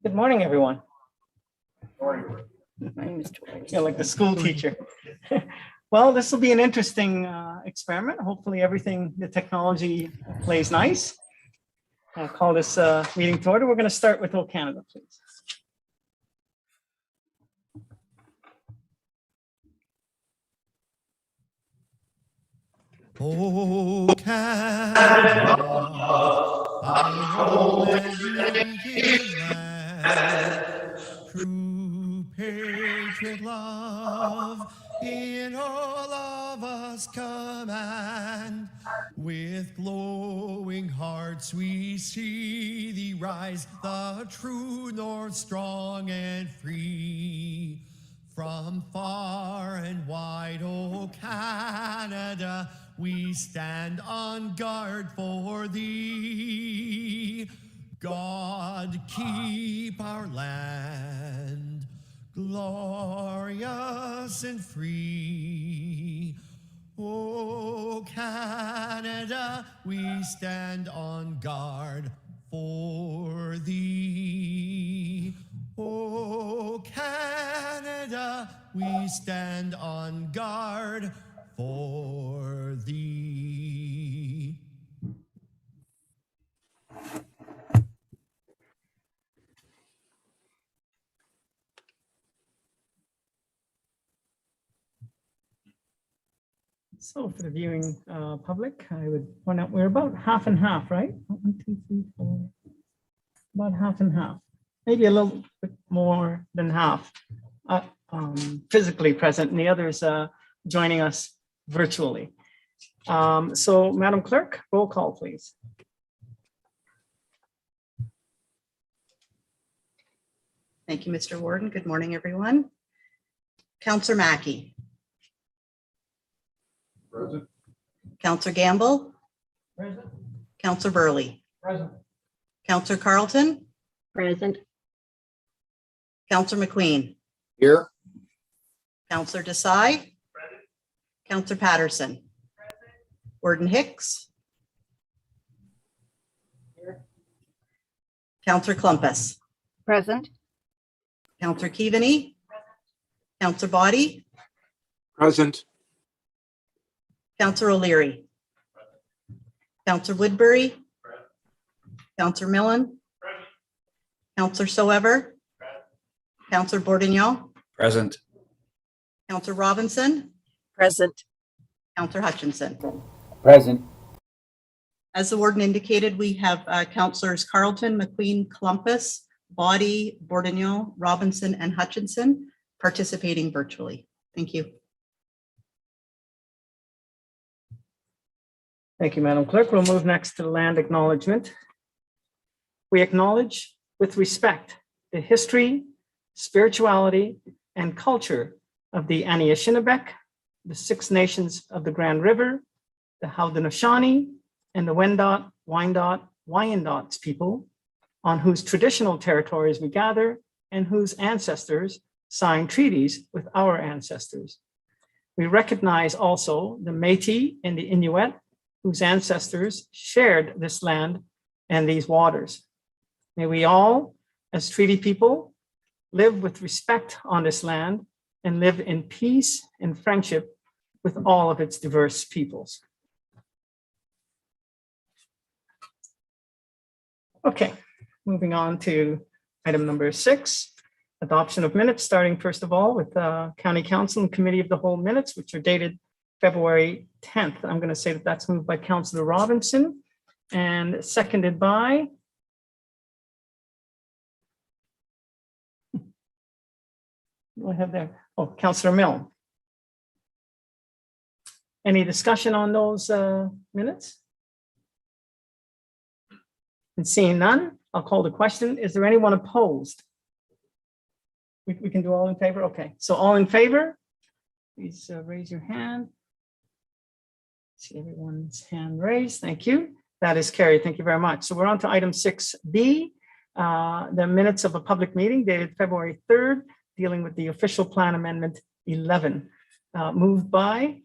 Good morning, everyone. Morning, Mr. White. You're like the school teacher. Well, this will be an interesting experiment. Hopefully everything, the technology plays nice. I'll call this meeting to order. We're going to start with O Canada, please. O Canada, our home and native land, true patriot love in all of us command. With glowing hearts we see thee rise, the true north, strong and free. From far and wide, O Canada, we stand on guard for thee. God keep our land glorious and free. O Canada, we stand on guard for thee. O Canada, we stand on guard for thee. So for the viewing public, I would point out we're about half and half, right? 1, 2, 3, 4. About half and half. Maybe a little bit more than half physically present, and the others joining us virtually. So, Madam Clerk, roll call, please. Thank you, Mr. Warden. Good morning, everyone. Councillor Mackey. Present. Councillor Gamble. Present. Councillor Burley. Present. Councillor Carlton. Present. Councillor McQueen. Here. Councillor Desai. Councillor Patterson. Warden Hicks. Here. Councillor Clumpus. Present. Councillor Keaveney. Councillor Body. Present. Councillor O'Leary. Councillor Woodbury. Councillor Millen. Councillor Soever. Councillor Bourdignon. Present. Councillor Robinson. Present. Councillor Hutchinson. Present. As the warden indicated, we have councillors Carlton, McQueen, Clumpus, Body, Bourdignon, Robinson, and Hutchinson participating virtually. Thank you. Thank you, Madam Clerk. We'll move next to the land acknowledgement. We acknowledge with respect the history, spirituality, and culture of the Anishinaabe, the Six Nations of the Grand River, the Haudenosaunee, and the Wendat, Wyandot, Wyandots people, on whose traditional territories we gather and whose ancestors signed treaties with our ancestors. We recognize also the Métis and the Inuit, whose ancestors shared this land and these waters. May we all, as treaty people, live with respect on this land and live in peace and friendship with all of its diverse peoples. Okay, moving on to item number 6, adoption of minutes, starting first of all with County Council and Committee of the Whole minutes, which are dated February 10th. I'm going to say that that's moved by Councillor Robinson and seconded by what do I have there? Oh, Councillor Milne. Any discussion on those minutes? And seeing none, I'll call the question. Is there anyone opposed? We can do all in favor? Okay, so all in favor, please raise your hand. See everyone's hand raised. Thank you. That is carried. Thank you very much. So we're on to item 6B, the minutes of a public meeting dated February 3rd, dealing with the official plan amendment 11, moved by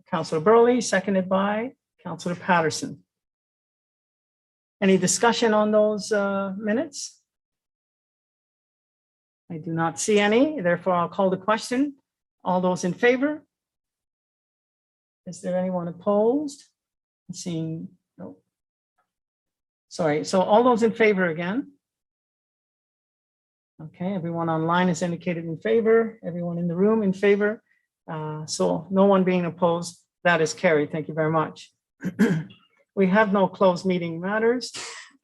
Councillor Burley, seconded by Councillor Patterson. Any discussion on those minutes? I do not see any, therefore I'll call the question. All those in favor? Is there anyone opposed? Seeing, no. Sorry, so all those in favor again? Okay, everyone online is indicated in favor, everyone in the room in favor. So no one being opposed, that is carried. Thank you very much. We have no closed meeting matters.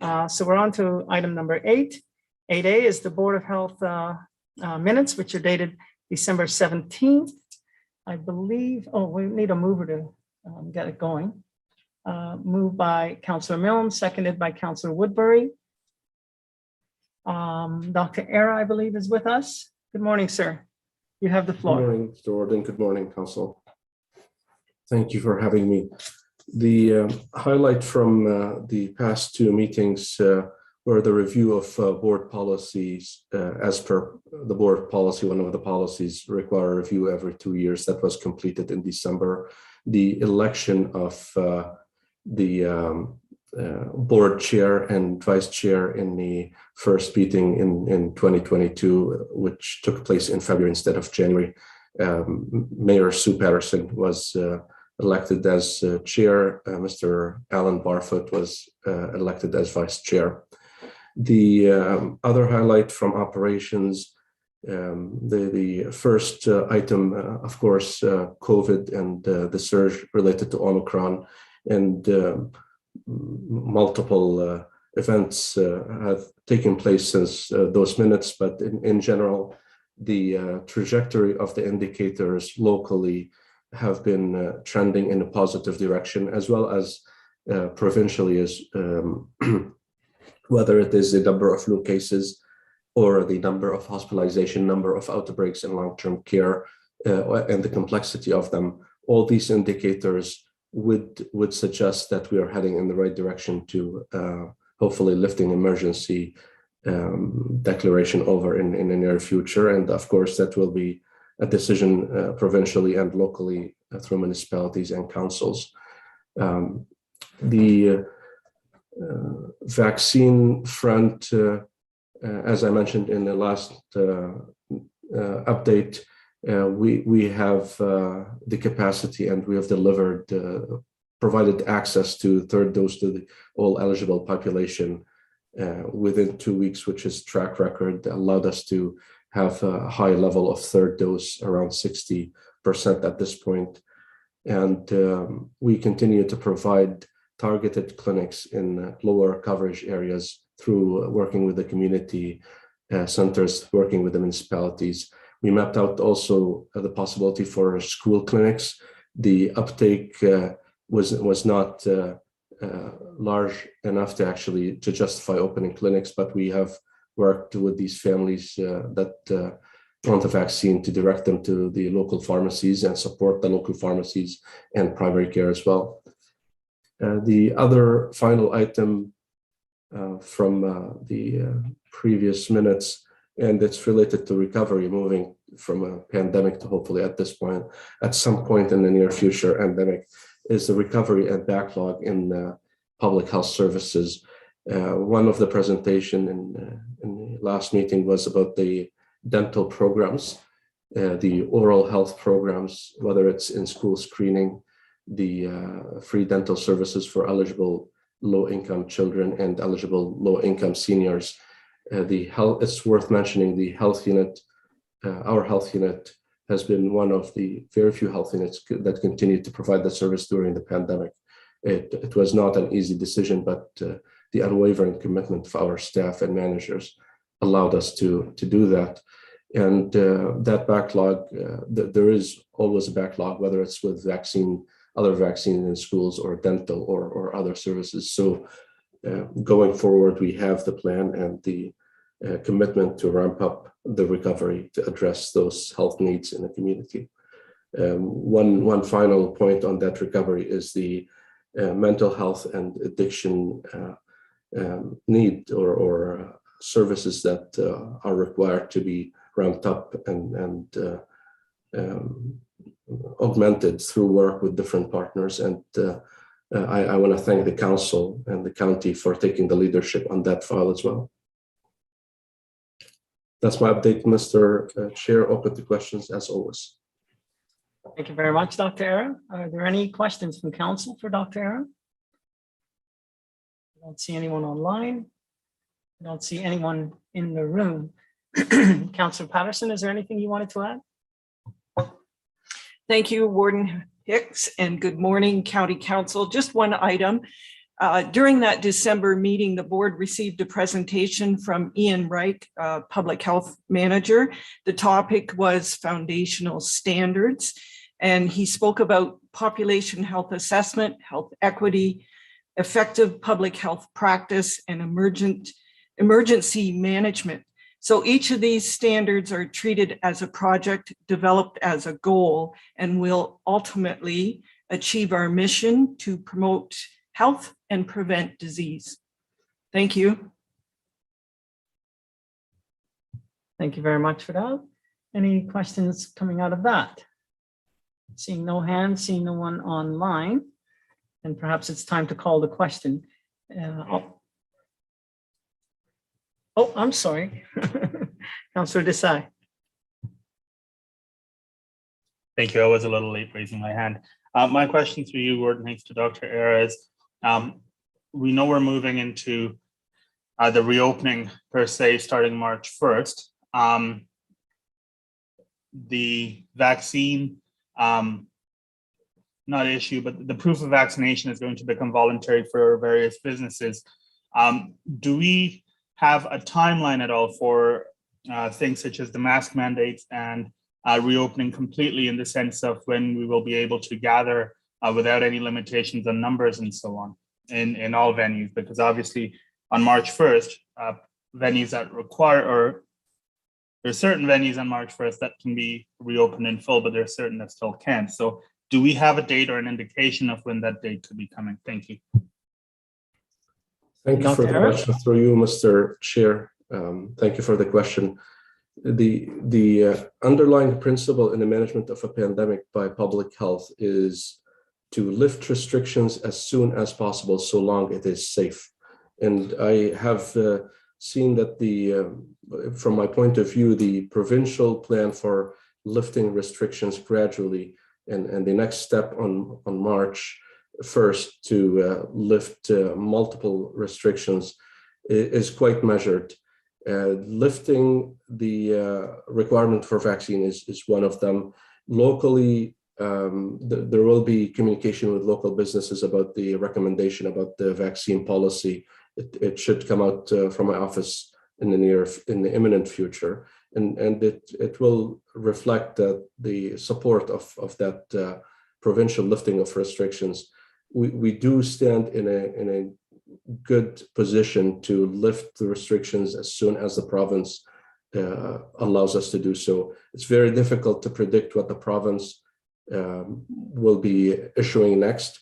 So we're on to item number 8. 8A is the Board of Health minutes, which are dated December 17th. I believe, oh, we need a mover to get it going. Moved by Councillor Milne, seconded by Councillor Woodbury. Dr. Era, I believe, is with us. Good morning, sir. You have the floor. Good morning, Mr. Warden. Good morning, Council. Thank you for having me. The highlight from the past 2 meetings were the review of board policies. As per the board policy, one of the policies require review every 2 years. That was completed in December. The election of the board chair and vice chair in the first meeting in 2022, which took place in February instead of January. Mayor Sue Patterson was elected as chair. Mr. Alan Barfoot was elected as vice chair. The other highlight from operations, the first item, of course, COVID and the surge related to Omicron, and multiple events have taken place since those minutes, but in general, the trajectory of the indicators locally have been trending in a positive direction, as well as provincially, as whether it is the number of new cases or the number of hospitalization, number of outbreaks in long-term care, and the complexity of them. All these indicators would suggest that we are heading in the right direction to hopefully lifting emergency declaration over in the near future. And of course, that will be a decision provincially and locally through municipalities and councils. The vaccine front, as I mentioned in the last update, we have the capacity, and we have delivered, provided access to third dose to the all eligible population within 2 weeks, which is track record, allowed us to have a high level of third dose, around 60% at this point. And we continue to provide targeted clinics in lower coverage areas through working with the community centers, working with the municipalities. We mapped out also the possibility for school clinics. The uptake was not large enough to justify opening clinics, but we have worked with these families that want the vaccine to direct them to the local pharmacies and support the local pharmacies and primary care as well. The other final item from the previous minutes, and it's related to recovery, moving from a pandemic to hopefully at this point, at some point in the near future, endemic, is the recovery and backlog in public health services. One of the presentation in the last meeting was about the dental programs, the oral health programs, whether it's in school screening, the free dental services for eligible low-income children and eligible low-income seniors. It's worth mentioning the health unit, our health unit has been one of the very few health units that continued to provide the service during the pandemic. It was not an easy decision, but the unwavering commitment of our staff and managers allowed us to do that. And that backlog, there is always a backlog, whether it's with other vaccines in schools or dental or other services. So going forward, we have the plan and the commitment to ramp up the recovery to address those health needs in the community. One final point on that recovery is the mental health and addiction need or services that are required to be ramped up and augmented through work with different partners. And I want to thank the council and the county for taking the leadership on that file as well. That's my update, Mr. Chair. Open to questions as always. Thank you very much, Dr. Era. Are there any questions from council for Dr. Era? I don't see anyone online. I don't see anyone in the room. Councillor Patterson, is there anything you wanted to add? Thank you, Warden Hicks, and good morning, County Council. Just one item. During that December meeting, the board received a presentation from Ian Wright, Public Health Manager. The topic was foundational standards, and he spoke about population health assessment, health equity, effective public health practice, and emergency management. So each of these standards are treated as a project developed as a goal and will ultimately achieve our mission to promote health and prevent disease. Thank you. Thank you very much for that. Any questions coming out of that? Seeing no hands, seeing no one online, and perhaps it's time to call the question. Oh, I'm sorry. Councillor Desai. Thank you. I was a little late raising my hand. My question for you, Warden Hicks, to Dr. Era is, we know we're moving into the reopening per se starting March 1st. The vaccine, not issue, but the proof of vaccination is going to become voluntary for various businesses. Do we have a timeline at all for things such as the mask mandates and reopening completely, in the sense of when we will be able to gather without any limitations on numbers and so on in all venues? Because obviously on March 1st, venues that require, or there's certain venues on March 1st that can be reopened in full, but there's certain that still can't. So do we have a date or an indication of when that date could be coming? Thank you. Thank you for the question through you, Mr. Chair. Thank you for the question. The underlying principle in the management of a pandemic by public health is to lift restrictions as soon as possible, so long it is safe. And I have seen that from my point of view, the provincial plan for lifting restrictions gradually, and the next step on March 1st to lift multiple restrictions is quite measured. Lifting the requirement for vaccine is one of them. Locally, there will be communication with local businesses about the recommendation about the vaccine policy. It should come out from my office in the imminent future, and it will reflect the support of that provincial lifting of restrictions. We do stand in a good position to lift the restrictions as soon as the province allows us to do so. It's very difficult to predict what the province will be issuing next.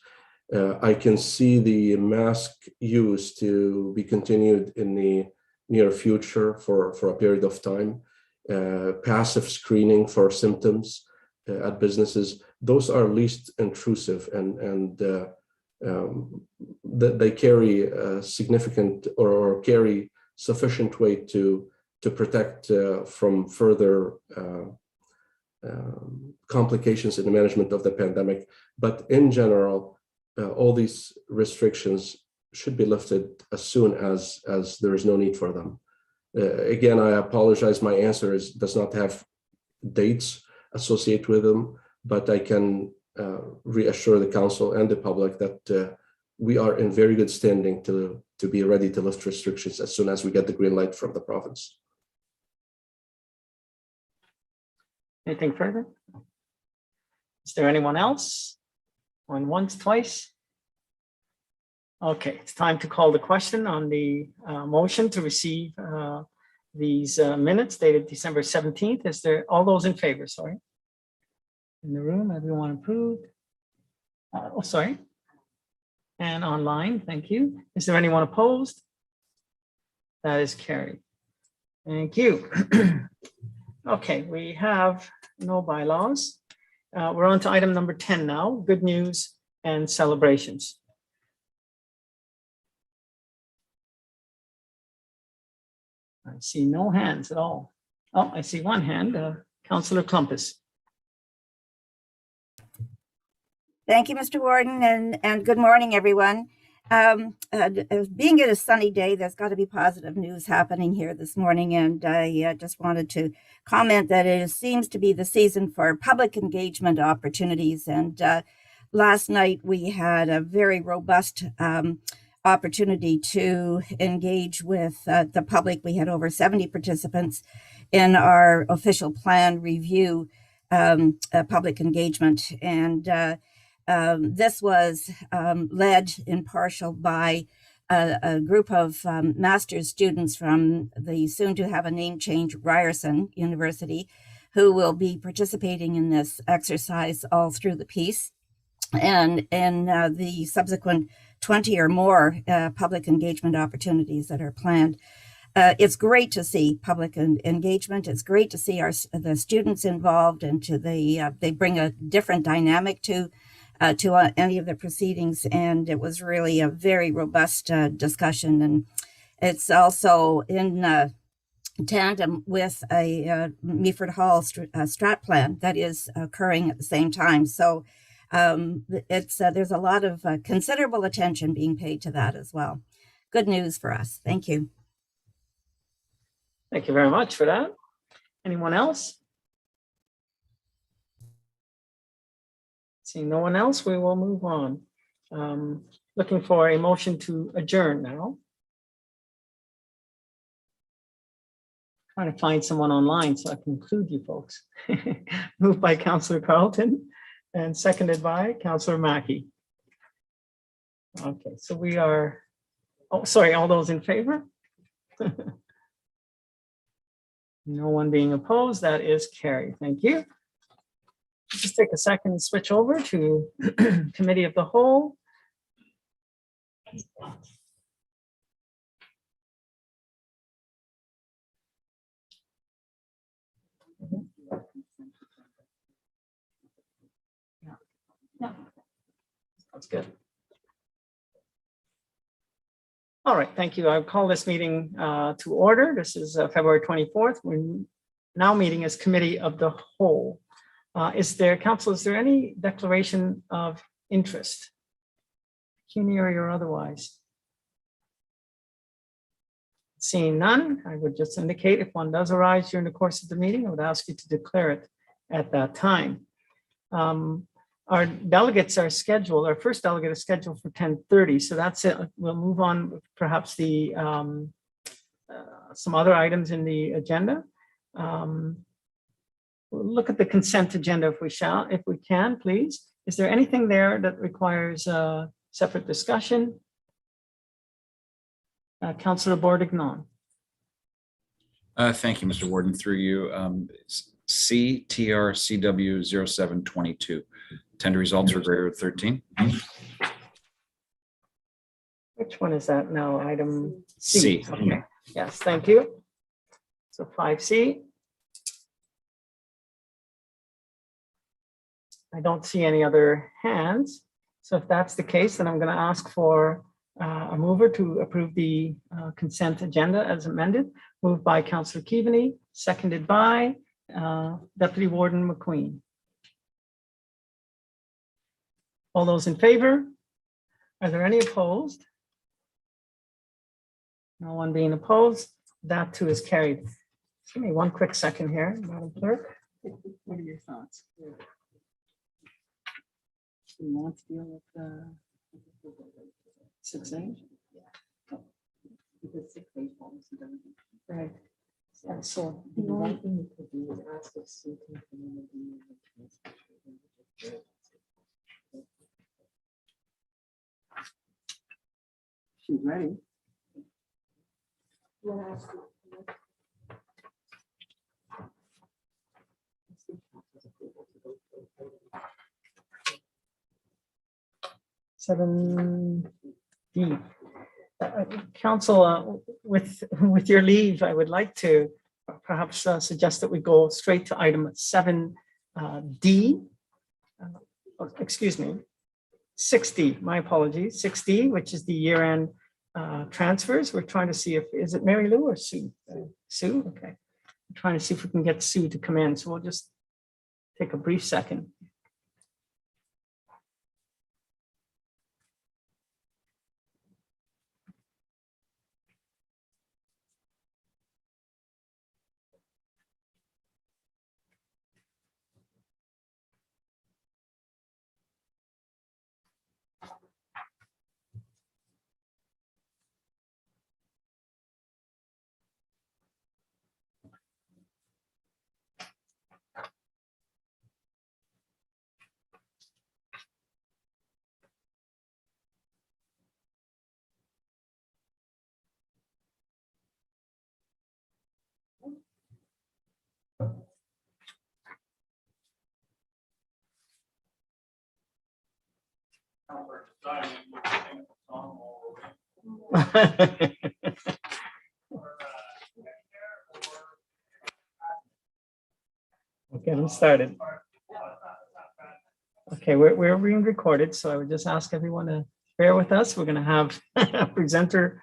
I can see the mask use to be continued in the near future for a period of time. Passive screening for symptoms at businesses, those are least intrusive, and they carry significant or carry sufficient weight to protect from further complications in the management of the pandemic. But in general, all these restrictions should be lifted as soon as there is no need for them. Again, I apologize, my answer does not have dates associated with them, but I can reassure the council and the public that we are in very good standing to be ready to lift restrictions as soon as we get the green light from the province. Anything further? Is there anyone else? Going once, twice? Okay, it's time to call the question on the motion to receive these minutes dated December 17th. Is there all those in favor? Sorry. In the room, everyone approved? Oh, sorry. And online, thank you. Is there anyone opposed? That is carried. Thank you. Okay, we have no bylaws. We're on to item number 10 now, good news and celebrations. I see no hands at all. Oh, I see one hand, Councillor Clumpus. Thank you, Mr. Warden, and good morning, everyone. Being it a sunny day, there's got to be positive news happening here this morning, and I just wanted to comment that it seems to be the season for public engagement opportunities. And last night we had a very robust opportunity to engage with the public. We had over 70 participants in our official plan review public engagement, and this was led in partial by a group of master's students from the soon to have a name change Ryerson University, who will be participating in this exercise all through the piece and in the subsequent 20 or more public engagement opportunities that are planned. It's great to see public engagement. It's great to see the students involved, and they bring a different dynamic to any of the proceedings, and it was really a very robust discussion. And it's also in tandem with a Meaford Hall strat plan that is occurring at the same time. So there's a lot of considerable attention being paid to that as well. Good news for us. Thank you. Thank you very much for that. Anyone else? Seeing no one else, we will move on. Looking for a motion to adjourn now. Trying to find someone online so I can include you folks. Moved by Councillor Carlton and seconded by Councillor Mackey. Okay, so we are, oh, sorry, all those in favor? No one being opposed, that is carried. Thank you. Just take a second and switch over to Committee of the Whole. Yeah, that's good. All right, thank you. I'll call this meeting to order. This is February 24th. We're now meeting as Committee of the Whole. Is there any declaration of interest? Pecuniary or otherwise? Seeing none, I would just indicate if one does arise during the course of the meeting, I would ask you to declare it at that time. Our delegates are scheduled, our first delegate is scheduled for 10:30, so that's it. We'll move on with perhaps the some other items in the agenda. We'll look at the consent agenda if we can, please. Is there anything there that requires a separate discussion? Councillor Bordignon. Thank you, Mr. Warden, through you. CTRCW 0722. Tender results are greater than 13. Which one is that now? Item C. Okay. Yes, thank you. So 5C. I don't see any other hands. So if that's the case, then I'm going to ask for a mover to approve the consent agenda as amended. Moved by Councillor Keaveney, seconded by Deputy Warden McQueen. All those in favor? Are there any opposed? No one being opposed. That too is carried. Give me one quick second here, Madam Clerk. What are your thoughts? Do you want to deal with 6A? Right. Yeah, so the only thing you could do is ask if Sue can come in and do. She's ready. Seven D. Council, with your leave, I would like to perhaps suggest that we go straight to item 7D. Excuse me, 6D, my apologies, 6D, which is the year-end transfers. We're trying to see if, is it Mary Lou or Sue? Sue, okay. I'm trying to see if we can get Sue to come in, so we'll just take a brief second. Okay, I'm started. Okay, we're being recorded, so I would just ask everyone to bear with us. We're going to have a presenter.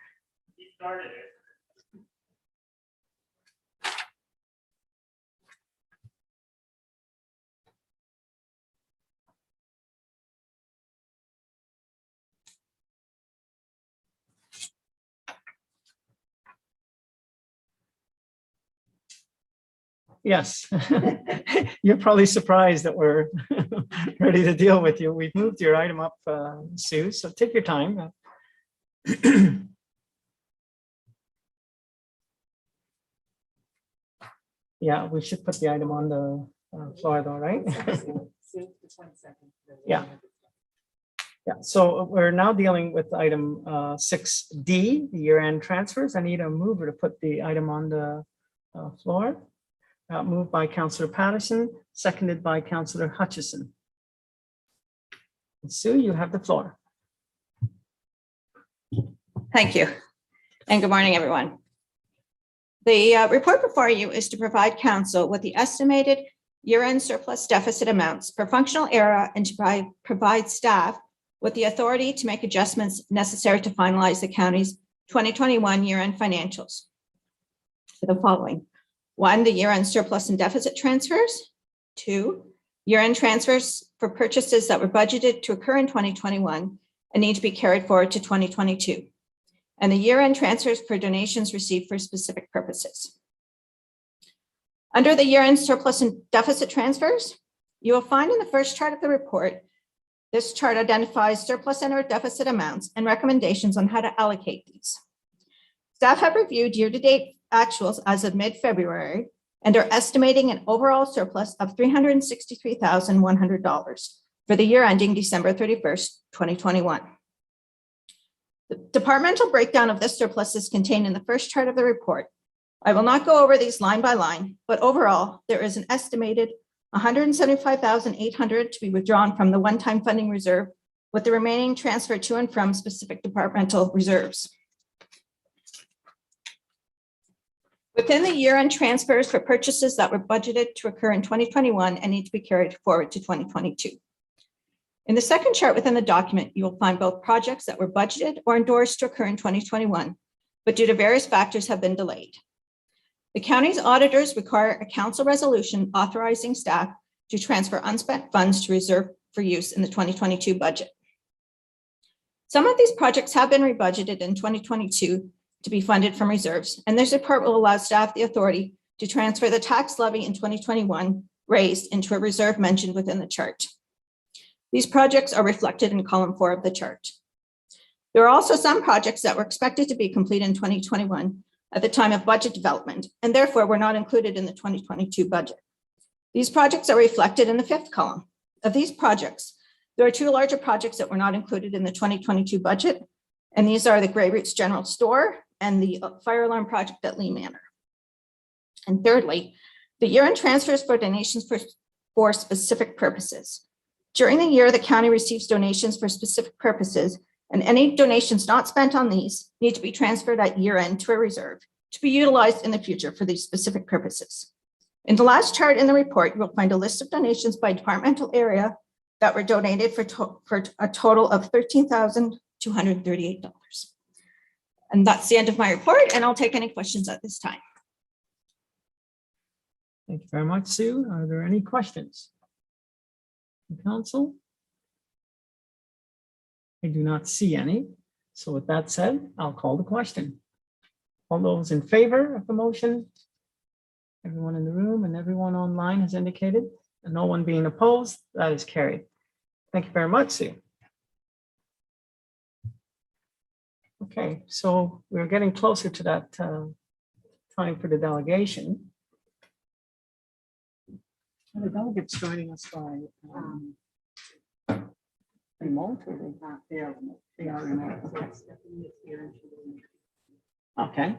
Yes, you're probably surprised that we're ready to deal with you. We've moved your item up, Sue, so take your time. Yeah, we should put the item on the floor though, right? Yeah. Yeah, so we're now dealing with item 6D, the year-end transfers. I need a mover to put the item on the floor. Moved by Councillor Patterson, seconded by Councillor Hutchison. Sue, you have the floor. Thank you. And good morning, everyone. The report before you is to provide council with the estimated year-end surplus deficit amounts per functional area and to provide staff with the authority to make adjustments necessary to finalize the county's 2021 year-end financials. For the following: 1, the year-end surplus and deficit transfers. 2, year-end transfers for purchases that were budgeted to occur in 2021 and need to be carried forward to 2022. And the year-end transfers for donations received for specific purposes. Under the year-end surplus and deficit transfers, you will find in the first chart of the report, this chart identifies surplus and or deficit amounts and recommendations on how to allocate these. Staff have reviewed year-to-date actuals as of mid-February and are estimating an overall surplus of $363,100 for the year ending December 31st, 2021. The departmental breakdown of this surplus is contained in the first chart of the report. I will not go over these line by line, but overall, there is an estimated $175,800 to be withdrawn from the one-time funding reserve, with the remaining transferred to and from specific departmental reserves. Within the year-end transfers for purchases that were budgeted to occur in 2021 and need to be carried forward to 2022. In the second chart within the document, you will find both projects that were budgeted or endorsed to occur in 2021, but due to various factors have been delayed. The county's auditors require a council resolution authorizing staff to transfer unspent funds to reserve for use in the 2022 budget. Some of these projects have been rebudgeted in 2022 to be funded from reserves, and this report will allow staff the authority to transfer the tax levy in 2021 raised into a reserve mentioned within the chart. These projects are reflected in column 4 of the chart. There are also some projects that were expected to be complete in 2021 at the time of budget development, and therefore were not included in the 2022 budget. These projects are reflected in the 5th column. Of these projects, there are 2 larger projects that were not included in the 2022 budget, and these are the Grey Roots General Store and the fire alarm project at Lee Manor. And thirdly, the year-end transfers for donations for specific purposes. During the year, the county receives donations for specific purposes, and any donations not spent on these need to be transferred at year-end to a reserve to be utilized in the future for these specific purposes. In the last chart in the report, you will find a list of donations by departmental area that were donated for a total of $13,238. And that's the end of my report, and I'll take any questions at this time. Thank you very much, Sue. Are there any questions? Council? I do not see any. So with that said, I'll call the question. All those in favor of the motion? Everyone in the room and everyone online has indicated, and no one being opposed, that is carried. Thank you very much, Sue. Okay, so we're getting closer to that time for the delegation. And the delegates joining us by remote, or they are remote? They are remote. Okay.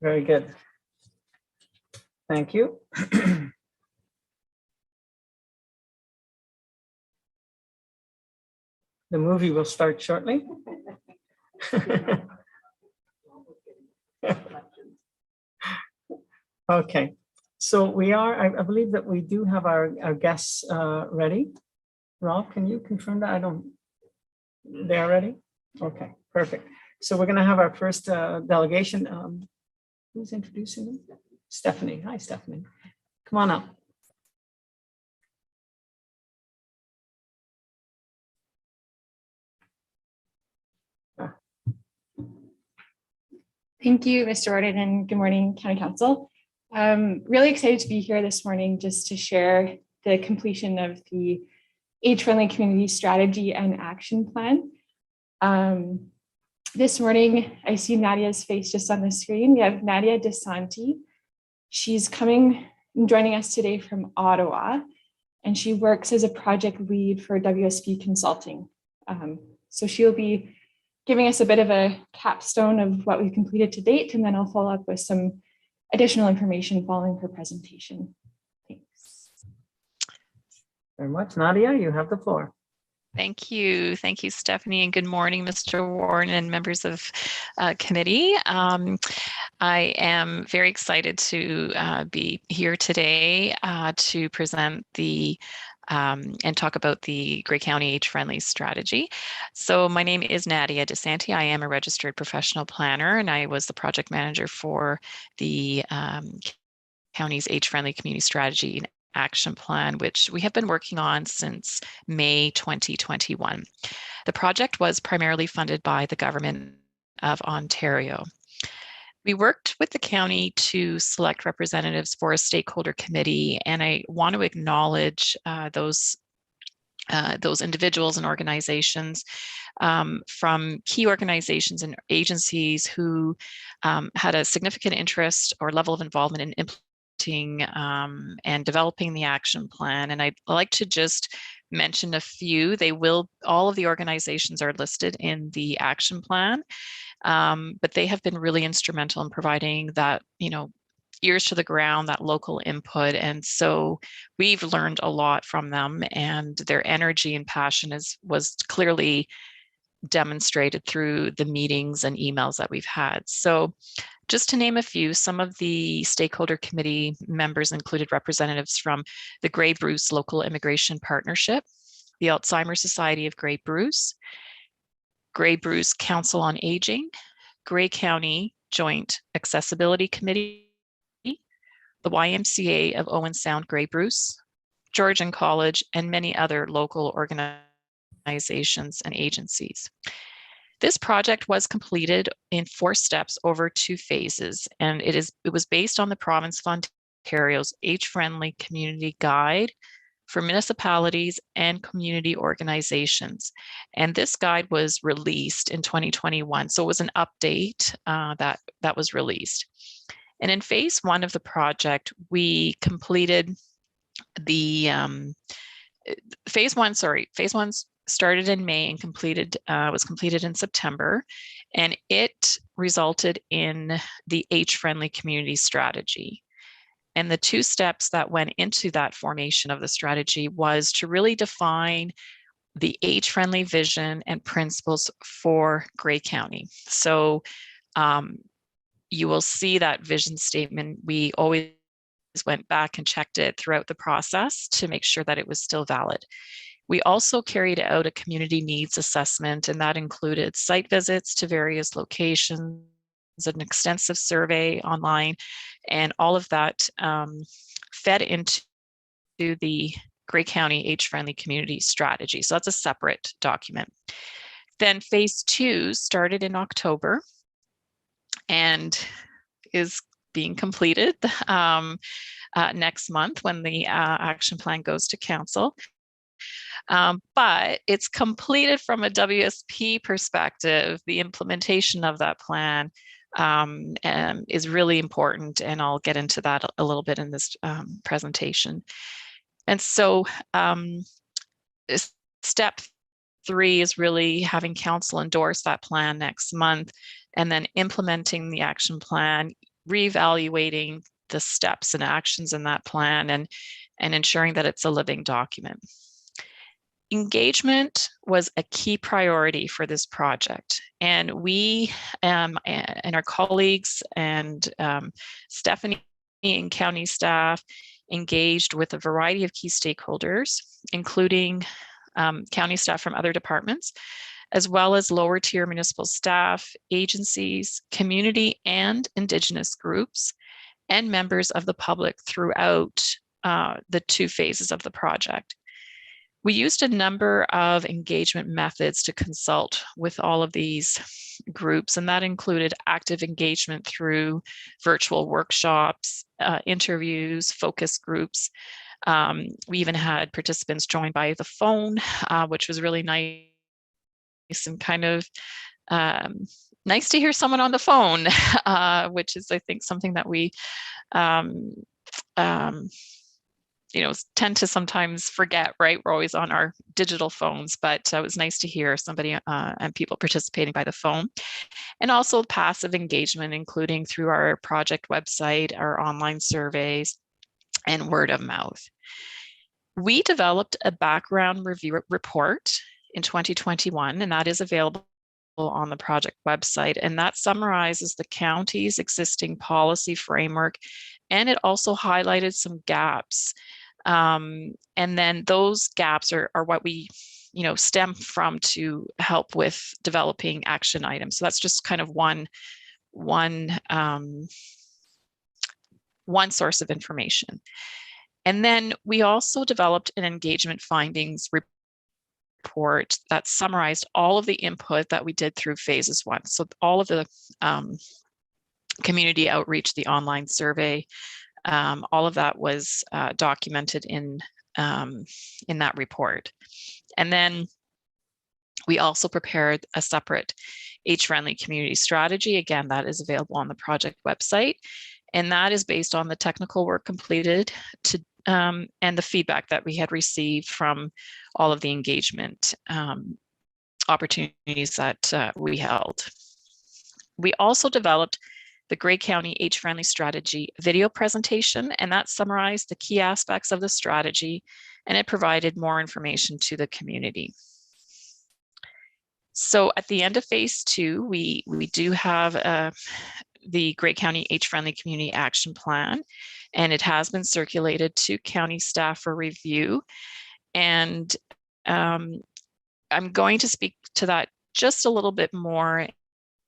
Very good. Thank you. The movie will start shortly. Okay, so we are, I believe that we do have our guests ready. Rob, can you confirm that? They are ready? Okay, perfect. So we're gonna have our first delegation. Who's introducing them? Stephanie. Hi, Stephanie. Come on up. Thank you, Mr. Warden, and good morning, County Council. Really excited to be here this morning just to share the completion of the age-friendly community strategy and action plan. This morning, I see Nadia's face just on the screen. We have Nadia DeSanti. She's coming and joining us today from Ottawa, and she works as a project lead for WSP Consulting. So she'll be giving us a bit of a capstone of what we've completed to date, and then I'll follow up with some additional information following her presentation. Thanks. Very much. Nadia, you have the floor. Thank you. Thank you, Stephanie, and good morning, Mr. Warren and members of committee. I am very excited to be here today to present the and talk about the Grey County Age-Friendly Strategy. So my name is Nadia DeSanti. I am a registered professional planner, and I was the project manager for the county's Age-Friendly Community Strategy and Action Plan, which we have been working on since May 2021. The project was primarily funded by the Government of Ontario. We worked with the county to select representatives for a stakeholder committee, and I want to acknowledge those individuals and organizations from key organizations and agencies who had a significant interest or level of involvement in implementing and developing the action plan. And I'd like to just mention a few. All of the organizations are listed in the action plan. But they have been really instrumental in providing that, ears to the ground, that local input. And so we've learned a lot from them, and their energy and passion was clearly demonstrated through the meetings and emails that we've had. So just to name a few, some of the stakeholder committee members included representatives from the Grey Bruce Local Immigration Partnership, the Alzheimer's Society of Grey Bruce, Grey Bruce Council on Aging, Grey County Joint Accessibility Committee, the YMCA of Owen Sound Grey Bruce, Georgian College, and many other local organizations and agencies. This project was completed in 4 steps over 2 phases, and it was based on the Province of Ontario's Age-Friendly Community Guide for municipalities and community organizations. And this guide was released in 2021. So it was an update that was released. And in phase 1 of the project, we completed the phase one started in May and was completed in September. And it resulted in the Age-Friendly Community Strategy. And the 2 steps that went into that formation of the strategy was to really define the age-friendly vision and principles for Grey County. So you will see that vision statement. We always went back and checked it throughout the process to make sure that it was still valid. We also carried out a community needs assessment, and that included site visits to various locations, an extensive survey online, and all of that fed into the Grey County Age-Friendly Community Strategy. So that's a separate document. Then phase 2 started in October and is being completed next month when the action plan goes to council. But it's completed from a WSP perspective. The implementation of that plan is really important, and I'll get into that a little bit in this presentation. And so step 3 is really having council endorse that plan next month, and then implementing the action plan, reevaluating the steps and actions in that plan, and ensuring that it's a living document. Engagement was a key priority for this project, and we and our colleagues and Stephanie and county staff engaged with a variety of key stakeholders, including county staff from other departments, as well as lower tier municipal staff, agencies, community and Indigenous groups, and members of the public throughout the 2 phases of the project. We used a number of engagement methods to consult with all of these groups, and that included active engagement through virtual workshops, interviews, focus groups. We even had participants join by the phone, which was really nice and kind of nice to hear someone on the phone, which is, I think, something that we tend to sometimes forget, right? We're always on our digital phones, but it was nice to hear somebody and people participating by the phone. And also passive engagement, including through our project website, our online surveys, and word of mouth. We developed a background review report in 2021, and that is available on the project website. And that summarizes the county's existing policy framework, and it also highlighted some gaps. And then those gaps are what we stem from to help with developing action items. So that's just kind of one source of information. And then we also developed an engagement findings report that summarized all of the input that we did through phases 1. So all of the community outreach, the online survey, all of that was documented in that report. And then we also prepared a separate age-friendly community strategy. Again, that is available on the project website. And that is based on the technical work completed and the feedback that we had received from all of the engagement opportunities that we held. We also developed the Grey County Age-Friendly Strategy video presentation, and that summarized the key aspects of the strategy, and it provided more information to the community. So at the end of phase 2, we do have the Grey County Age-Friendly Community Action Plan, and it has been circulated to county staff for review. And I'm going to speak to that just a little bit more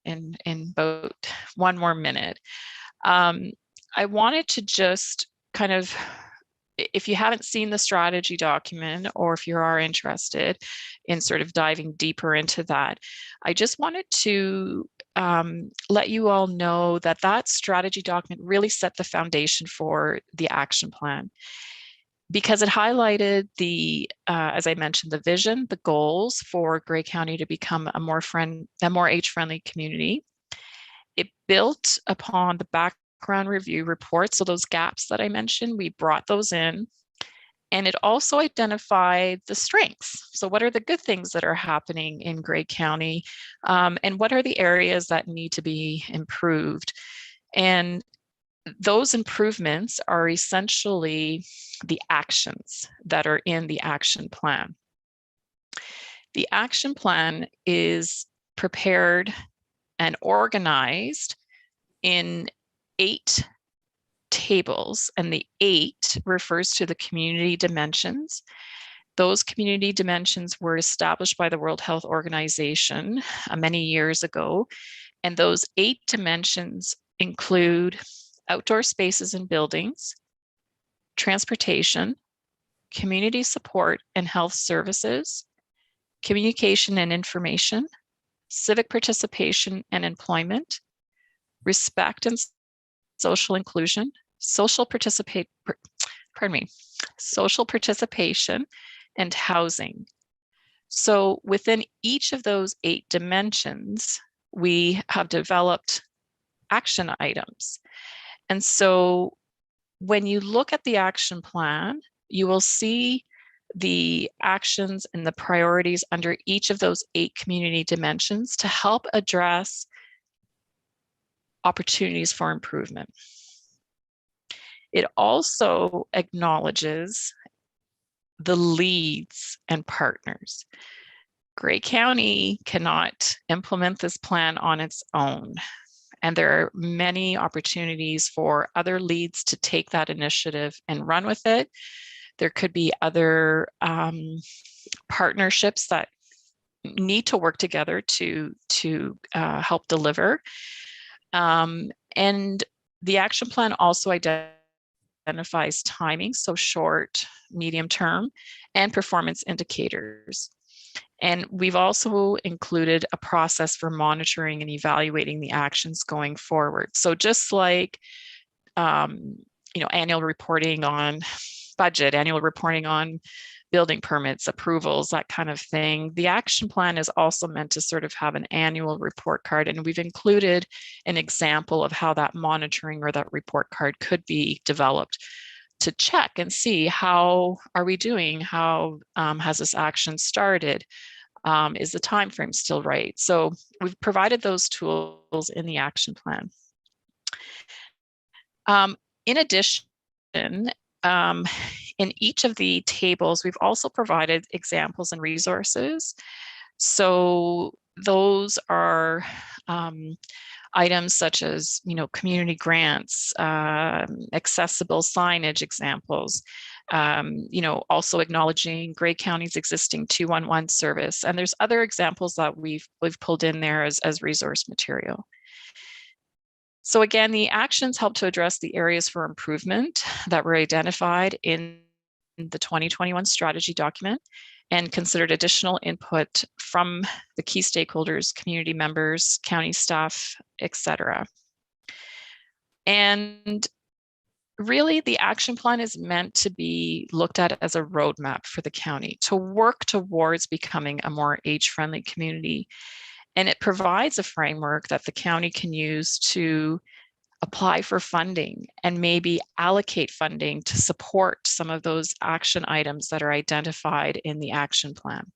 in about 1 more minute. I wanted to just kind of, if you haven't seen the strategy document, or if you are interested in sort of diving deeper into that, I just wanted to let you all know that that strategy document really set the foundation for the action plan, because it highlighted the, as I mentioned, the vision, the goals for Grey County to become a more age-friendly community. It built upon the background review report. So those gaps that I mentioned, we brought those in. And it also identified the strengths. So what are the good things that are happening in Grey County? And what are the areas that need to be improved? And those improvements are essentially the actions that are in the action plan. The action plan is prepared and organized in 8 tables, and the 8 refers to the community dimensions. Those community dimensions were established by the World Health Organization many years ago. And those 8 dimensions include outdoor spaces and buildings, transportation, community support and health services, communication and information, civic participation and employment, respect and social inclusion, social participation and housing. So within each of those 8 dimensions, we have developed action items. And so when you look at the action plan, you will see the actions and the priorities under each of those 8 community dimensions to help address opportunities for improvement. It also acknowledges the leads and partners. Grey County cannot implement this plan on its own. And there are many opportunities for other leads to take that initiative and run with it. There could be other partnerships that need to work together to help deliver. And the action plan also identifies timing, so short, medium term, and performance indicators. And we've also included a process for monitoring and evaluating the actions going forward. So just like annual reporting on budget, annual reporting on building permits, approvals, that kind of thing, the action plan is also meant to sort of have an annual report card. And we've included an example of how that monitoring or that report card could be developed to check and see how are we doing, how has this action started, is the time frame still right? So we've provided those tools in the action plan. In addition, in each of the tables, we've also provided examples and resources. So those are items such as, community grants, accessible signage examples, also acknowledging Grey County's existing 211 service. And there's other examples that we've pulled in there as resource material. So again, the actions help to address the areas for improvement that were identified in the 2021 strategy document and considered additional input from the key stakeholders, community members, county staff, etc. And really, the action plan is meant to be looked at as a roadmap for the county to work towards becoming a more age-friendly community. And it provides a framework that the county can use to apply for funding and maybe allocate funding to support some of those action items that are identified in the action plan.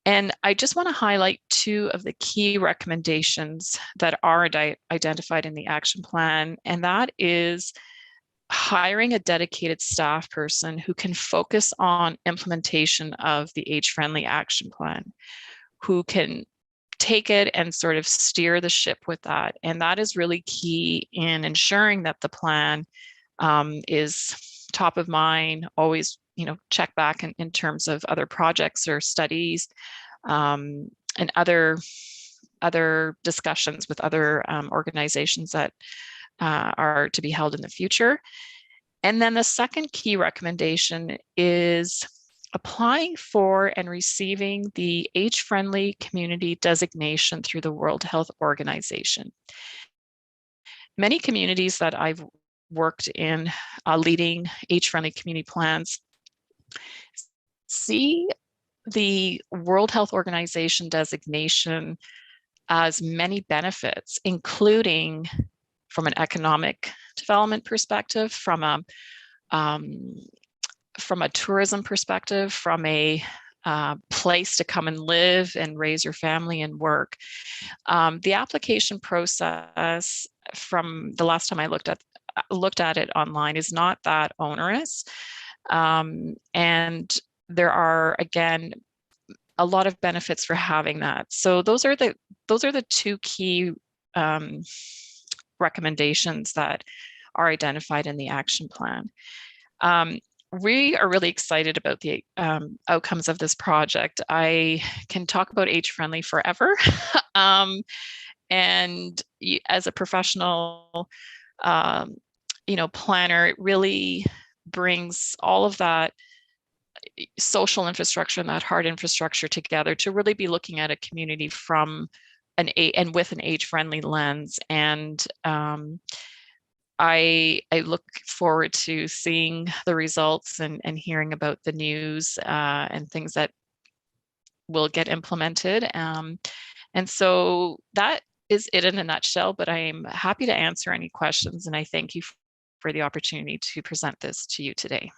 And I just want to highlight 2 of the key recommendations that are identified in the action plan, and that is hiring a dedicated staff person who can focus on implementation of the age-friendly action plan, who can take it and sort of steer the ship with that. And that is really key in ensuring that the plan is top of mind, always, check back in terms of other projects or studies and other discussions with other organizations that are to be held in the future. And then the second key recommendation is applying for and receiving the age-friendly community designation through the World Health Organization. Many communities that I've worked in leading age-friendly community plans see the World Health Organization designation as many benefits, including from an economic development perspective, from a tourism perspective, from a place to come and live and raise your family and work. The application process, from the last time I looked at it online, is not that onerous. And there are, again, a lot of benefits for having that. So those are the 2 key recommendations that are identified in the action plan. we are really excited about the outcomes of this project. I can talk about age-friendly forever. And as a professional, planner, it really brings all of that social infrastructure and that hard infrastructure together to really be looking at a community from and with an age-friendly lens. And I look forward to seeing the results and hearing about the news and things that will get implemented. And so that is it in a nutshell, but I am happy to answer any questions, and I thank you for the opportunity to present this to you today.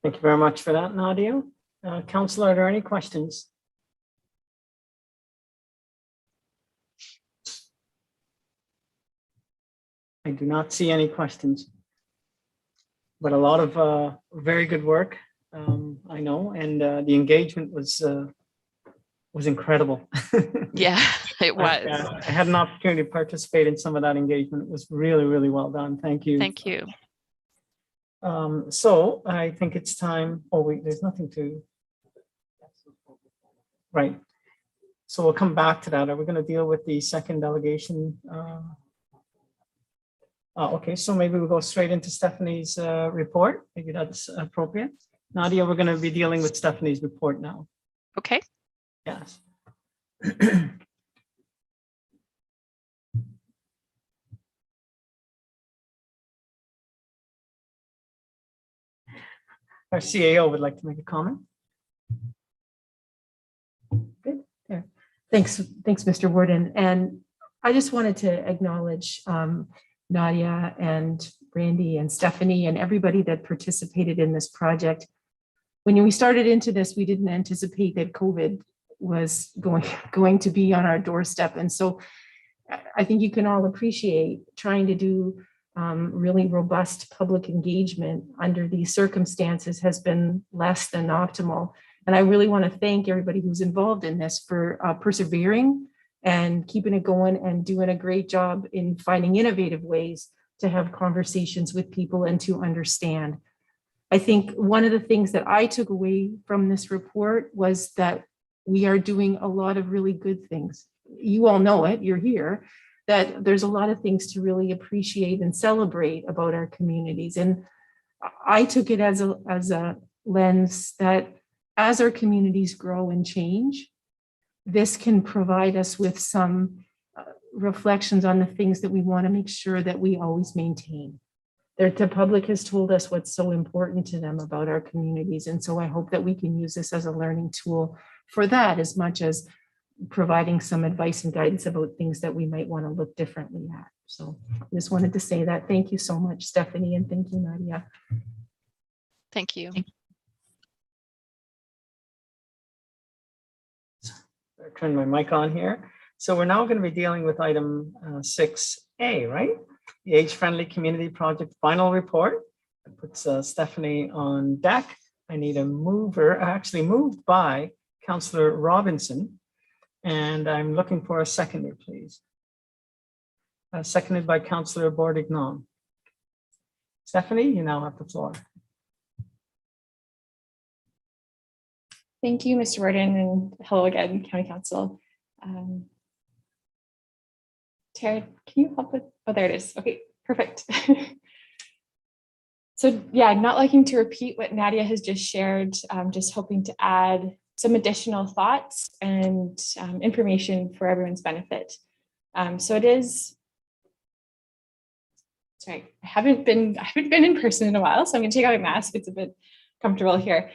Thank you very much for that, Nadia. Councillor, are there any questions? I do not see any questions, but a lot of very good work, I know, and the engagement was incredible. Yeah, it was. I had an opportunity to participate in some of that engagement. It was really, really well done. Thank you. Thank you. So I think it's time. Oh, wait, there's nothing to. Right. So we'll come back to that. Are we going to deal with the second delegation? Okay, so maybe we'll go straight into Stephanie's report. Maybe that's appropriate. Nadia, we're going to be dealing with Stephanie's report now. Okay. Yes. Our CAO would like to make a comment. Good. There. Thanks, Mr. Warden. And I just wanted to acknowledge Nadia and Randy and Stephanie and everybody that participated in this project. When we started into this, we didn't anticipate that COVID was going to be on our doorstep. And so I think you can all appreciate trying to do really robust public engagement under these circumstances has been less than optimal. And I really want to thank everybody who's involved in this for persevering and keeping it going and doing a great job in finding innovative ways to have conversations with people and to understand. I think one of the things that I took away from this report was that we are doing a lot of really good things. You all know it, you're here, that there's a lot of things to really appreciate and celebrate about our communities. And I took it as a lens that as our communities grow and change, this can provide us with some reflections on the things that we want to make sure that we always maintain. The public has told us what's so important to them about our communities. And so I hope that we can use this as a learning tool for that, as much as providing some advice and guidance about things that we might want to look differently at. So I just wanted to say that. Thank you so much, Stephanie, and thank you, Nadia. Thank you. Turn my mic on here. So we're now going to be dealing with item 6A, right? The Age-Friendly Community Project final report. That puts Stephanie on deck. I need a mover, actually moved by Councillor Robinson. And I'm looking for a seconder, please. Seconded by Councillor Bordignon. Stephanie, you now have the floor. Thank you, Mr. Warden, and hello again, County Council. Tara, can you help with, oh, there it is. Okay, perfect. So yeah, not liking to repeat what Nadia has just shared, just hoping to add some additional thoughts and information for everyone's benefit. So it is, sorry, I haven't been in person in a while, so I'm gonna take out my mask. It's a bit comfortable here.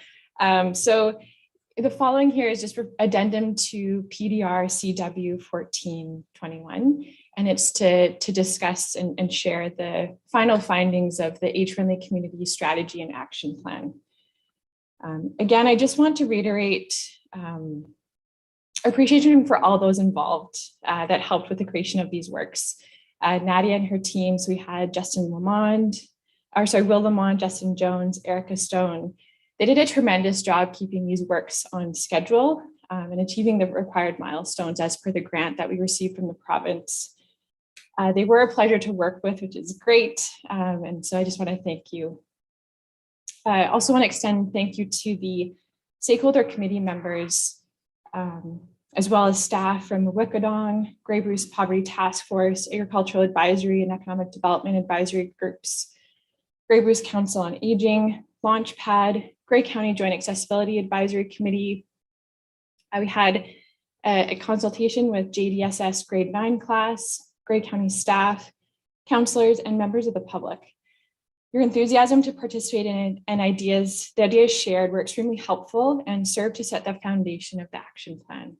So the following here is just addendum to PDR CW 1421, and it's to discuss and share the final findings of the Age-Friendly Community Strategy and Action Plan. Again, I just want to reiterate appreciation for all those involved that helped with the creation of these works. Nadia and her teams, we had Will Lamond, Justin Jones, Erica Stone. They did a tremendous job keeping these works on schedule and achieving the required milestones as per the grant that we received from the province. They were a pleasure to work with, which is great. And so I just want to thank you. I also want to extend thank you to the stakeholder committee members, as well as staff from the Wikidong, Grey Bruce Poverty Task Force, Agricultural Advisory and Economic Development Advisory Groups, Grey Bruce Council on Aging, Launchpad, Grey County Joint Accessibility Advisory Committee. We had a consultation with JDSS grade 9 class, Grey County staff, counselors, and members of the public. Your enthusiasm to participate in and the ideas shared were extremely helpful and served to set the foundation of the action plan.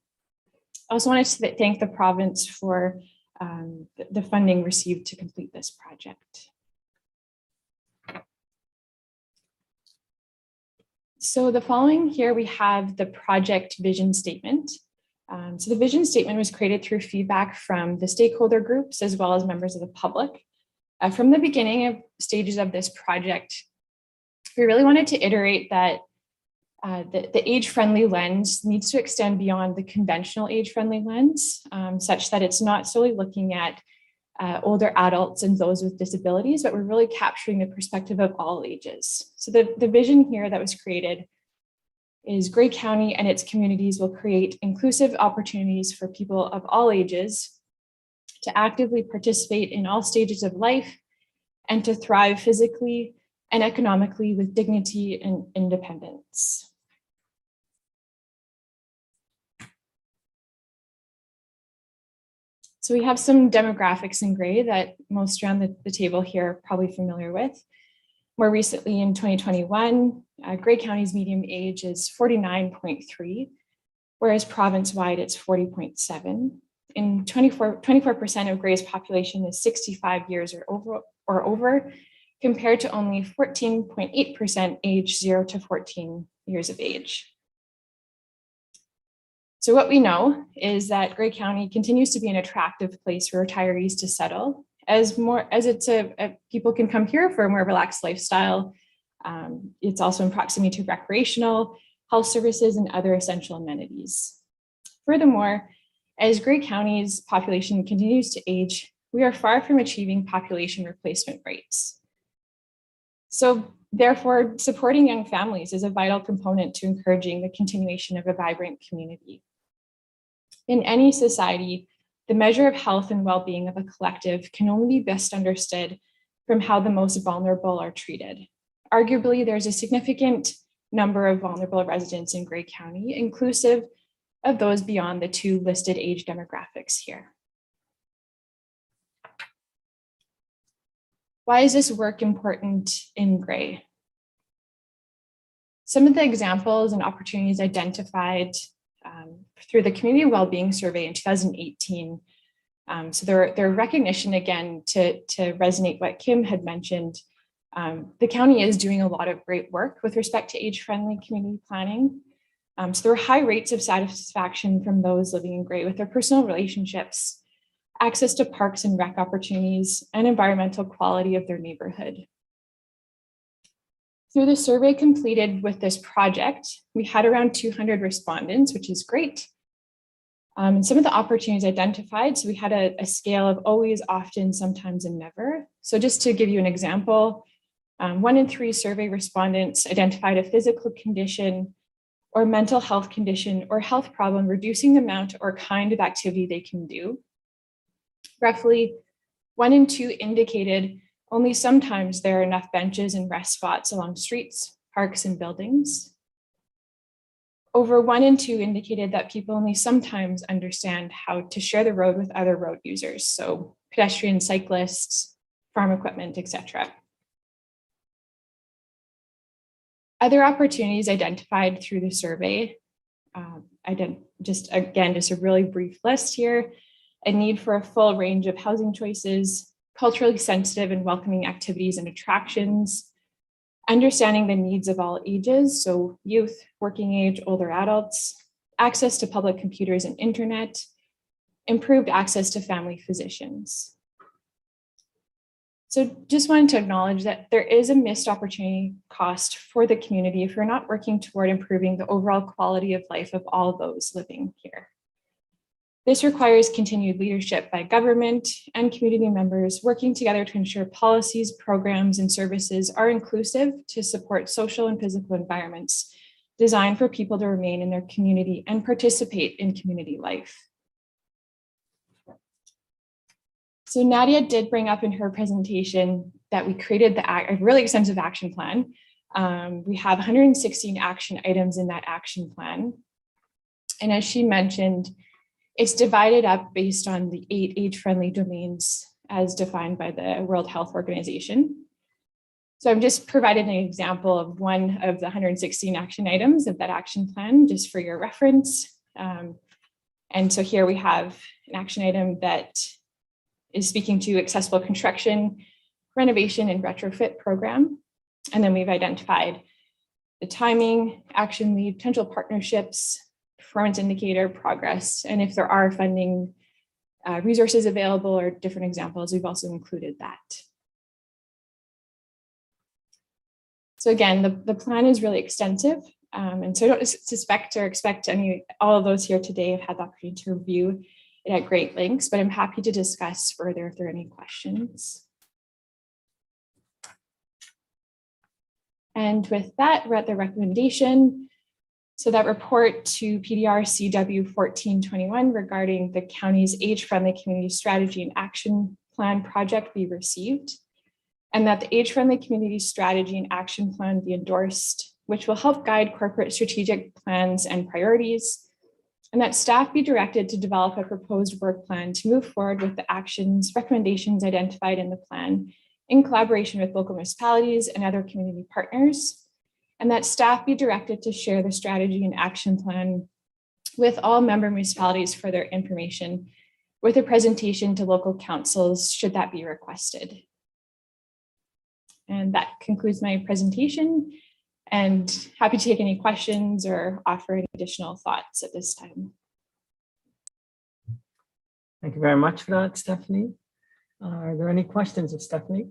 I also wanted to thank the province for the funding received to complete this project. So the following here, we have the project vision statement. So the vision statement was created through feedback from the stakeholder groups as well as members of the public. From the beginning of stages of this project, we really wanted to iterate that the age-friendly lens needs to extend beyond the conventional age-friendly lens, such that it's not solely looking at older adults and those with disabilities, but we're really capturing the perspective of all ages. So the vision here that was created is Grey County and its communities will create inclusive opportunities for people of all ages to actively participate in all stages of life and to thrive physically and economically with dignity and independence. So we have some demographics in gray that most around the table here are probably familiar with. More recently in 2021, Grey County's median age is 49.3, whereas province-wide it's 40.7. In 24% of Grey's population is 65 years or over, compared to only 14.8% age 0 to 14 years of age. So what we know is that Grey County continues to be an attractive place for retirees to settle, as it's people can come here for a more relaxed lifestyle. It's also in proximity to recreational, health services, and other essential amenities. Furthermore, as Grey County's population continues to age, we are far from achieving population replacement rates. So therefore, supporting young families is a vital component to encouraging the continuation of a vibrant community. In any society, the measure of health and well-being of a collective can only be best understood from how the most vulnerable are treated. Arguably, there's a significant number of vulnerable residents in Grey County, inclusive of those beyond the two listed age demographics here. Why is this work important in Grey? Some of the examples and opportunities identified through the Community Wellbeing Survey in 2018. So their recognition, again, to resonate what Kim had mentioned, the county is doing a lot of great work with respect to age-friendly community planning. So there were high rates of satisfaction from those living in Grey with their personal relationships, access to parks and rec opportunities, and environmental quality of their neighborhood. Through the survey completed with this project, we had around 200 respondents, which is great. And some of the opportunities identified, so we had a scale of always, often, sometimes, and never. So just to give you an example, 1 in 3 survey respondents identified a physical condition or mental health condition or health problem, reducing the amount or kind of activity they can do. Roughly 1 in 2 indicated only sometimes there are enough benches and rest spots along streets, parks, and buildings. Over 1 in 2 indicated that people only sometimes understand how to share the road with other road users, so pedestrians, cyclists, farm equipment, etc. Other opportunities identified through the survey, just a really brief list here, a need for a full range of housing choices, culturally sensitive and welcoming activities and attractions, understanding the needs of all ages, so youth, working age, older adults, access to public computers and internet, improved access to family physicians. So just wanted to acknowledge that there is a missed opportunity cost for the community if we're not working toward improving the overall quality of life of all those living here. This requires continued leadership by government and community members working together to ensure policies, programs, and services are inclusive to support social and physical environments designed for people to remain in their community and participate in community life. So Nadia did bring up in her presentation that we created a really extensive action plan. We have 116 action items in that action plan. And as she mentioned, it's divided up based on the 8 age-friendly domains as defined by the World Health Organization. So I'm just providing an example of one of the 116 action items of that action plan, just for your reference. And so here we have an action item that is speaking to accessible construction, renovation, and retrofit program. And then we've identified the timing, action lead, potential partnerships, performance indicator, progress, and if there are funding resources available or different examples, we've also included that. So again, the plan is really extensive. And so I don't suspect or expect all of those here today have had the opportunity to review it at great lengths, but I'm happy to discuss further if there are any questions. And with that, we're at the recommendation. So that report to PDR CW 1421 regarding the county's age-friendly community strategy and action plan project be received, and that the age-friendly community strategy and action plan be endorsed, which will help guide corporate strategic plans and priorities, and that staff be directed to develop a proposed work plan to move forward with the actions, recommendations identified in the plan in collaboration with local municipalities and other community partners, and that staff be directed to share the strategy and action plan with all member municipalities for their information, with a presentation to local councils should that be requested. And that concludes my presentation, and happy to take any questions or offer any additional thoughts at this time. Thank you very much for that, Stephanie. Are there any questions of Stephanie?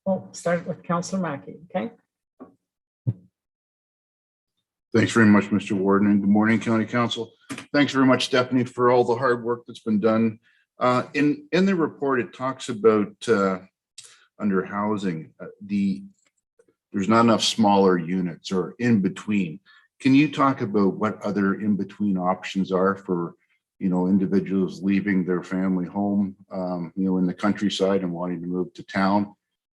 Well, start with Councillor Mackey, okay? Thanks very much, Mr. Warden, and good morning, County Council. Thanks very much, Stephanie, for all the hard work that's been done. In the report, it talks about under housing, there's not enough smaller units or in between. Can you talk about what other in between options are for, individuals leaving their family home, in the countryside and wanting to move to town?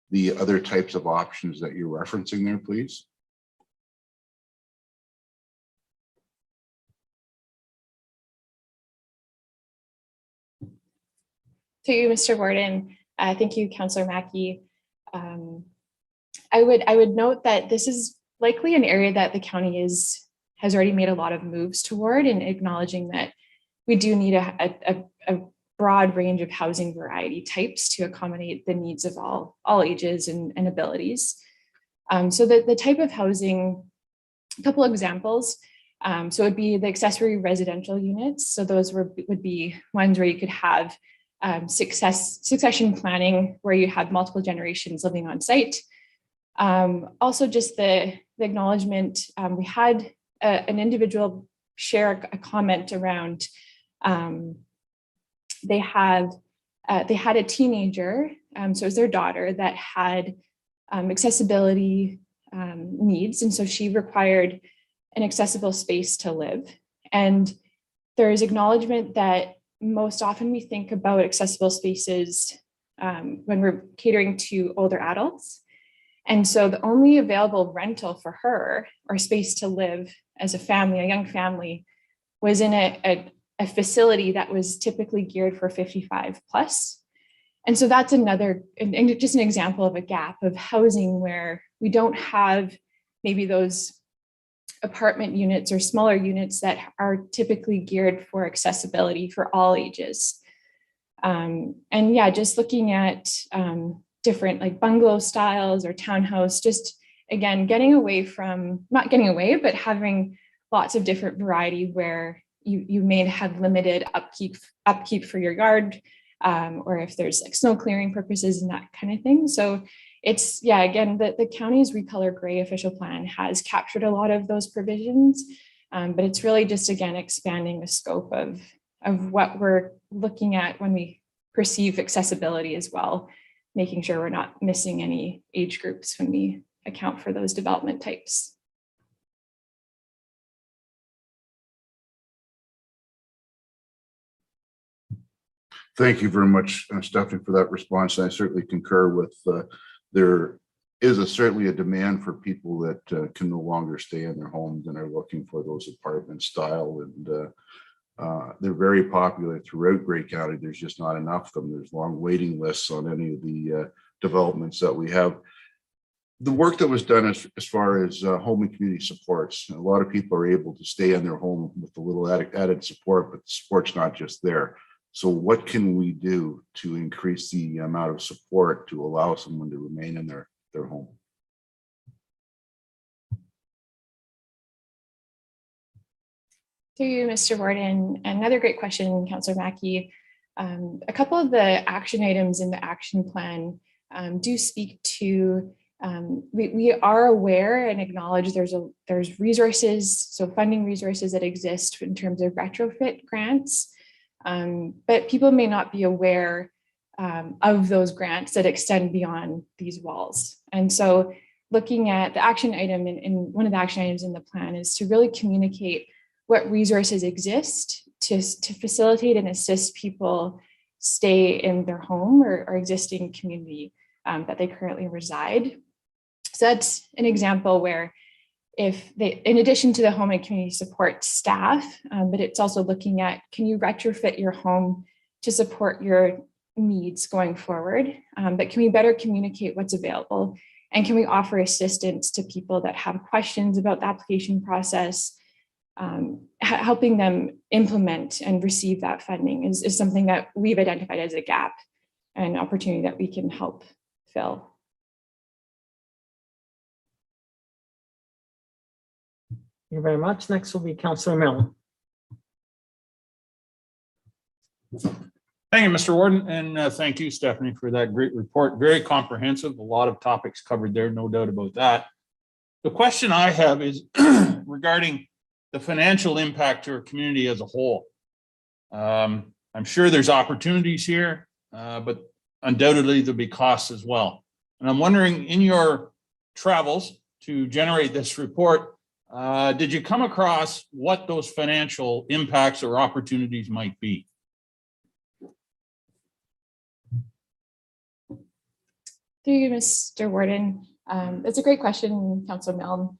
The other types of options that you're referencing there, please? To you, Mr. Warden. Thank you, Councillor Mackey. I would note that this is likely an area that the county has already made a lot of moves toward, in acknowledging that we do need a broad range of housing variety types to accommodate the needs of all ages and abilities. So the type of housing, a couple of examples. So it would be the accessory residential units. So those would be ones where you could have succession planning, where you have multiple generations living on site. Also just the acknowledgement, we had an individual share a comment around they had a teenager, so it was their daughter, that had accessibility needs, and so she required an accessible space to live. And there is acknowledgement that most often we think about accessible spaces when we're catering to older adults. And so the only available rental for her, or space to live as a family, a young family, was in a facility that was typically geared for 55 plus. And so that's another, and just an example of a gap of housing where we don't have maybe those apartment units or smaller units that are typically geared for accessibility for all ages. And yeah, just looking at different like bungalow styles or townhouse, just again, getting away from, not getting away, but having lots of different variety where you may have limited upkeep for your yard, or if there's like snow clearing purposes and that kind of thing. So it's, yeah, again, the county's Recolor Gray official plan has captured a lot of those provisions. But it's really just, again, expanding the scope of what we're looking at when we perceive accessibility as well, making sure we're not missing any age groups when we account for those development types. Thank you very much, Stephanie, for that response. I certainly concur with there is certainly a demand for people that can no longer stay in their homes and are looking for those apartment style, and they're very popular throughout Grey County. There's just not enough of them. There's long waiting lists on any of the developments that we have. The work that was done as far as home and community supports, a lot of people are able to stay in their home with a little added support, but the support's not just there. So what can we do to increase the amount of support to allow someone to remain in their home? Through you, Mr. Warden. Another great question, Councillor Mackey. A couple of the action items in the action plan do speak to, we are aware and acknowledge there's resources, so funding resources that exist in terms of retrofit grants. But people may not be aware of those grants that extend beyond these walls. And so looking at the action item, in one of the action items in the plan is to really communicate what resources exist to facilitate and assist people stay in their home or existing community that they currently reside. So that's an example where if they, in addition to the home and community support staff, but it's also looking at, can you retrofit your home to support your needs going forward? But can we better communicate what's available? And can we offer assistance to people that have questions about the application process? Helping them implement and receive that funding is something that we've identified as a gap and opportunity that we can help fill. Thank you very much. Next will be Councillor Milne. Thank you, Mr. Warden, and thank you, Stephanie, for that great report. Very comprehensive, a lot of topics covered there, no doubt about that. The question I have is regarding the financial impact to our community as a whole. I'm sure there's opportunities here, but undoubtedly there'll be costs as well. And I'm wondering, in your travels to generate this report, did you come across what those financial impacts or opportunities might be? Through you, Mr. Warden. That's a great question, Councillor Milne.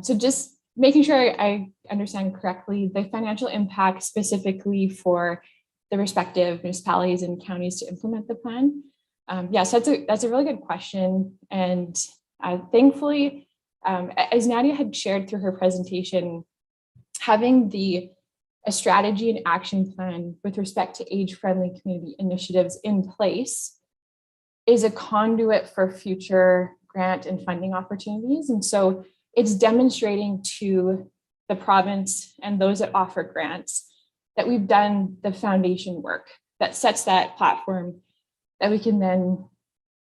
So just making sure I understand correctly, the financial impact specifically for the respective municipalities and counties to implement the plan. Yes, that's a really good question. And thankfully, as Nadia had shared through her presentation, having a strategy and action plan with respect to age-friendly community initiatives in place is a conduit for future grant and funding opportunities. And so it's demonstrating to the province and those that offer grants that we've done the foundation work that sets that platform that we can then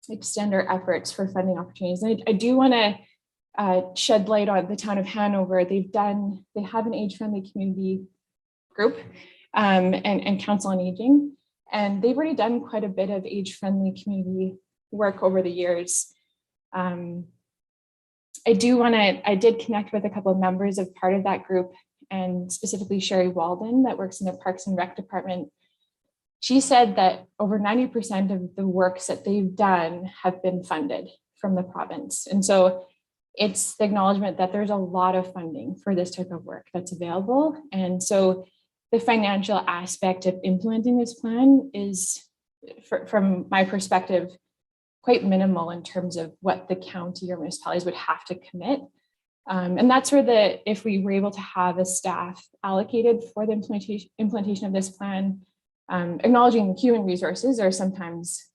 extend our efforts for funding opportunities. And I do want to shed light on the town of Hanover. They have an age-friendly community group and council on aging, and they've already done quite a bit of age-friendly community work over the years. I did connect with a couple of members of part of that group, and specifically Sherry Walden that works in the Parks and Rec department. She said that over 90% of the works that they've done have been funded from the province. And so it's the acknowledgement that there's a lot of funding for this type of work that's available. And so the financial aspect of implementing this plan is, from my perspective, quite minimal in terms of what the county or municipalities would have to commit. And that's where if we were able to have a staff allocated for the implementation of this plan, acknowledging human resources are sometimes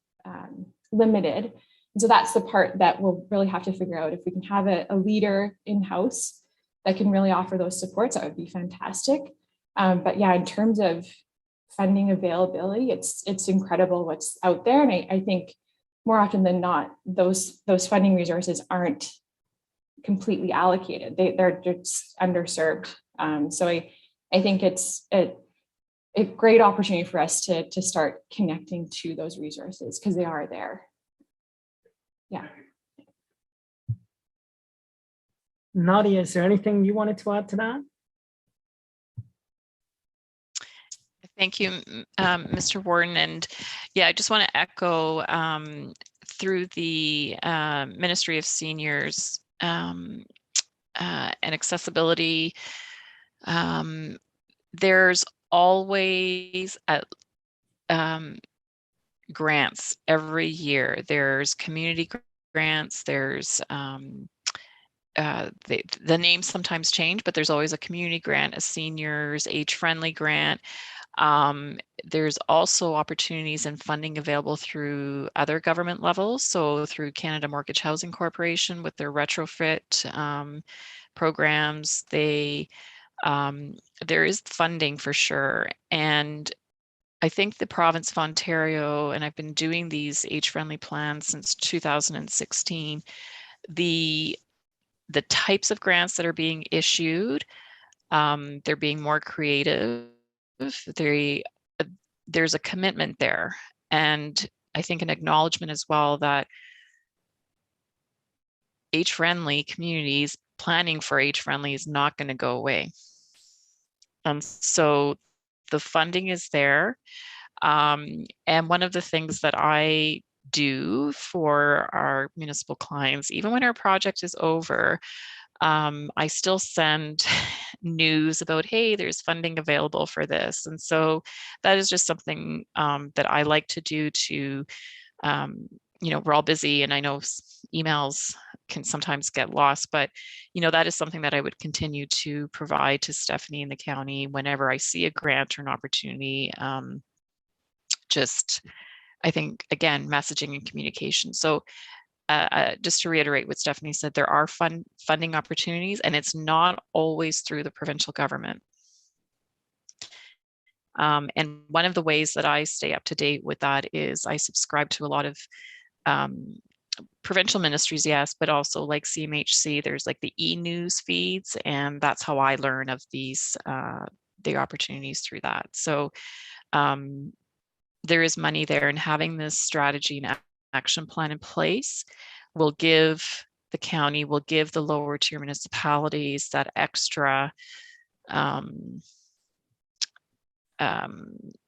limited. And so that's the part that we'll really have to figure out. If we can have a leader in-house that can really offer those supports, that would be fantastic. But yeah, in terms of funding availability, it's incredible what's out there. And I think more often than not, those funding resources aren't completely allocated. They're just underserved So I think it's a great opportunity for us to start connecting to those resources because they are there. Yeah. Nadia, is there anything you wanted to add to that? Thank you, Mr. Warden. And yeah, I just want to echo through the Ministry of Seniors and Accessibility, there's always grants every year. There's community grants, there's the names sometimes change, but there's always a community grant, a seniors age-friendly grant. There's also opportunities and funding available through other government levels. So through Canada Mortgage Housing Corporation with their retrofit programs, there is funding for sure. And I think the province of Ontario, and I've been doing these age-friendly plans since 2016, the types of grants that are being issued, they're being more creative. There's a commitment there, and I think an acknowledgement as well that age-friendly communities, planning for age-friendly is not going to go away. So the funding is there. And one of the things that I do for our municipal clients, even when our project is over, I still send news about, hey, there's funding available for this. And so that is just something that I like to do to, we're all busy, and I know emails can sometimes get lost, but, that is something that I would continue to provide to Stephanie in the county whenever I see a grant or an opportunity. I think, again, messaging and communication. So just to reiterate what Stephanie said, there are funding opportunities, and it's not always through the provincial government. And one of the ways that I stay up to date with that is I subscribe to a lot of provincial ministries, yes, but also like CMHC, there's like the e-news feeds, and that's how I learn of these, the opportunities through that. So there is money there, and having this strategy and action plan in place will give the county, will give the lower tier municipalities that extra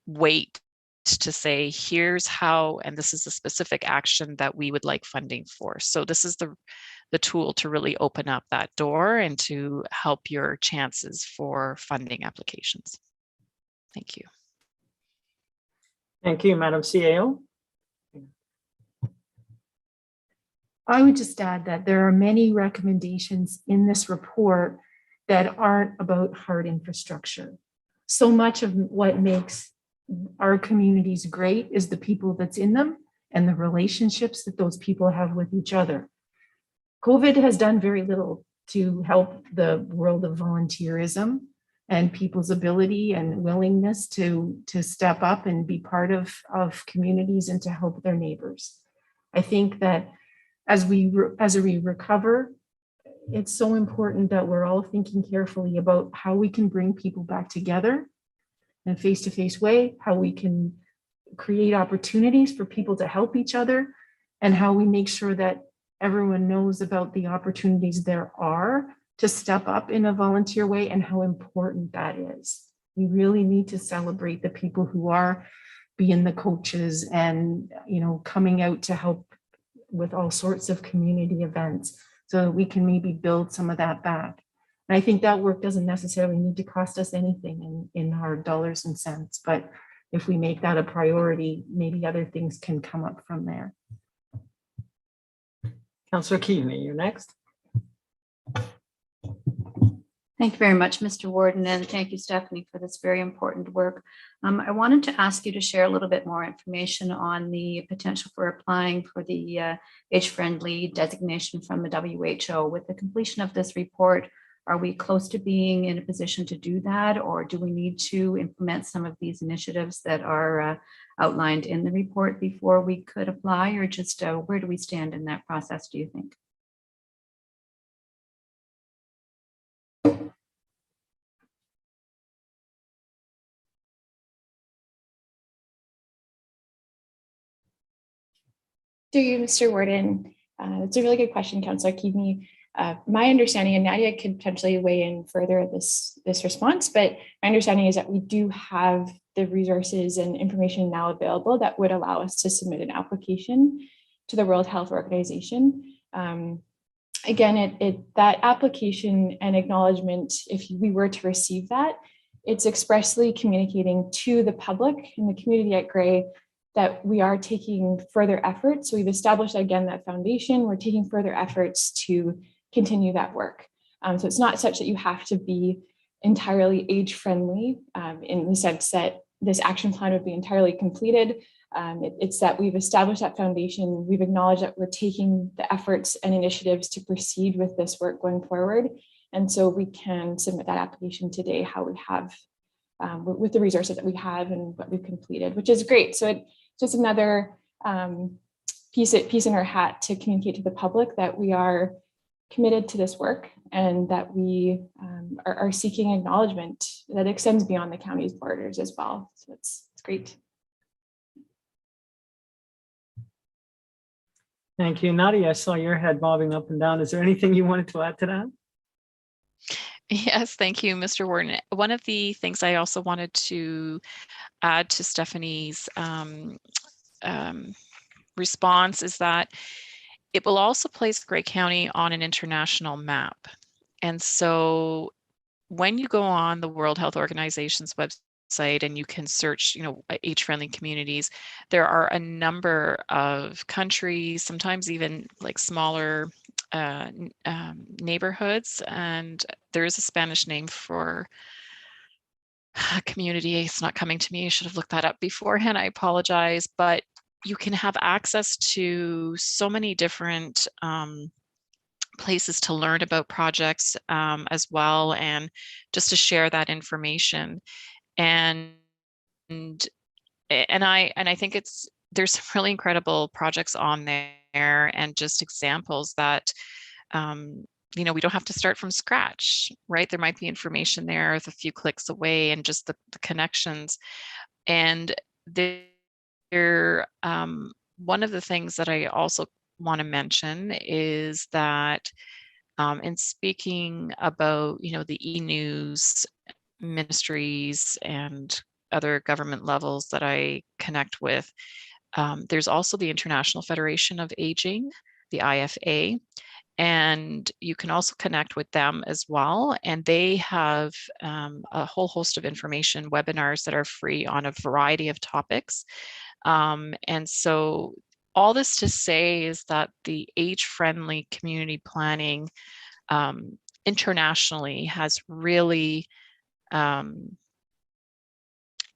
weight to say, here's how, and this is a specific action that we would like funding for. So this is the tool to really open up that door and to help your chances for funding applications. Thank you. Thank you, Madam CAO. I would just add that there are many recommendations in this report that aren't about hard infrastructure. So much of what makes our communities great is the people that's in them and the relationships that those people have with each other. COVID has done very little to help the world of volunteerism and people's ability and willingness to step up and be part of communities and to help their neighbors. I think that as we recover, it's so important that we're all thinking carefully about how we can bring people back together in a face-to-face way, how we can create opportunities for people to help each other, and how we make sure that everyone knows about the opportunities there are to step up in a volunteer way and how important that is. We really need to celebrate the people who are being the coaches and, coming out to help with all sorts of community events so that we can maybe build some of that back. And I think that work doesn't necessarily need to cost us anything in our dollars and cents, but if we make that a priority, maybe other things can come up from there. Councillor Keaveney, you're next. Thank you very much, Mr. Warden, and thank you, Stephanie, for this very important work. I wanted to ask you to share a little bit more information on the potential for applying for the age-friendly designation from the WHO. With the completion of this report, are we close to being in a position to do that, or do we need to implement some of these initiatives that are outlined in the report before we could apply, or just where do we stand in that process, do you think? Through you, Mr. Warden. It's a really good question, Councillor Keaveney. My understanding, and Nadia could potentially weigh in further at this response, but my understanding is that we do have the resources and information now available that would allow us to submit an application to the World Health Organization. Again, that application and acknowledgement, if we were to receive that, it's expressly communicating to the public and the community at Grey that we are taking further efforts. So we've established, again, that foundation. We're taking further efforts to continue that work. So it's not such that you have to be entirely age-friendly in the sense that this action plan would be entirely completed. It's that we've established that foundation. We've acknowledged that we're taking the efforts and initiatives to proceed with this work going forward. And so we can submit that application today, how we have with the resources that we have and what we've completed, which is great. So it's just another piece in our hat to communicate to the public that we are committed to this work and that we are seeking acknowledgement that extends beyond the county's borders as well. So it's great. Thank you. Nadia, I saw your head bobbing up and down. Is there anything you wanted to add to that? Yes, thank you, Mr. Warden. One of the things I also wanted to add to Stephanie's response is that it will also place Grey County on an international map. And so when you go on the World Health Organization's website and you can search, age-friendly communities, there are a number of countries, sometimes even like smaller neighborhoods, and there is a Spanish name for a community. It's not coming to me. I should have looked that up beforehand. I apologize, but you can have access to so many different places to learn about projects as well, and just to share that information. And I think there's some really incredible projects on there, and just examples that we don't have to start from scratch, right? There might be information there with a few clicks away, and just the connections. And one of the things that I also want to mention is that in speaking about the e-news ministries and other government levels that I connect with, there's also the International Federation of Aging, the IFA, and you can also connect with them as well. And they have a whole host of information, webinars that are free on a variety of topics. And so all this to say is that the age-friendly community planning internationally has really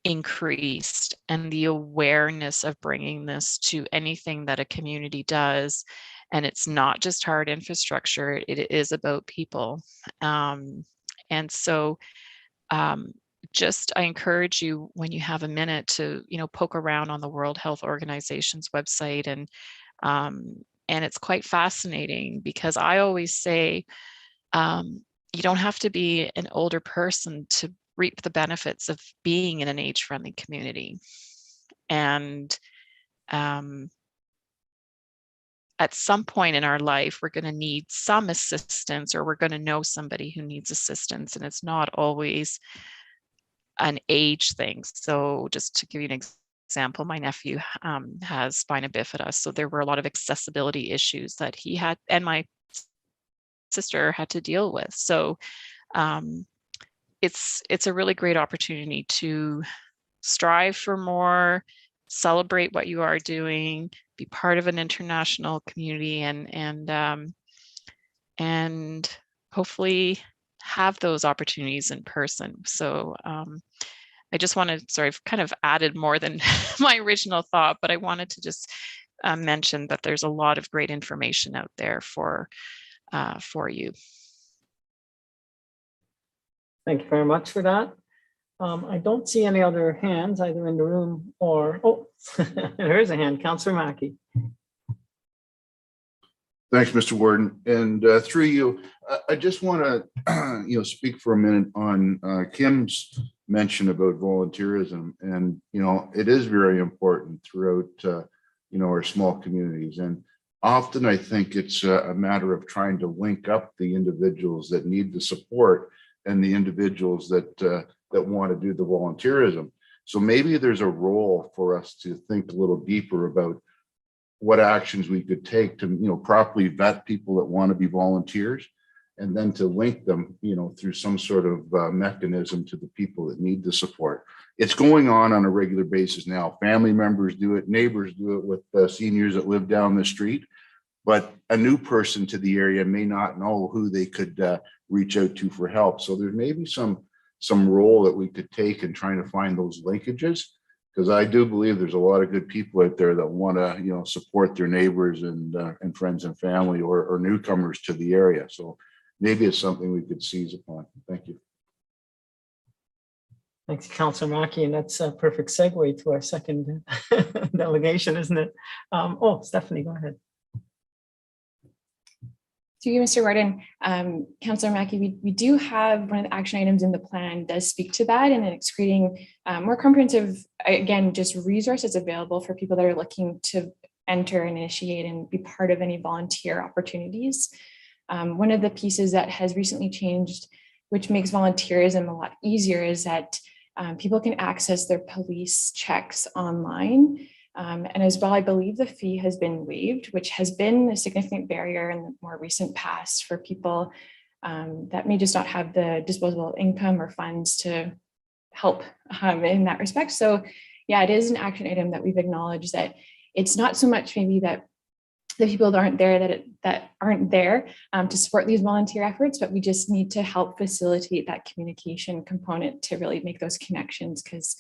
increased, and the awareness of bringing this to anything that a community does. And it's not just hard infrastructure, it is about people. And so I encourage you, when you have a minute, to poke around on the World Health Organization's website, and it's quite fascinating, because I always say you don't have to be an older person to reap the benefits of being in an age-friendly community. And at some point in our life, we're going to need some assistance, or we're going to know somebody who needs assistance, and it's not always an age thing. So just to give you an example, my nephew has spina bifida, so there were a lot of accessibility issues that he had, and my sister had to deal with. So it's a really great opportunity to strive for more, celebrate what you are doing, be part of an international community, and hopefully have those opportunities in person. So I just wanted, sorry, I've kind of added more than my original thought, but I wanted to just mention that there's a lot of great information out there for you. Thank you very much for that. I don't see any other hands either in the room or, there is a hand, Councillor Mackey. Thanks, Mr. Warden. And through you, I just want to, speak for a minute on Kim's mention about volunteerism. And, it is very important throughout or small communities. And often I think it's a matter of trying to link up the individuals that need the support and the individuals that want to do the volunteerism. So maybe there's a role for us to think a little deeper about what actions we could take to, properly vet people that want to be volunteers, and then to link them, through some sort of mechanism to the people that need the support. It's going on a regular basis now. Family members do it, neighbors do it with seniors that live down the street, but a new person to the area may not know who they could reach out to for help. So there may be some role that we could take in trying to find those linkages, because I do believe there's a lot of good people out there that want to, support their neighbors and friends and family or newcomers to the area. So maybe it's something we could seize upon. Thank you. Thanks, Councillor Mackey, and that's a perfect segue to our second delegation, isn't it? Stephanie, go ahead. Through you, Mr. Warden, Councillor Mackey, we do have one of the action items in the plan does speak to that, and it's creating more comprehensive, again, just resources available for people that are looking to enter and initiate and be part of any volunteer opportunities. One of the pieces that has recently changed, which makes volunteerism a lot easier, is that people can access their police checks online. And as well, I believe the fee has been waived, which has been a significant barrier in the more recent past for people that may just not have the disposable income or funds to help in that respect. So yeah, it is an action item that we've acknowledged that it's not so much maybe that the people that aren't there that aren't there to support these volunteer efforts, but we just need to help facilitate that communication component to really make those connections. Because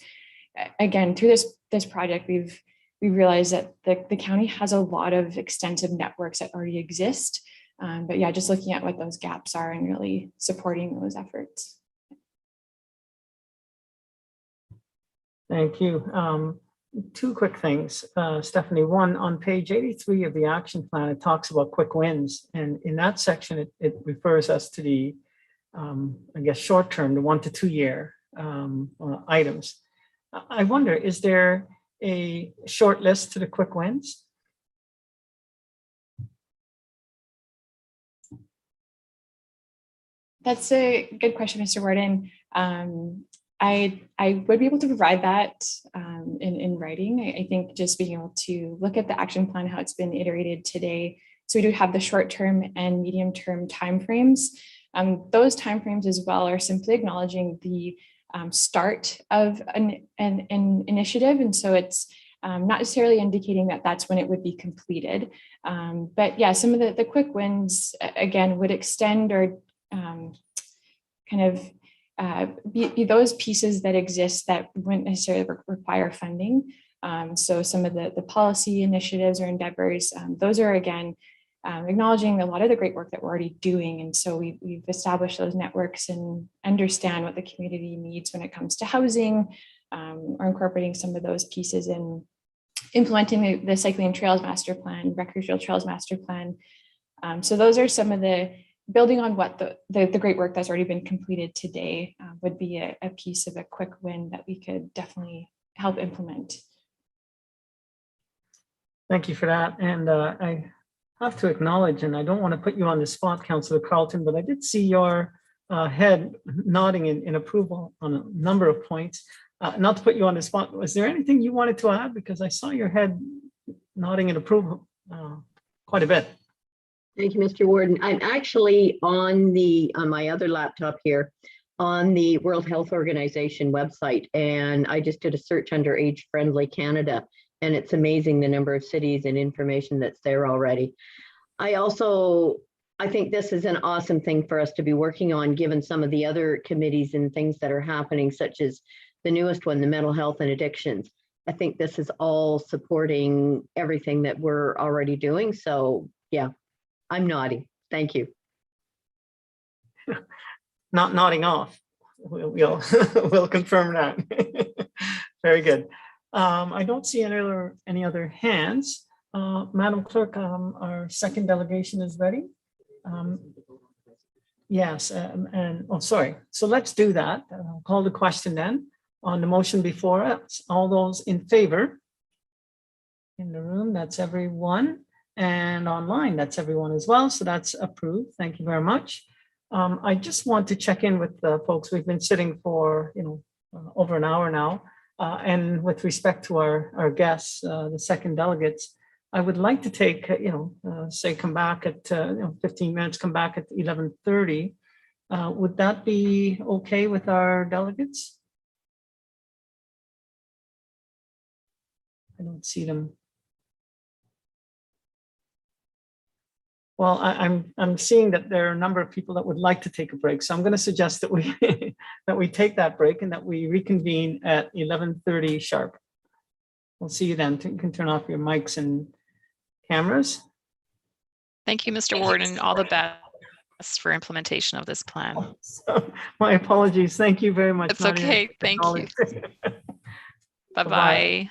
again, through this project, we realized that the county has a lot of extensive networks that already exist. But yeah, just looking at what those gaps are and really supporting those efforts. Thank you. Two quick things, Stephanie. One, on page 83 of the action plan, it talks about quick wins. And in that section, it refers us to the, I guess, short term, the 1 to 2 year items. I wonder, is there a short list to the quick wins? That's a good question, Mr. Warden. I would be able to provide that in writing. I think just being able to look at the action plan, how it's been iterated today. So we do have the short-term and medium-term timeframes. Those timeframes as well are simply acknowledging the start of an initiative. And so it's not necessarily indicating that that's when it would be completed. But yeah, some of the quick wins, again, would extend or kind of be those pieces that exist that wouldn't necessarily require funding. So some of the policy initiatives or endeavors, those are, again, acknowledging a lot of the great work that we're already doing. And so we've established those networks and understand what the community needs when it comes to housing, or incorporating some of those pieces in implementing the Cycling Trails Master Plan, Recreational Trails Master Plan. So those are some of the, building on what the great work that's already been completed today would be a piece of a quick win that we could definitely help implement. Thank you for that. And I have to acknowledge, and I don't want to put you on the spot, Councillor Carlton, but I did see your head nodding in approval on a number of points. Not to put you on the spot, was there anything you wanted to add? Because I saw your head nodding in approval quite a bit. Thank you, Mr. Warden. I'm actually on my other laptop here on the World Health Organization website, and I just did a search under Age Friendly Canada, and it's amazing the number of cities and information that's there already. I think this is an awesome thing for us to be working on, given some of the other committees and things that are happening, such as the newest one, the mental health and addictions. I think this is all supporting everything that we're already doing. So yeah, I'm nodding. Thank you. Not nodding off. We'll confirm that. Very good. I don't see any other hands. Madam Clerk, our second delegation is ready. Yes, sorry. So let's do that. I'll call the question then on the motion before us. All those in favor? in the room. That's everyone. And online, that's everyone as well. So that's approved. Thank you very much. I just want to check in with the folks. We've been sitting for, over an hour now. And with respect to our guests, the second delegates, I would like to take, say, come back at 15 minutes, come back at 11:30. Would that be okay with our delegates? I don't see them. Well, I'm seeing that there are a number of people that would like to take a break. So I'm going to suggest that we that we take that break and that we reconvene at 11:30 sharp. We'll see you then. You can turn off your mics and cameras. Thank you, Mr. Warden. All the best for implementation of this plan. So, my apologies. Thank you very much. It's Nadia. okay. Thank you. Bye-bye.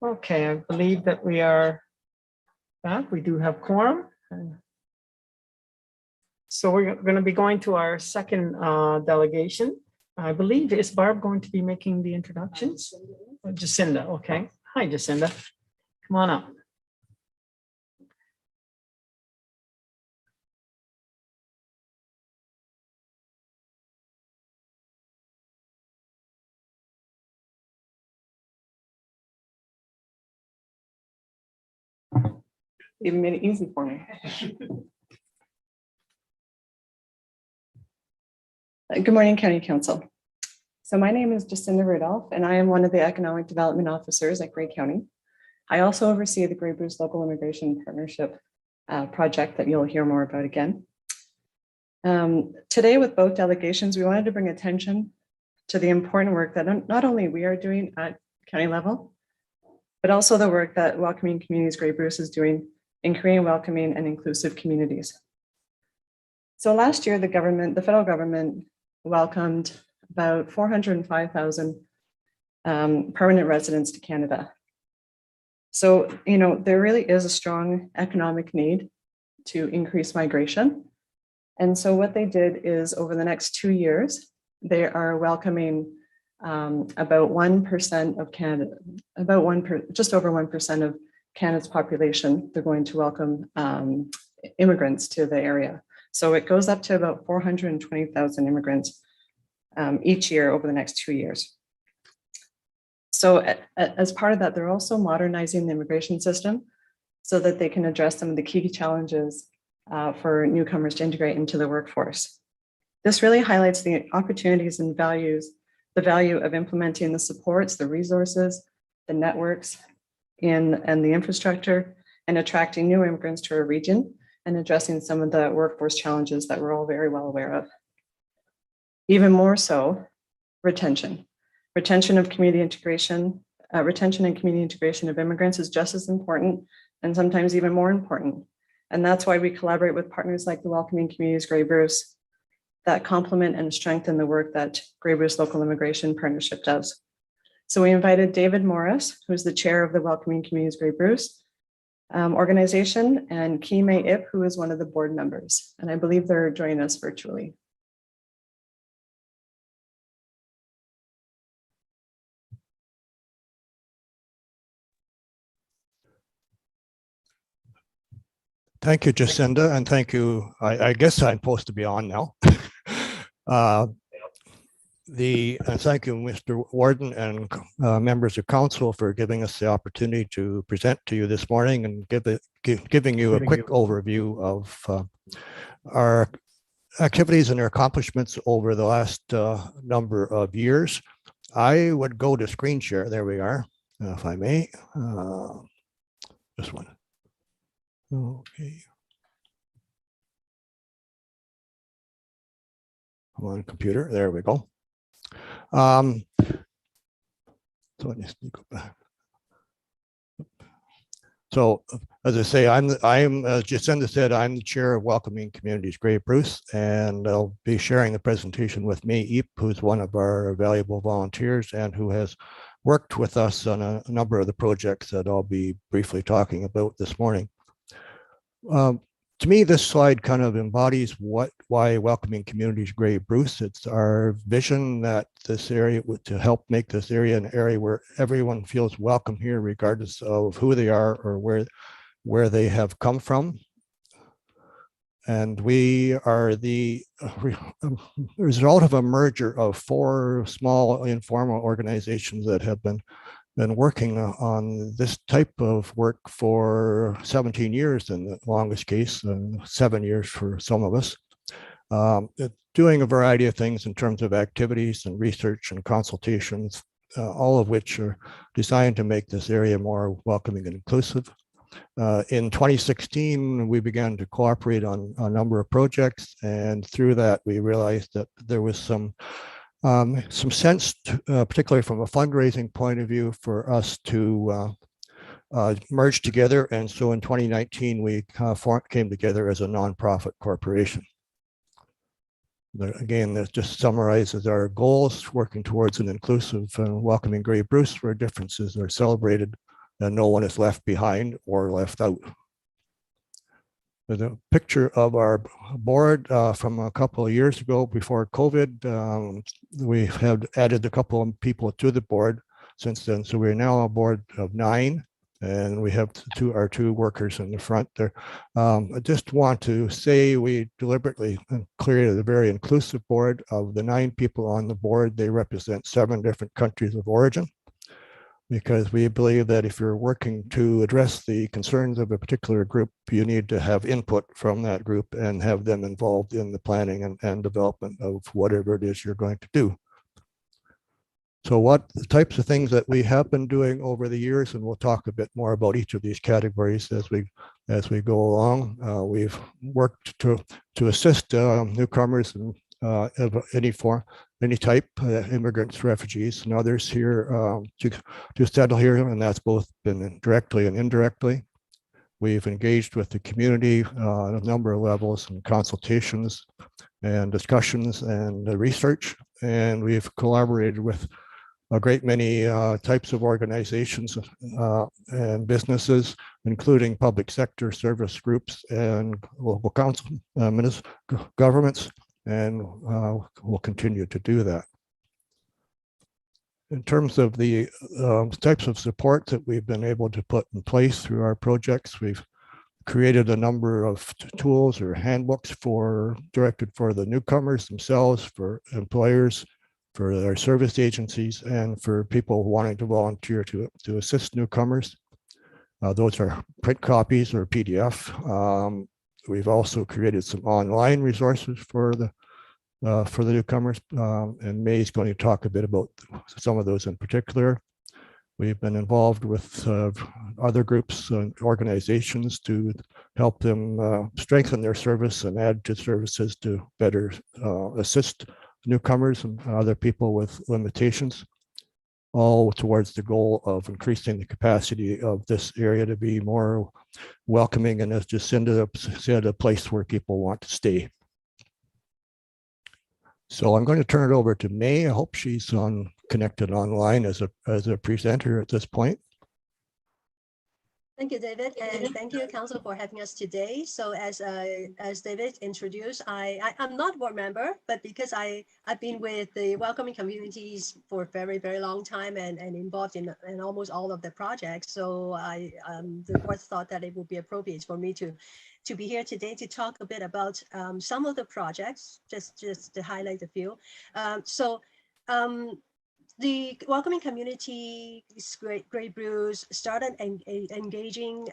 Okay, I believe that we are back. We do have quorum. So we're going to be going to our second delegation. I believe, is Barb going to be making the introductions? Jacinda, okay. Hi, Jacinda. Come on up. Even made it easy for me. Good morning, County Council. So my name is Jacinda Rudolph, and I am one of the Economic Development Officers at Grey County. I also oversee the Grey Bruce Local Immigration Partnership project that you'll hear more about again. Today, with both delegations, we wanted to bring attention to the important work that not only we are doing at county level, but also the work that Welcoming Communities Grey Bruce is doing in creating welcoming and inclusive communities. So last year, the federal government welcomed about 405,000 permanent residents to Canada. So, there really is a strong economic need to increase migration. And so what they did is over the next 2 years, they are welcoming about 1% of Canada, just over 1% of Canada's population. They're going to welcome immigrants to the area. So it goes up to about 420,000 immigrants each year over the next 2 years. So as part of that, they're also modernizing the immigration system so that they can address some of the key challenges for newcomers to integrate into the workforce. This really highlights the opportunities and the value of implementing the supports, the resources, the networks, and the infrastructure, and attracting new immigrants to our region and addressing some of the workforce challenges that we're all very well aware of. Even more so, retention. Retention of community integration, retention and community integration of immigrants is just as important and sometimes even more important. And that's why we collaborate with partners like the Welcoming Communities Grey Bruce that complement and strengthen the work that Grey Bruce Local Immigration Partnership does. So we invited David Morris, who's the chair of the Welcoming Communities Grey Bruce organization, and Kime Ip, who is one of the board members. And I believe they're joining us virtually. Thank you, Jacinda, and thank you. I guess I'm supposed to be on now. Thank you, Mr. Warden and members of council for giving us the opportunity to present to you this morning and giving you a quick overview of our activities and our accomplishments over the last number of years. I would go to screen share. There we are, if I may. This one. Okay. Come on, computer. There we go. So let me go back. So as I say, I'm as Jacinda said, I'm the chair of Welcoming Communities Grey Bruce, and I'll be sharing the presentation with me, Eep, who's one of our valuable volunteers and who has worked with us on a number of the projects that I'll be briefly talking about this morning. To me, this slide kind of embodies why Welcoming Communities Grey Bruce. It's our vision that this area, to help make this area an area where everyone feels welcome here, regardless of who they are or where they have come from. And we are the result of a merger of 4 small informal organizations that have been working on this type of work for 17 years in the longest case, and 7 years for some of us, doing a variety of things in terms of activities and research and consultations, all of which are designed to make this area more welcoming and inclusive. In 2016, we began to cooperate on a number of projects, and through that, we realized that there was some sense, particularly from a fundraising point of view, for us to merge together. And so in 2019, we came together as a nonprofit corporation. Again, that just summarizes our goals, working towards an inclusive and welcoming Grey Bruce, where differences are celebrated, and no one is left behind or left out. There's a picture of our board from a couple of years ago before COVID. We have added a couple of people to the board since then. So we're now a board of 9, and we have our two workers in the front there. I just want to say we deliberately created a very inclusive board. Of the 9 people on the board, they represent 7 different countries of origin, because we believe that if you're working to address the concerns of a particular group, you need to have input from that group and have them involved in the planning and development of whatever it is you're going to do. So what the types of things that we have been doing over the years, and we'll talk a bit more about each of these categories as we go along. We've worked to assist newcomers and of any form, any type, immigrants, refugees, and others here to settle here, and that's both been directly and indirectly. We've engaged with the community on a number of levels and consultations and discussions and research, and we've collaborated with a great many types of organizations and businesses, including public sector service groups and local council governments, and we'll continue to do that. In terms of the types of support that we've been able to put in place through our projects, we've created a number of tools or handbooks directed for the newcomers themselves, for employers, for our service agencies, and for people wanting to volunteer to assist newcomers. Those are print copies or PDF. We've also created some online resources for the newcomers, and May is going to talk a bit about some of those in particular. We've been involved with other groups and organizations to help them strengthen their service and add to services to better assist newcomers and other people with limitations, all towards the goal of increasing the capacity of this area to be more welcoming and as Jacinda said, a place where people want to stay. So I'm going to turn it over to May. I hope she's connected online as a presenter at this point. Thank you, David, and thank you, Council, for having us today. So as David introduced, I'm not a board member, but because I've been with the welcoming communities for a very, very long time and involved in almost all of the projects. So the board thought that it would be appropriate for me to be here today to talk a bit about some of the projects, just to highlight a few. The welcoming community, Grey Bruce, started engaging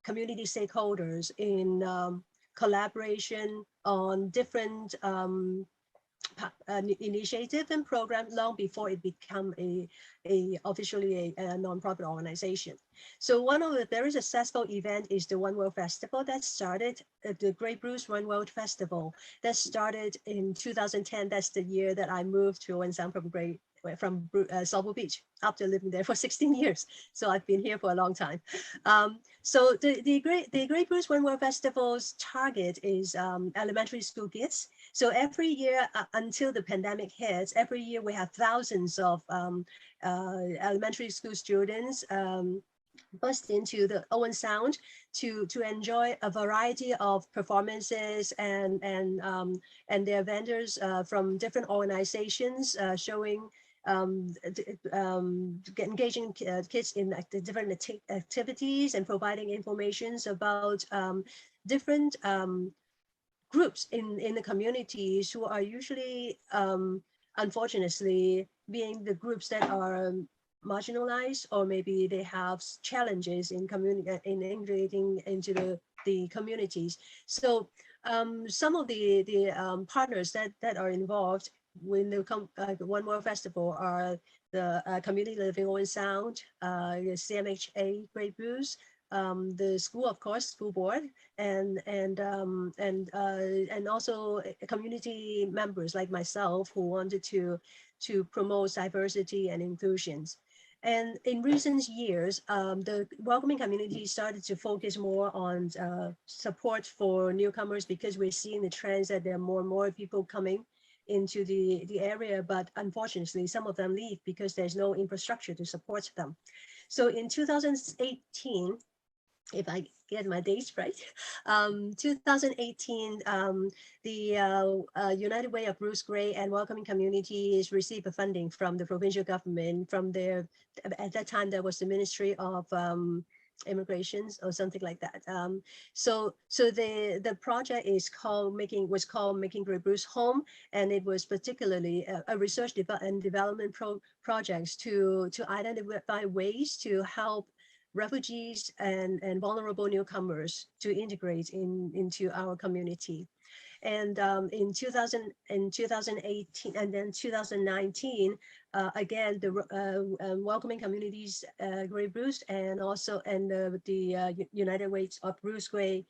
community stakeholders in collaboration on different initiative and program long before it became officially a nonprofit organization. So one of the very successful event is the One World Festival that started the Grey Bruce One World Festival that started in 2010. That's the year that I moved to Owen Sound from Sauble Beach after living there for 16 years. So I've been here for a long time. So the Grey Bruce One World Festival's target is elementary school kids. So every year until the pandemic hits, every year we have thousands of elementary school students bust into the Owen Sound to enjoy a variety of performances and their vendors from different organizations showing engaging kids in the different activities and providing informations about different groups in the communities who are usually, unfortunately, being the groups that are marginalized, or maybe they have challenges in integrating into the communities. So some of the partners that are involved when the One World Festival are the Community Living Owen Sound, the CMHA Grey Bruce, the school, of course, school board, and also community members like myself who wanted to promote diversity and inclusions. And in recent years, the welcoming community started to focus more on support for newcomers, because we're seeing the trends that there are more and more people coming into the area, but unfortunately, some of them leave because there's no infrastructure to support them. So in 2018, if I get my dates right, 2018, the United Way of Bruce Gray and Welcoming Communities received a funding from the provincial government from their, at that time, there was the Ministry of Immigrations or something like that. So the project was called Making Grey Bruce Home, and it was particularly a research and development projects to identify ways to help refugees and vulnerable newcomers to integrate into our community. And in 2018 and then 2019, again, the Welcoming Communities Grey Bruce and also the United Way of Bruce Gray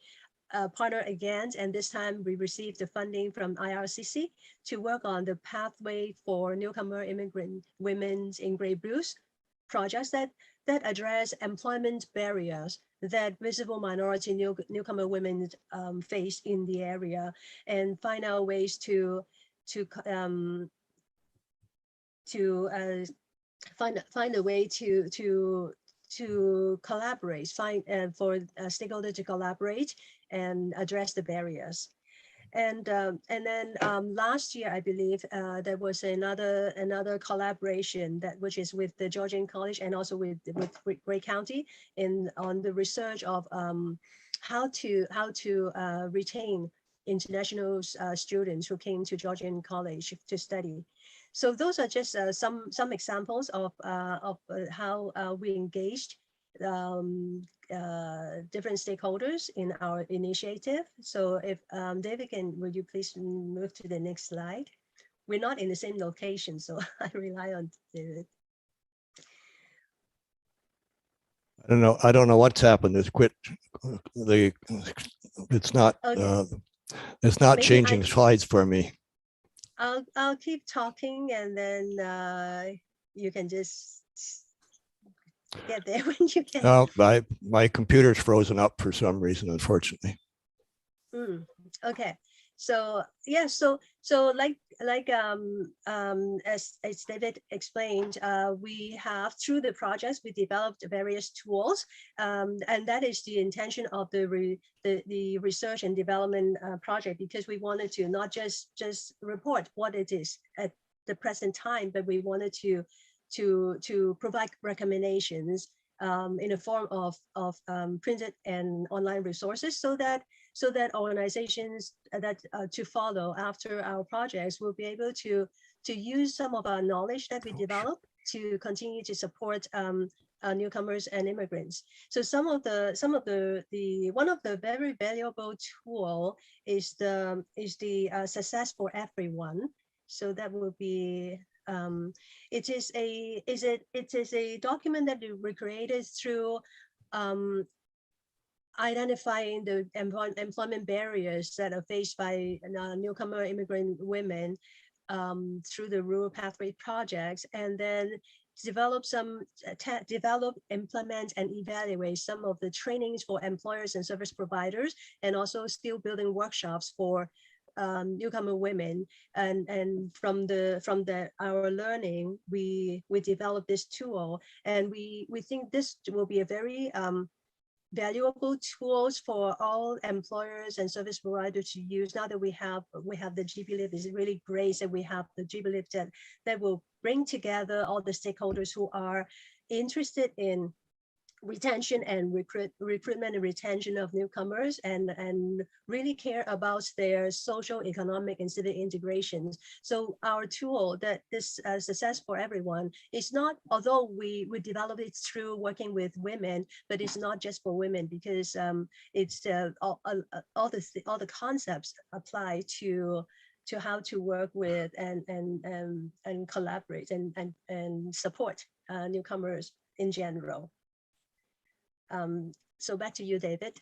partner again, and this time we received the funding from IRCC to work on the pathway for newcomer immigrant women in Grey Bruce projects that address employment barriers that visible minority newcomer women face in the area, and find out ways to find a way to collaborate, for stakeholders to collaborate and address the barriers. And then last year, I believe there was another collaboration which is with the Georgian College and also with Grey County on the research of how to retain international students who came to Georgian College to study. So those are just some examples of how we engaged different stakeholders in our initiative. So if David would you please move to the next slide? We're not in the same location, so I rely on David. I don't know what's happened. It's not Okay. it's not Maybe changing slides for me. I'll keep talking, and then you can just get there when you can. No, my computer's frozen up for some reason, unfortunately. Okay, so yeah, so like as David explained, we have, through the projects, we developed various tools, and that is the intention of the research and development project, because we wanted to not just report what it is at the present time, but we wanted to provide recommendations in the form of printed and online resources, so that organizations that to follow after our projects will be able to use some of our knowledge that we develop to continue to support newcomers and immigrants. So one of the very valuable tool is the Success for Everyone. So that will be it is a document that we created through identifying the employment barriers that are faced by newcomer immigrant women through the Rural Pathway projects, and then develop, implement, and evaluate some of the trainings for employers and service providers, and also skill building workshops for newcomer women. And from our learning, we developed this tool, and we think this will be a very valuable tools for all employers and service providers to use. Now that we have the GBLIP, it's really great that we have the GBLIP that will bring together all the stakeholders who are interested in retention and recruitment and retention of newcomers, and really care about their social, economic, and civic integrations. So our tool, that this Success for Everyone, is not, although we develop it through working with women, but it's not just for women, because it's all the concepts apply to how to work with and collaborate and support newcomers in general. So back to you, David.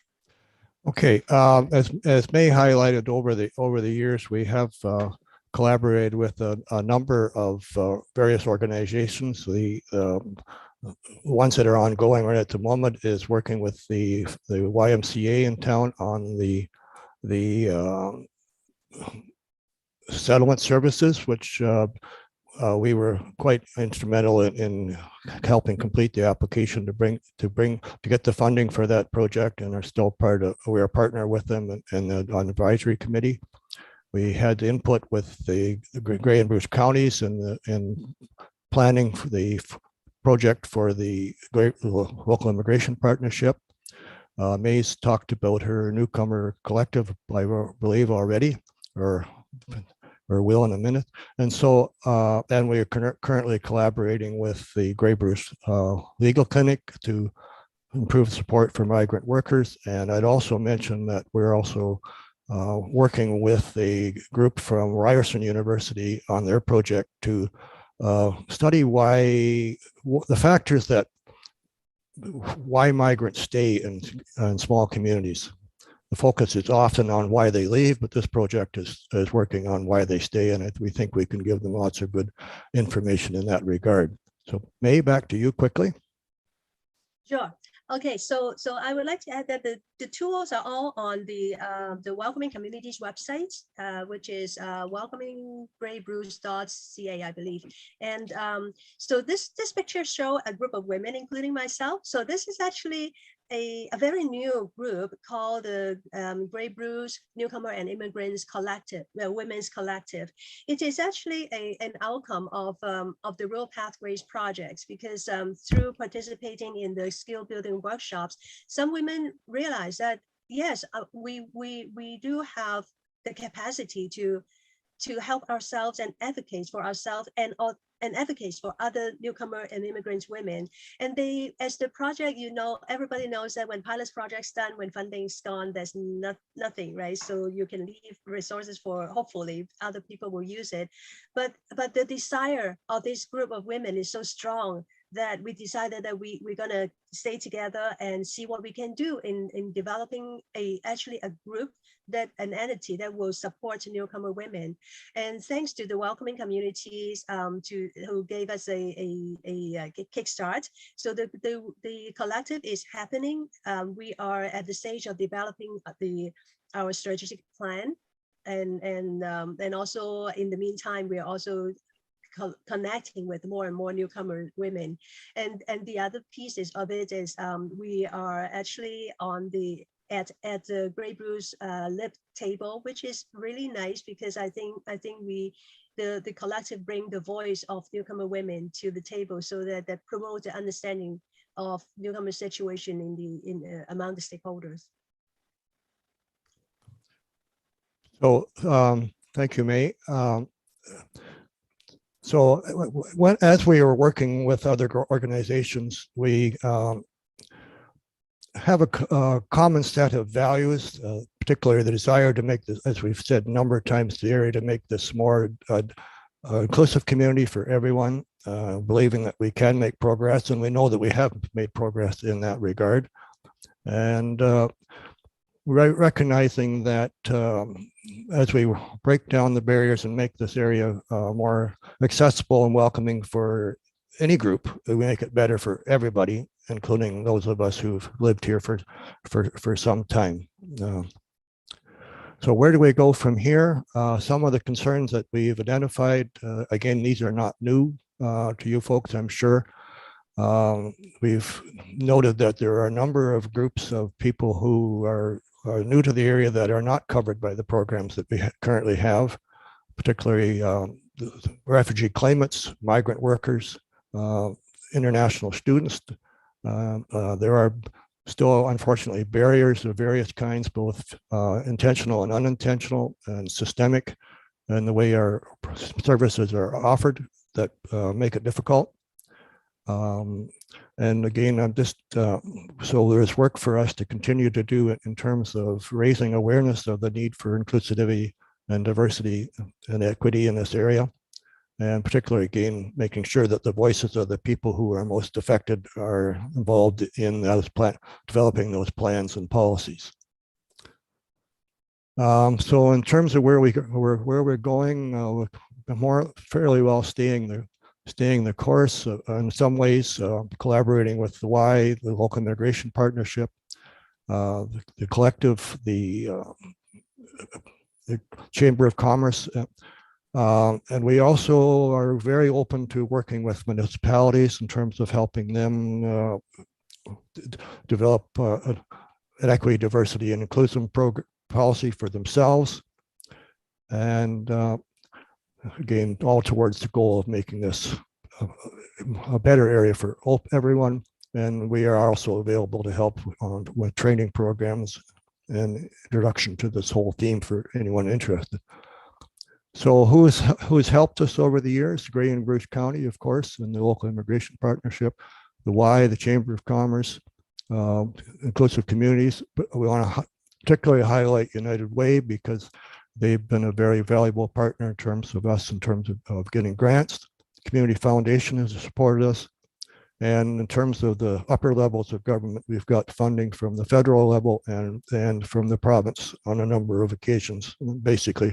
Okay, as May highlighted, over the years, we have collaborated with a number of various organizations. The ones that are ongoing right at the moment is working with the YMCA in town on the settlement services, which we were quite instrumental in helping complete the application to get the funding for that project, and are still we are a partner with them on the advisory committee. We had input with the Grey and Bruce counties in planning for the project for the local immigration partnership. May's talked about her newcomer collective, I believe already, or will in a minute. And so, and we are currently collaborating with the Grey Bruce Legal Clinic to improve support for migrant workers. And I'd also mention that we're also working with a group from Ryerson University on their project to study the factors that why migrants stay in small communities. The focus is often on why they leave, but this project is working on why they stay, and we think we can give them lots of good information in that regard. So May, back to you quickly. Sure. Okay, so I would like to add that the tools are all on the Welcoming Communities website, which is welcominggraybruce.ca, I believe. And so this picture show a group of women, including myself. So this is actually a very new group called the Grey Bruce Newcomer and Immigrants Collective, Women's Collective. It is actually an outcome of the Rural Pathways projects, because through participating in the skill building workshops, some women realize that yes, we do have the capacity to help ourselves and advocate for ourselves and advocate for other newcomer and immigrants women. And they, as the project, everybody knows that when pilots project's done, when funding's gone, there's nothing, right? So you can leave resources for, hopefully other people will use it. But the desire of this group of women is so strong that we decided that we're gonna stay together and see what we can do in developing actually a group, an entity that will support newcomer women. And thanks to the Welcoming Communities who gave us a kickstart. So the collective is happening. We are at the stage of developing our strategic plan, and also in the meantime, we are also connecting with more and more newcomer women. And the other pieces of it is we are actually at the Grey Bruce Lip table, which is really nice, because I think the collective bring the voice of newcomer women to the table, so that promote the understanding of newcomer situation among the stakeholders. So thank you, May. So as we are working with other organizations, we have a common set of values, particularly the desire to make this, as we've said a number of times, the area to make this more inclusive community for everyone, believing that we can make progress, and we know that we have made progress in that regard. And recognizing that as we break down the barriers and make this area more accessible and welcoming for any group, we make it better for everybody, including those of us who've lived here for some time. So where do we go from here? Some of the concerns that we've identified, again, these are not new to you folks, I'm sure. We've noted that there are a number of groups of people who are new to the area that are not covered by the programs that we currently have, particularly refugee claimants, migrant workers, international students. There are still, unfortunately, barriers of various kinds, both intentional and unintentional and systemic, in the way our services are offered that make it difficult. And again, I'm just, so there's work for us to continue to do it in terms of raising awareness of the need for inclusivity and diversity and equity in this area. And particularly, again, making sure that the voices of the people who are most affected are involved in those developing those plans and policies. So in terms of where we're going, we're more fairly well staying the course, in some ways, collaborating with the Y, the Local Immigration Partnership, the collective, the Chamber of Commerce. And we also are very open to working with municipalities in terms of helping them develop an equity, diversity, and inclusion policy for themselves. And again, all towards the goal of making this a better area for everyone. And we are also available to help with training programs and introduction to this whole theme for anyone interested. So who's helped us over the years? Grey and Bruce County, of course, and the local immigration partnership, the Y, the Chamber of Commerce, inclusive communities. But we want to particularly highlight United Way because they've been a very valuable partner in terms of us, in terms of getting grants. Community Foundation has supported us. And in terms of the upper levels of government, we've got funding from the federal level and from the province on a number of occasions. Basically,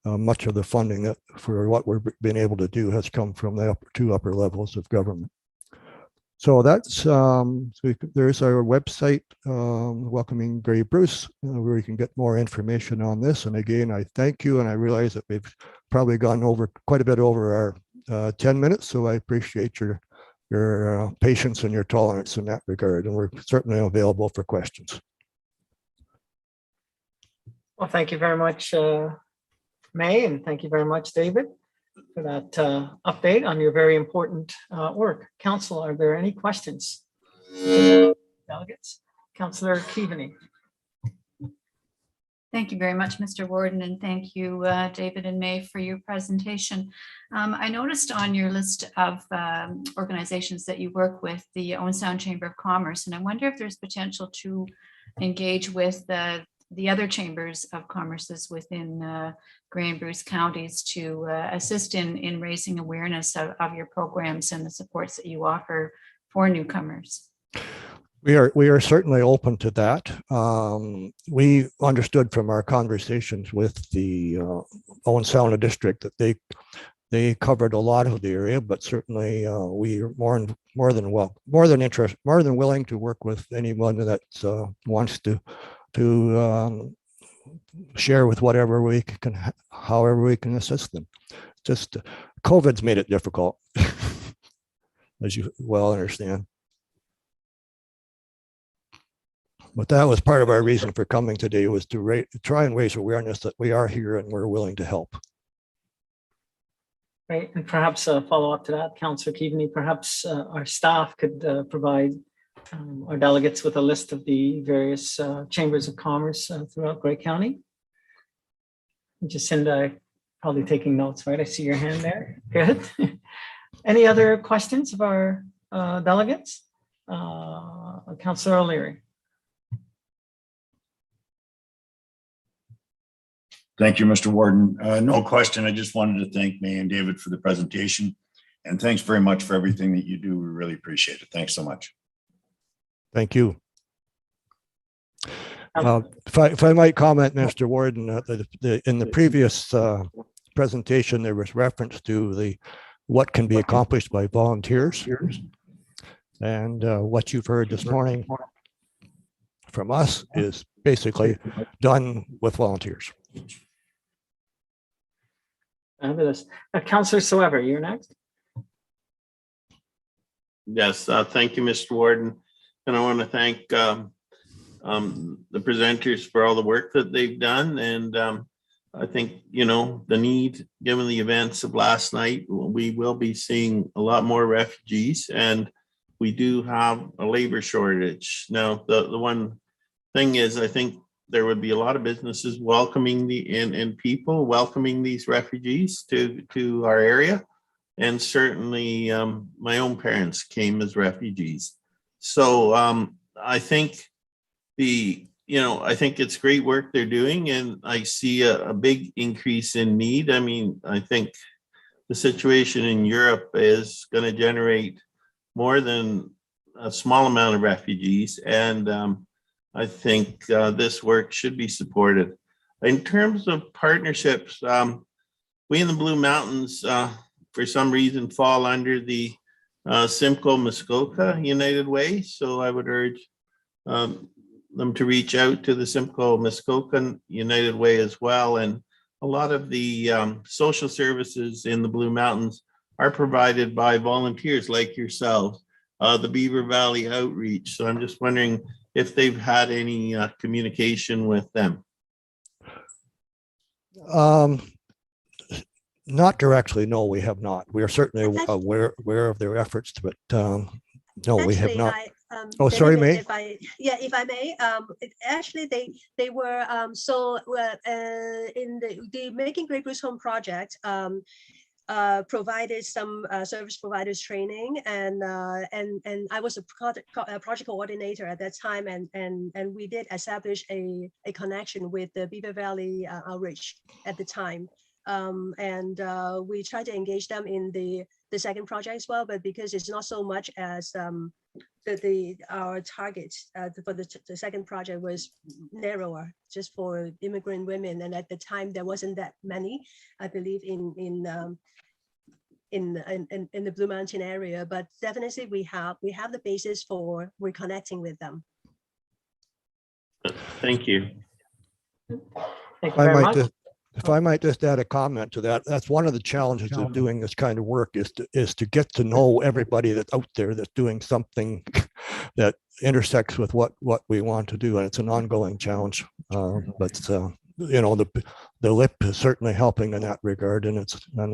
much of the funding that for what we've been able to do has come from the two upper levels of government. So that's there's our website, Welcoming Grey Bruce, where you can get more information on this. And again, I thank you, and I realize that we've probably gone over quite a bit over our 10 minutes. So I appreciate your patience and your tolerance in that regard, and we're certainly available for questions. Well, thank you very much, May, and thank you very much, David, for that update on your very important work. Council, are there any questions? Delegates? Councillor Keaveney. Thank you very much, Mr. Warden, and thank you, David and May, for your presentation. I noticed on your list of organizations that you work with, the Owen Sound Chamber of Commerce, and I wonder if there's potential to engage with the other chambers of commerces within Grey and Bruce counties to assist in raising awareness of your programs and the supports that you offer for newcomers. We are certainly open to that. We understood from our conversations with the Owen Sound district that they covered a lot of the area, but certainly we are more than willing to work with anyone that wants to share with whatever we can, however we can assist them. Just COVID's made it difficult, as you well understand. But that was part of our reason for coming today, was to try and raise awareness that we are here and we're willing to help. Right, and perhaps a follow-up to that, Councillor Keaveney, perhaps our staff could provide our delegates with a list of the various chambers of commerce throughout Grey County. Jacinda, probably taking notes, right? I see your hand there. Good. Any other questions of our delegates? Councillor O'Leary. Thank you, Mr. Warden. No question. I just wanted to thank May and David for the presentation. And thanks very much for everything that you do. We really appreciate it. Thanks so much. Thank you. If I might comment, Mr. Warden, in the previous presentation, there was reference to what can be accomplished by volunteers. And what you've heard this morning from us is basically done with volunteers. Fabulous. Councillor Soever, you're next. Yes, thank you, Mr. Warden. And I want to thank the presenters for all the work that they've done. And I think, the need, given the events of last night, we will be seeing a lot more refugees, and we do have a labor shortage. Now, the one thing is, I think there would be a lot of businesses welcoming people welcoming these refugees to our area. And certainly my own parents came as refugees. So I think I think it's great work they're doing, and I see a big increase in need. I mean, I think the situation in Europe is going to generate more than a small amount of refugees. And I think this work should be supported. In terms of partnerships, we in the Blue Mountains, for some reason, fall under the Simcoe Muskoka United Way. So I would urge them to reach out to the Simcoe Muskoka United Way as well, and a lot of the social services in the Blue Mountains are provided by volunteers like yourselves, the Beaver Valley Outreach. So I'm just wondering if they've had any communication with them. Not directly, no, we have not. We are certainly aware of their efforts, but no, we have Actually, not. David, Sorry, May. If I may, actually they were in the Making Great Bruce Home project. Provided some service providers training, and I was a project coordinator at that time, and we did establish a connection with the Beaver Valley Outreach at the time. We tried to engage them in the second project as well, but because it's not so much as our target for the second project was narrower, just for immigrant women, and at the time there wasn't that many, I believe, in the Blue Mountain area. But definitely we have the basis for reconnecting with them. Thank you. Thank you very much. If I might just add a comment to that, that's one of the challenges of doing this kind of work is to get to know everybody that's out there that's doing something that intersects with what we want to do, and it's an ongoing challenge. But you know, the LIP is certainly helping in that regard, and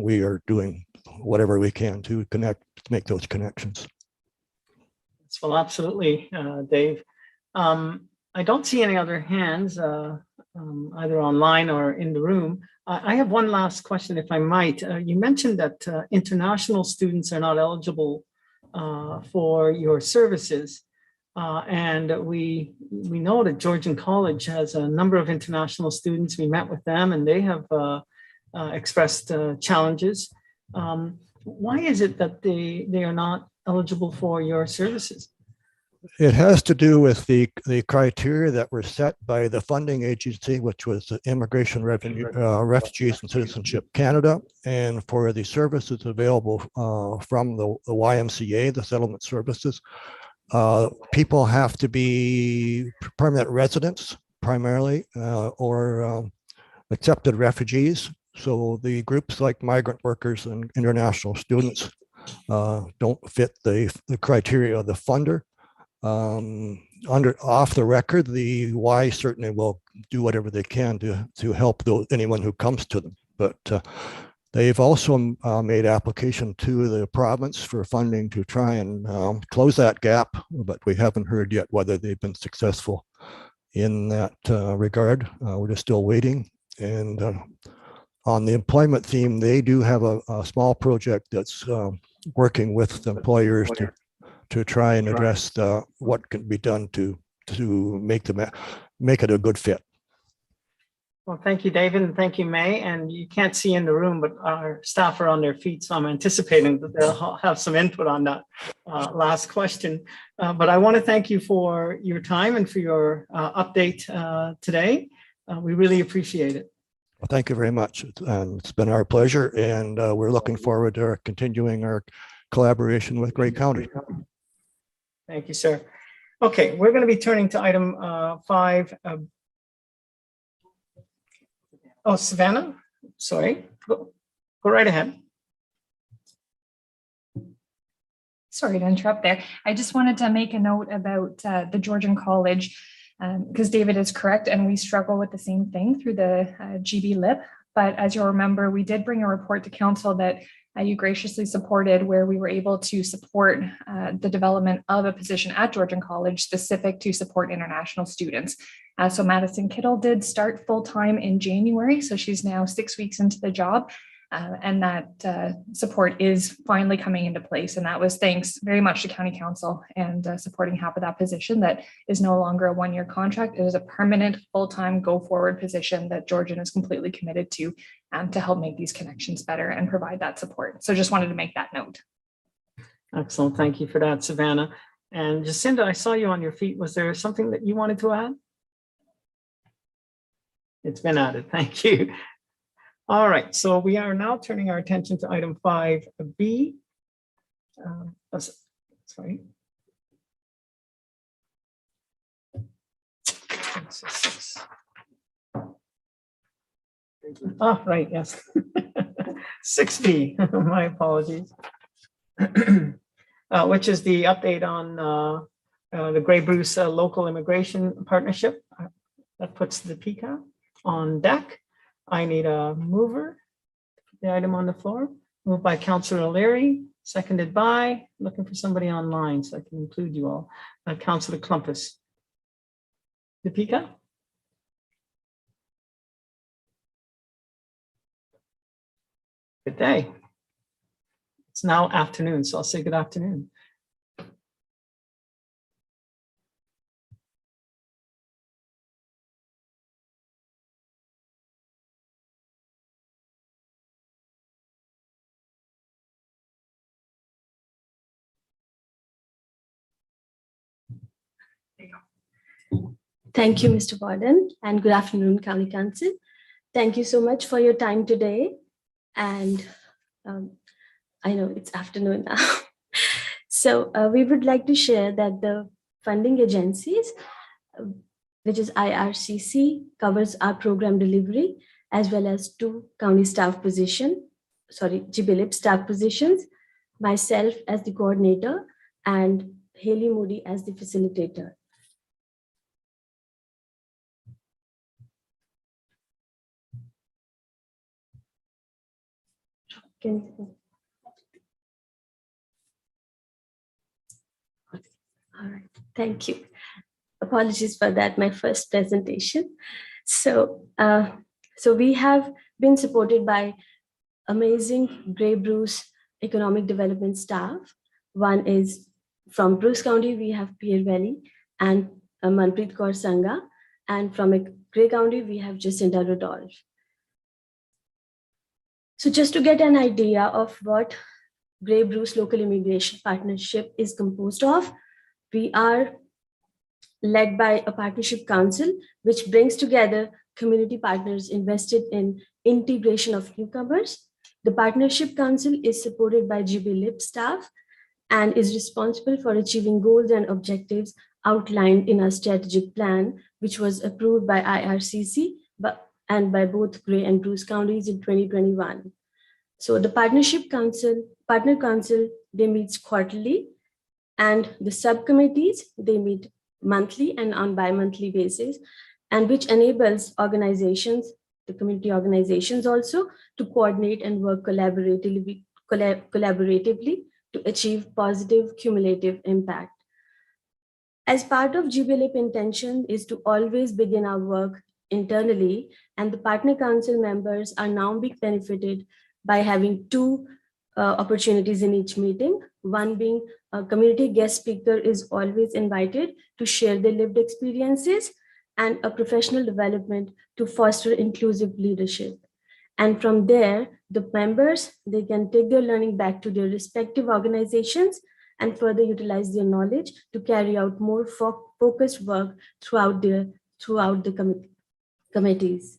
we are doing whatever we can to make those connections. Well, absolutely, Dave. I don't see any other hands, either online or in the room. I have one last question, if I might. You mentioned that international students are not eligible for your services. And we know that Georgian College has a number of international students. We met with them and they have expressed challenges. Why is it that they are not eligible for your services? It has to do with the criteria that were set by the funding agency, which was the Immigration, Refugees and Citizenship Canada, and for the services available from the YMCA, the settlement services. People have to be permanent residents primarily, or accepted refugees. So the groups like migrant workers and international students don't fit the criteria of the funder. Off the record, the Y certainly will do whatever they can to help anyone who comes to them. But they've also made application to the province for funding to try and close that gap, but we haven't heard yet whether they've been successful in that regard. We're just still waiting. And on the employment theme, they do have a small project that's working with employers to try and address what can be done to make it a good fit. Well, thank you, David, and thank you, May. And you can't see in the room, but our staff are on their feet, so I'm anticipating that they'll have some input on that last question. But I want to thank you for your time and for your update today. We really appreciate it. Well, thank you very much. It's been our pleasure, and we're looking forward to continuing our collaboration with Grey County. Thank you, sir. Okay, we're going to be turning to item 5. Oh, Savannah, sorry, go right ahead. Sorry to interrupt there. I just wanted to make a note about the Georgian College, because David is correct and we struggle with the same thing through the GB LIP. But as you'll remember, we did bring a report to council that you graciously supported, where we were able to support the development of a position at Georgian College specific to support international students. So Madison Kittle did start full-time in January, so she's now 6 weeks into the job, and that support is finally coming into place. And that was thanks very much to County Council and supporting half of that position. That is no longer a one-year contract. It is a permanent, full-time, go-forward position that Georgian is completely committed to help make these connections better and provide that support. So just wanted to make that note. Excellent. Thank you for that, Savannah. And Jacinda, I saw you on your feet. Was there something that you wanted to add? It's been added. Thank you. All right. So we are now turning our attention to item 5B. Sorry. Oh, right, yes. 6B, my apologies. Which is the update on the Grey Bruce Local Immigration Partnership. That puts the PCAP on deck. I need a mover. The item on the floor, moved by Councillor O'Leary, seconded by, looking for somebody online so I can include you all, Councillor Clumpus. The PCAP? Good day. It's now afternoon, so I'll say good afternoon. Thank you, Mr. Warden, and good afternoon, County Council. Thank you so much for your time today. And I know it's afternoon now. So we would like to share that the funding agencies, which is IRCC, covers our program delivery, as well as 2 county staff position, GBLIP staff positions, myself as the coordinator, and Haley Moody as the facilitator. All right, thank you. Apologies for that, my first presentation. So we have been supported by amazing Grey Bruce economic development staff. One is from Bruce County, we have Pierre Valley and Manpreet Kaur Sangha. And from Grey County, we have Jacinda Rodolph. So just to get an idea of what Grey Bruce Local Immigration Partnership is composed of, we are led by a partnership council, which brings together community partners invested in integration of newcomers. The partnership council is supported by GBLIP staff and is responsible for achieving goals and objectives outlined in our strategic plan, which was approved by IRCC and by both Grey and Bruce counties in 2021. So the partner council, they meet quarterly, and the subcommittees, they meet monthly and on bi-monthly basis, and which enables organizations, the community organizations also, to coordinate and work collaboratively to achieve positive cumulative impact. As part of GBLIP intention is to always begin our work internally, and the partner council members are now being benefited by having 2 opportunities in each meeting. One being a community guest speaker is always invited to share their lived experiences, and a professional development to foster inclusive leadership. And from there, the members, they can take their learning back to their respective organizations and further utilize their knowledge to carry out more focused work throughout the committees.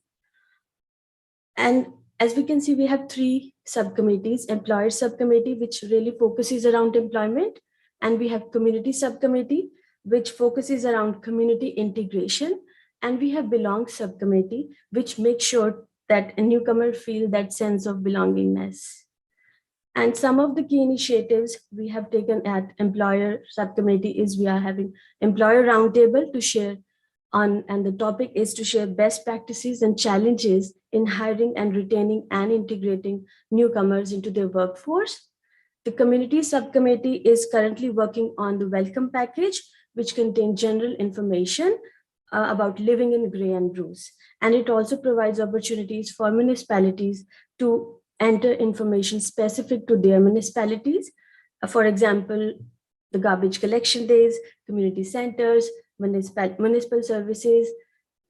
And as we can see, we have 3 subcommittees: employer subcommittee, which really focuses around employment, and we have community subcommittee, which focuses around community integration, and we have belong subcommittee, which makes sure that a newcomer feel that sense of belongingness. And some of the key initiatives we have taken at employer subcommittee is we are having employer roundtable to share on, and the topic is to share best practices and challenges in hiring and retaining and integrating newcomers into their workforce. The community subcommittee is currently working on the welcome package, which contains general information about living in Grey and Bruce. And it also provides opportunities for municipalities to enter information specific to their municipalities. For example, the garbage collection days, community centers, municipal services,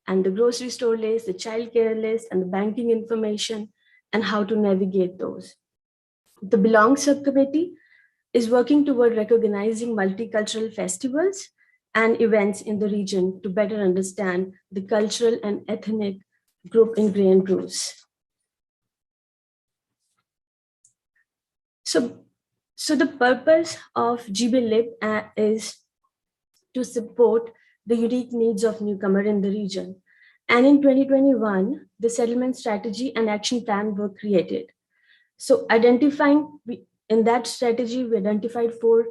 and the grocery store list, the childcare list, and the banking information, and how to navigate those. The Belong subcommittee is working toward recognizing multicultural festivals and events in the region to better understand the cultural and ethnic group in Grey and Bruce. So the purpose of GBLIP is to support the unique needs of newcomer in the region. And in 2021, the settlement strategy and action plan were created. So in that strategy, we identified 4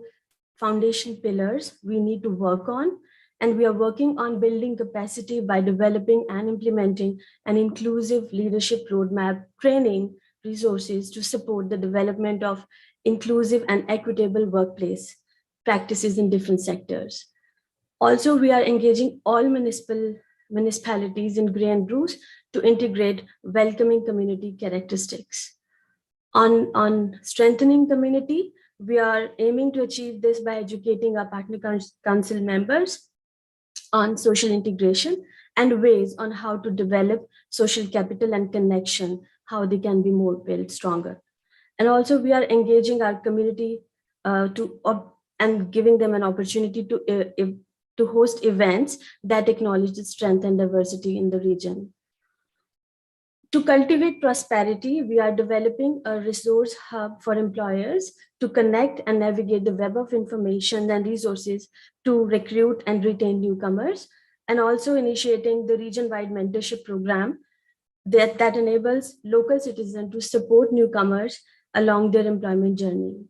foundation pillars we need to work on. And we are working on building capacity by developing and implementing an inclusive leadership roadmap, training resources to support the development of inclusive and equitable workplace practices in different sectors. Also, we are engaging all municipalities in Grey and Bruce to integrate welcoming community characteristics. On strengthening community, we are aiming to achieve this by educating our partner council members on social integration and ways on how to develop social capital and connection, how they can be more built stronger. And also we are engaging our community and giving them an opportunity to host events that acknowledge the strength and diversity in the region. To cultivate prosperity, we are developing a resource hub for employers to connect and navigate the web of information and resources to recruit and retain newcomers, and also initiating the region-wide mentorship program that enables local citizens to support newcomers along their employment journey.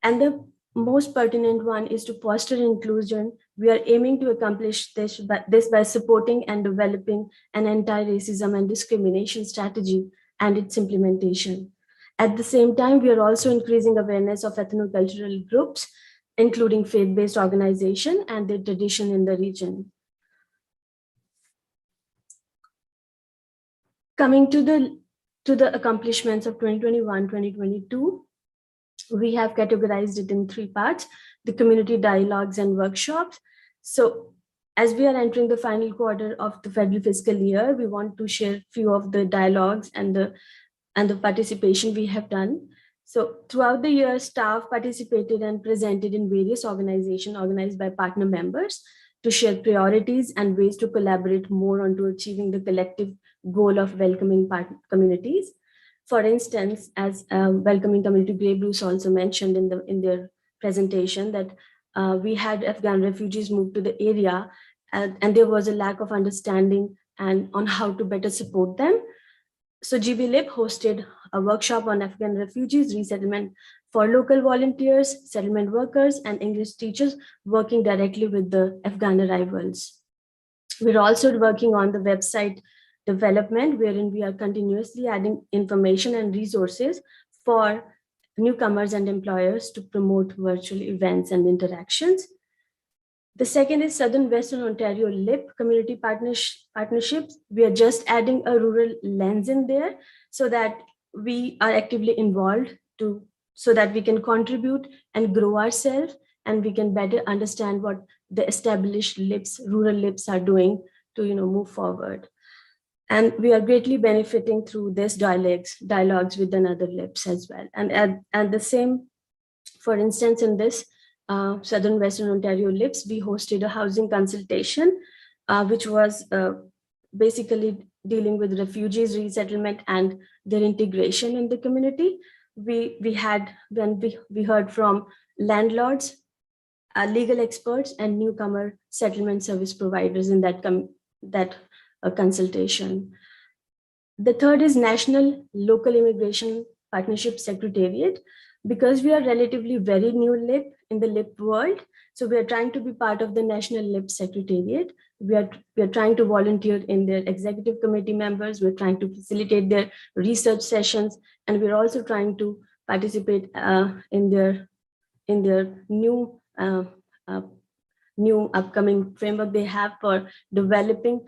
And the most pertinent one is to foster inclusion. We are aiming to accomplish this by supporting and developing an anti-racism and discrimination strategy and its implementation. At the same time, we are also increasing awareness of ethnocultural groups, including faith-based organizations and their tradition in the region. Coming to the accomplishments of 2021-2022, we have categorized it in 3 parts: the community dialogues and workshops. So as we are entering the final quarter of the federal fiscal year, we want to share a few of the dialogues and the participation we have done. So throughout the year, staff participated and presented in various organizations organized by partner members to share priorities and ways to collaborate more on to achieving the collective goal of welcoming communities. For instance, as Welcoming Community Grey Bruce also mentioned in their presentation, that we had Afghan refugees move to the area, and there was a lack of understanding and on how to better support them. So GBLIP hosted a workshop on Afghan refugees resettlement for local volunteers, settlement workers, and English teachers working directly with the Afghan arrivals. We're also working on the website development, wherein we are continuously adding information and resources for newcomers and employers to promote virtual events and interactions. The second is Southern Western Ontario LIP community partnerships. We are just adding a rural lens in there so that we are actively involved so that we can contribute and grow ourselves, and we can better understand what the established LIPs, rural LIPs are doing to move forward. And we are greatly benefiting through this dialogues with another LIPs as well. And the same, for instance, in this Southern Western Ontario LIPs, we hosted a housing consultation, which was basically dealing with refugees resettlement and their integration in the community. We heard from landlords, legal experts, and newcomer settlement service providers in that consultation. The third is National Local Immigration Partnership Secretariat. Because we are relatively very new LIP in the LIP world, so we are trying to be part of the National LIP Secretariat. We are trying to volunteer in their executive committee members. We're trying to facilitate their research sessions, and we're also trying to participate in their new upcoming framework they have for developing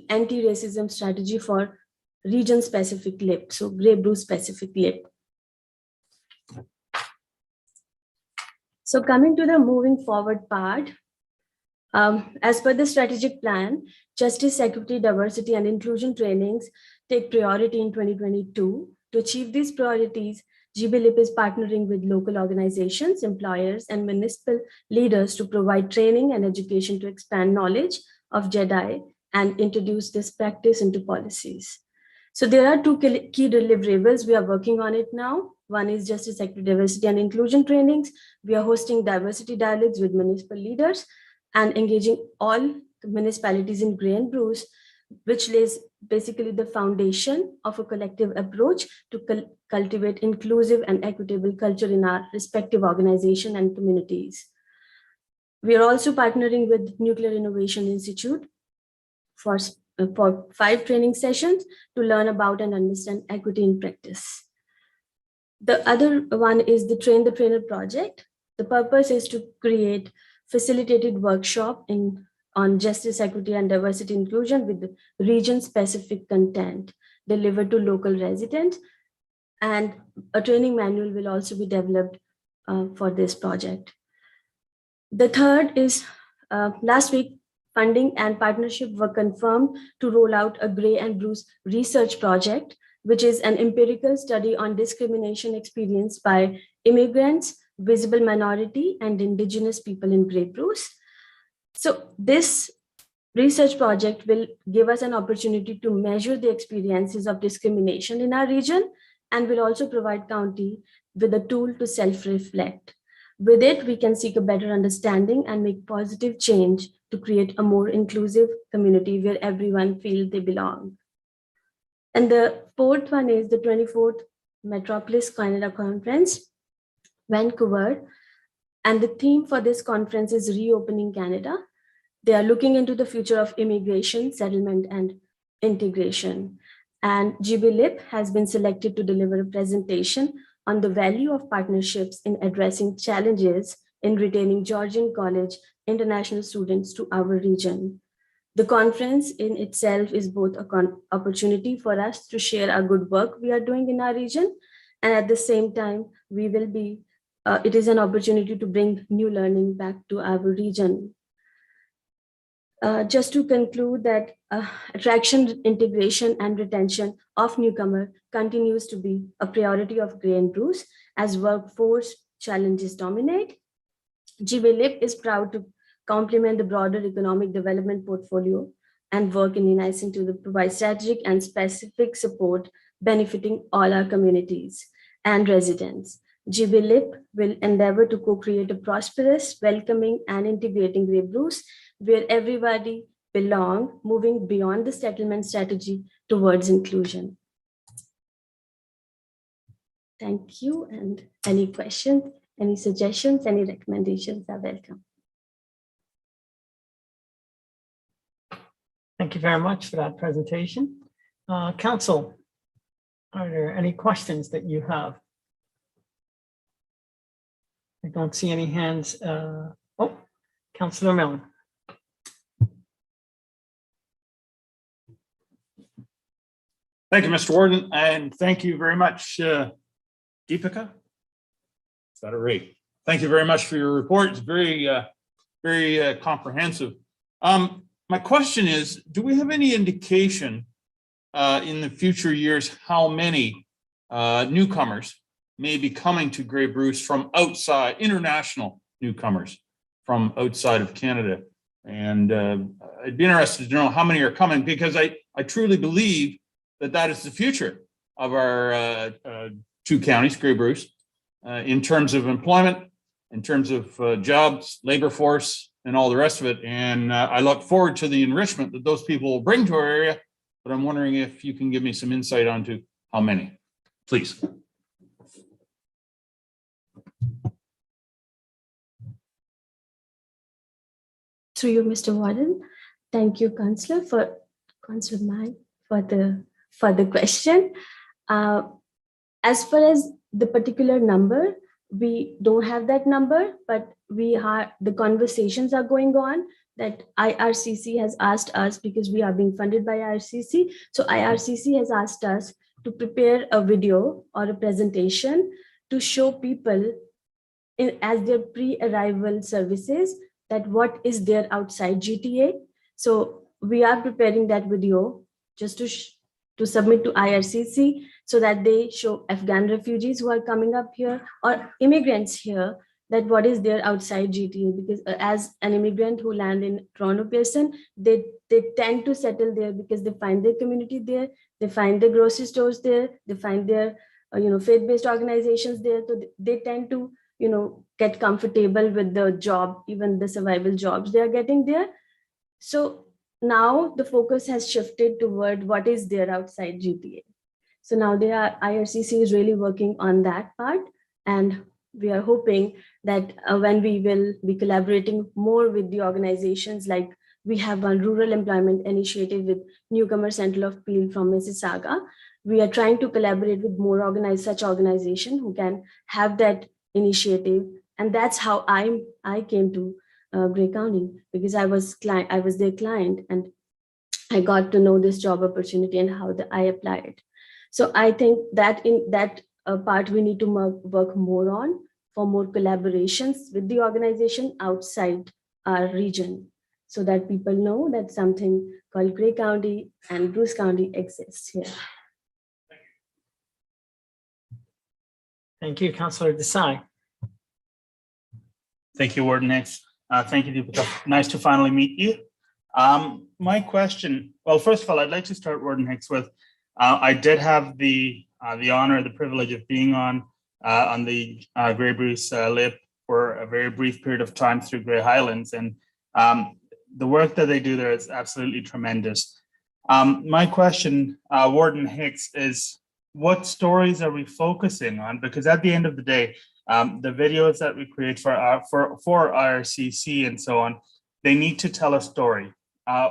anti-racism strategy for region-specific LIP, so Grey Bruce specific LIP. So coming to the moving forward part, as per the strategic plan, justice, equity, diversity, and inclusion trainings take priority in 2022. To achieve these priorities, GBLIP is partnering with local organizations, employers, and municipal leaders to provide training and education to expand knowledge of JEDI and introduce this practice into policies. So there are 2 key deliverables. We are working on it now. One is justice, equity, diversity, and inclusion trainings. We are hosting diversity dialogues with municipal leaders and engaging all municipalities in Grey and Bruce which lays basically the foundation of a collective approach to cultivate inclusive and equitable culture in our respective organization and communities. We are also partnering with Nuclear Innovation Institute for 5 training sessions to learn about and understand equity in practice. The other one is the Train the Trainer project. The purpose is to create facilitated workshop on justice, equity, and diversity inclusion with region-specific content delivered to local residents. And a training manual will also be developed for this project. The third is last week, funding and partnership were confirmed to roll out a Gray and Bruce research project, which is an empirical study on discrimination experienced by immigrants, visible minority, and indigenous people in Grey Bruce. So this research project will give us an opportunity to measure the experiences of discrimination in our region and will also provide county with a tool to self-reflect. With it, we can seek a better understanding and make positive change to create a more inclusive community where everyone feels they belong. And the fourth one is the 24th Metropolis Canada Conference, Vancouver. And the theme for this conference is Reopening Canada. They are looking into the future of immigration, settlement, and integration. And GB-LIP has been selected to deliver a presentation on the value of partnerships in addressing challenges in retaining Georgian College international students to our region. The conference in itself is both an opportunity for us to share our good work we are doing in our region, and at the same time, it is an opportunity to bring new learning back to our region. Just to conclude that attraction, integration, and retention of newcomer continues to be a priority of Gray and Bruce as workforce challenges dominate. GB-LIP is proud to complement the broader economic development portfolio and work in unison to provide strategic and specific support benefiting all our communities and residents. GB-LIP will endeavor to co-create a prosperous, welcoming, and integrating Grey Bruce where everybody belongs, moving beyond the settlement strategy towards inclusion. Thank you. And any questions, any suggestions, any recommendations are welcome. Thank you very much for that presentation. Council, are there any questions that you have? I don't see any hands. Councillor Milne. Thank you, Mr. Warden, and thank you very much, Deepika. Is that right? Thank you very much for your report. It's very comprehensive. My question is, do we have any indication in the future years how many newcomers may be coming to Grey Bruce from outside, international newcomers from outside of Canada? And I'd be interested to know how many are coming, because I truly believe that is the future of our 2 counties, Grey Bruce, in terms of employment, in terms of jobs, labor force, and all the rest of it. And I look forward to the enrichment that those people will bring to our area, but I'm wondering if you can give me some insight onto how many, please. Through you, Mr. Warden. Thank you, Councillor Mai, for the question. As far as the particular number, we don't have that number, but the conversations are going on that IRCC has asked us, because we are being funded by IRCC. So IRCC has asked us to prepare a video or a presentation to show people as their pre-arrival services that what is there outside GTA. So we are preparing that video just to submit to IRCC so that they show Afghan refugees who are coming up here or immigrants here that what is there outside GTA. Because as an immigrant who land in Toronto Pearson, they tend to settle there because they find their community there, they find the grocery stores there, they find their faith-based organizations there. So they tend to get comfortable with the job, even the survival jobs they are getting there. So now the focus has shifted toward what is there outside GTA. So now IRCC is really working on that part, and we are hoping that when we will be collaborating more with the organizations, like we have a rural employment initiative with Newcomer Central of Peel from Mississauga. We are trying to collaborate with more such organizations who can have that initiative. And that's how I came to Grey County, because I was their client, and I got to know this job opportunity and how I applied. So I think that in that part we need to work more on, for more collaborations with the organization outside our region, so that people know that something called Grey County and Bruce County exists here. Thank you, Councillor Desai. Thank you, Warden Hicks. Thank you, Deepika. Nice to finally meet you. My question, well, first of all, I'd like to start, Warden Hicks, with I did have the honor, the privilege of being on the Grey Bruce LIP for a very brief period of time through Grey Highlands, and the work that they do there is absolutely tremendous. My question, Warden Hicks, is what stories are we focusing on? Because at the end of the day, the videos that we create for IRCC and so on, they need to tell a story.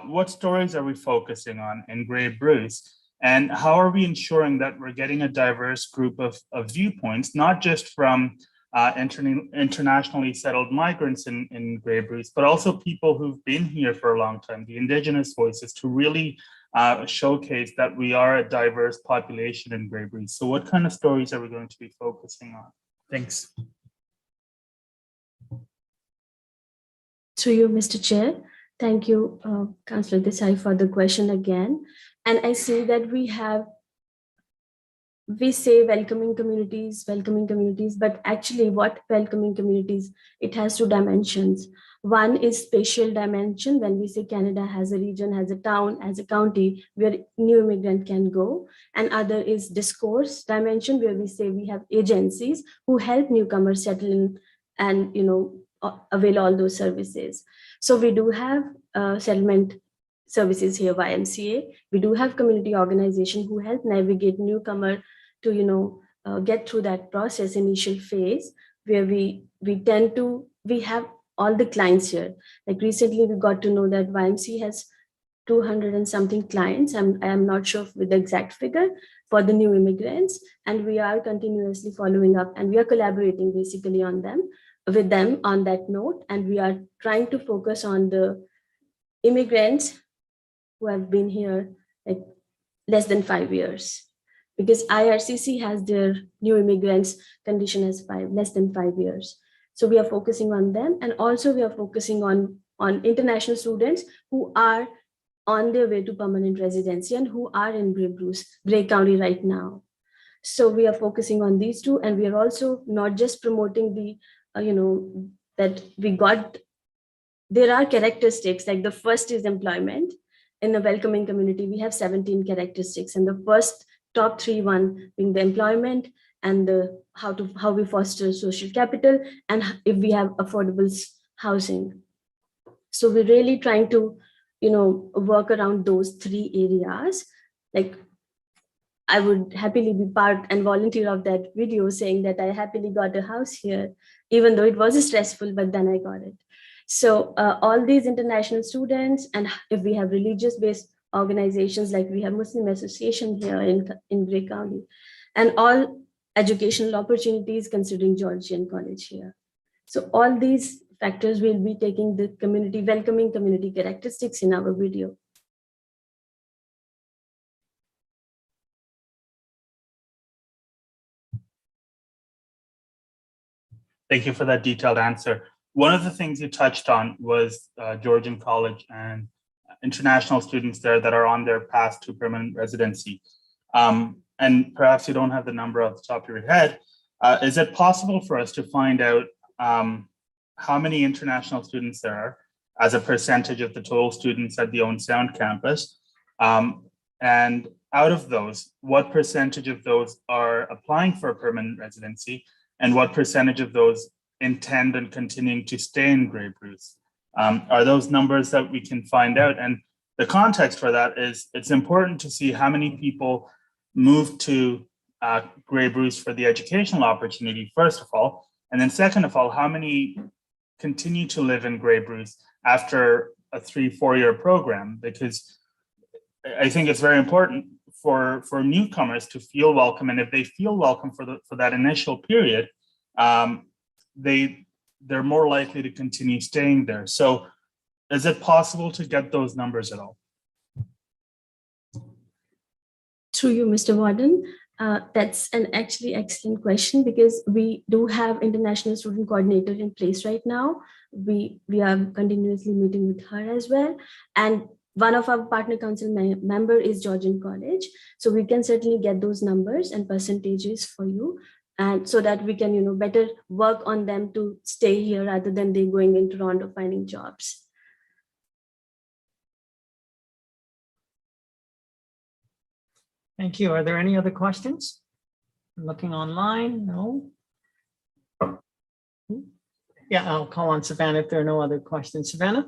What stories are we focusing on in Grey Bruce? And how are we ensuring that we're getting a diverse group of viewpoints, not just from internationally settled migrants in Grey Bruce, but also people who've been here for a long time, the Indigenous voices, to really showcase that we are a diverse population in Grey Bruce. So what kind of stories are we going to be focusing on? Thanks. To you, Mr. Chair. Thank you, Councillor Desai, for the question again. And I see that we say welcoming communities, but actually what welcoming communities, it has two dimensions. One is spatial dimension, when we say Canada has a region, has a town, has a county where new immigrant can go. And other is discourse dimension, where we say we have agencies who help newcomers settle in and avail all those services. So we do have settlement services here, YMCA. We do have community organization who help navigate newcomer to get through that process, initial phase, where we have all the clients here. Like recently we got to know that YMCA has 200 and something clients. I am not sure with the exact figure for the new immigrants, and we are continuously following up, and we are collaborating basically with them on that note. And we are trying to focus on the immigrants who have been here like less than 5 years, because IRCC has their new immigrants condition as less than 5 years. So we are focusing on them, and also we are focusing on international students who are on their way to permanent residency and who are in Grey County right now. So we are focusing on these two, and we are also not just promoting the that we got. There are characteristics, like the first is employment. In the welcoming community, we have 17 characteristics, and the first top 3 one being the employment, and the how we foster social capital, and if we have affordable housing. So we're really trying to work around those 3 areas. Like I would happily be part and volunteer of that video saying that I happily got a house here, even though it was stressful, but then I got it. So all these international students, and if we have religious-based organizations, like we have Muslim Association here in Grey County, and all educational opportunities considering Georgian College here. So all these factors will be taking the welcoming community characteristics in our video. Thank you for that detailed answer. One of the things you touched on was Georgian College and international students there that are on their path to permanent residency. And perhaps you don't have the number off the top of your head. Is it possible for us to find out how many international students there are as a percentage of the total students at the Owen Sound campus? And out of those, what percentage of those are applying for a permanent residency, and what percentage of those intend on continuing to stay in Grey Bruce? Are those numbers that we can find out? And the context for that is it's important to see how many people move to Grey Bruce for the educational opportunity, first of all, and then second of all, how many continue to live in Grey Bruce after a 3-4 year program, because I think it's very important for newcomers to feel welcome, and if they feel welcome for that initial period, they're more likely to continue staying there. So is it possible to get those numbers at all? Through you, Mr. Warden, that's an actually excellent question, because we do have international student coordinator in place right now. We are continuously meeting with her as well. And one of our partner council member is Georgian College. So we can certainly get those numbers and percentages for you, and so that we can, better work on them to stay here rather than they going in Toronto finding jobs. Thank you. Are there any other questions? Looking online, no. Yeah, I'll call on Savannah if there are no other questions. Savannah?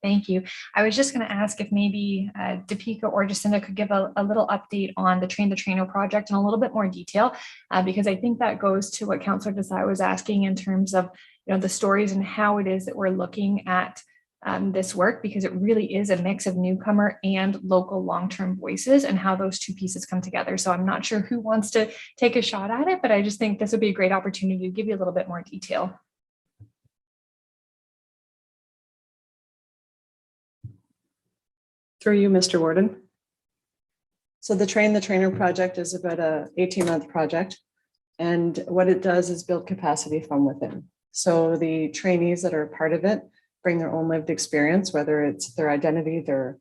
Thank you. I was just going to ask if maybe Deepika or Jacinda could give a little update on the Train the Trainer project in a little bit more detail, because I think that goes to what Councillor Desai was asking in terms of the stories and how it is that we're looking at this work, because it really is a mix of newcomer and local long-term voices and how those two pieces come together. So I'm not sure who wants to take a shot at it, but I just think this would be a great opportunity to give you a little bit more detail. Through you, Mr. Warden. So the Train the Trainer project is about a 18-month project. And what it does is build capacity from within. So the trainees that are part of it bring their own lived experience, whether it's their identity, their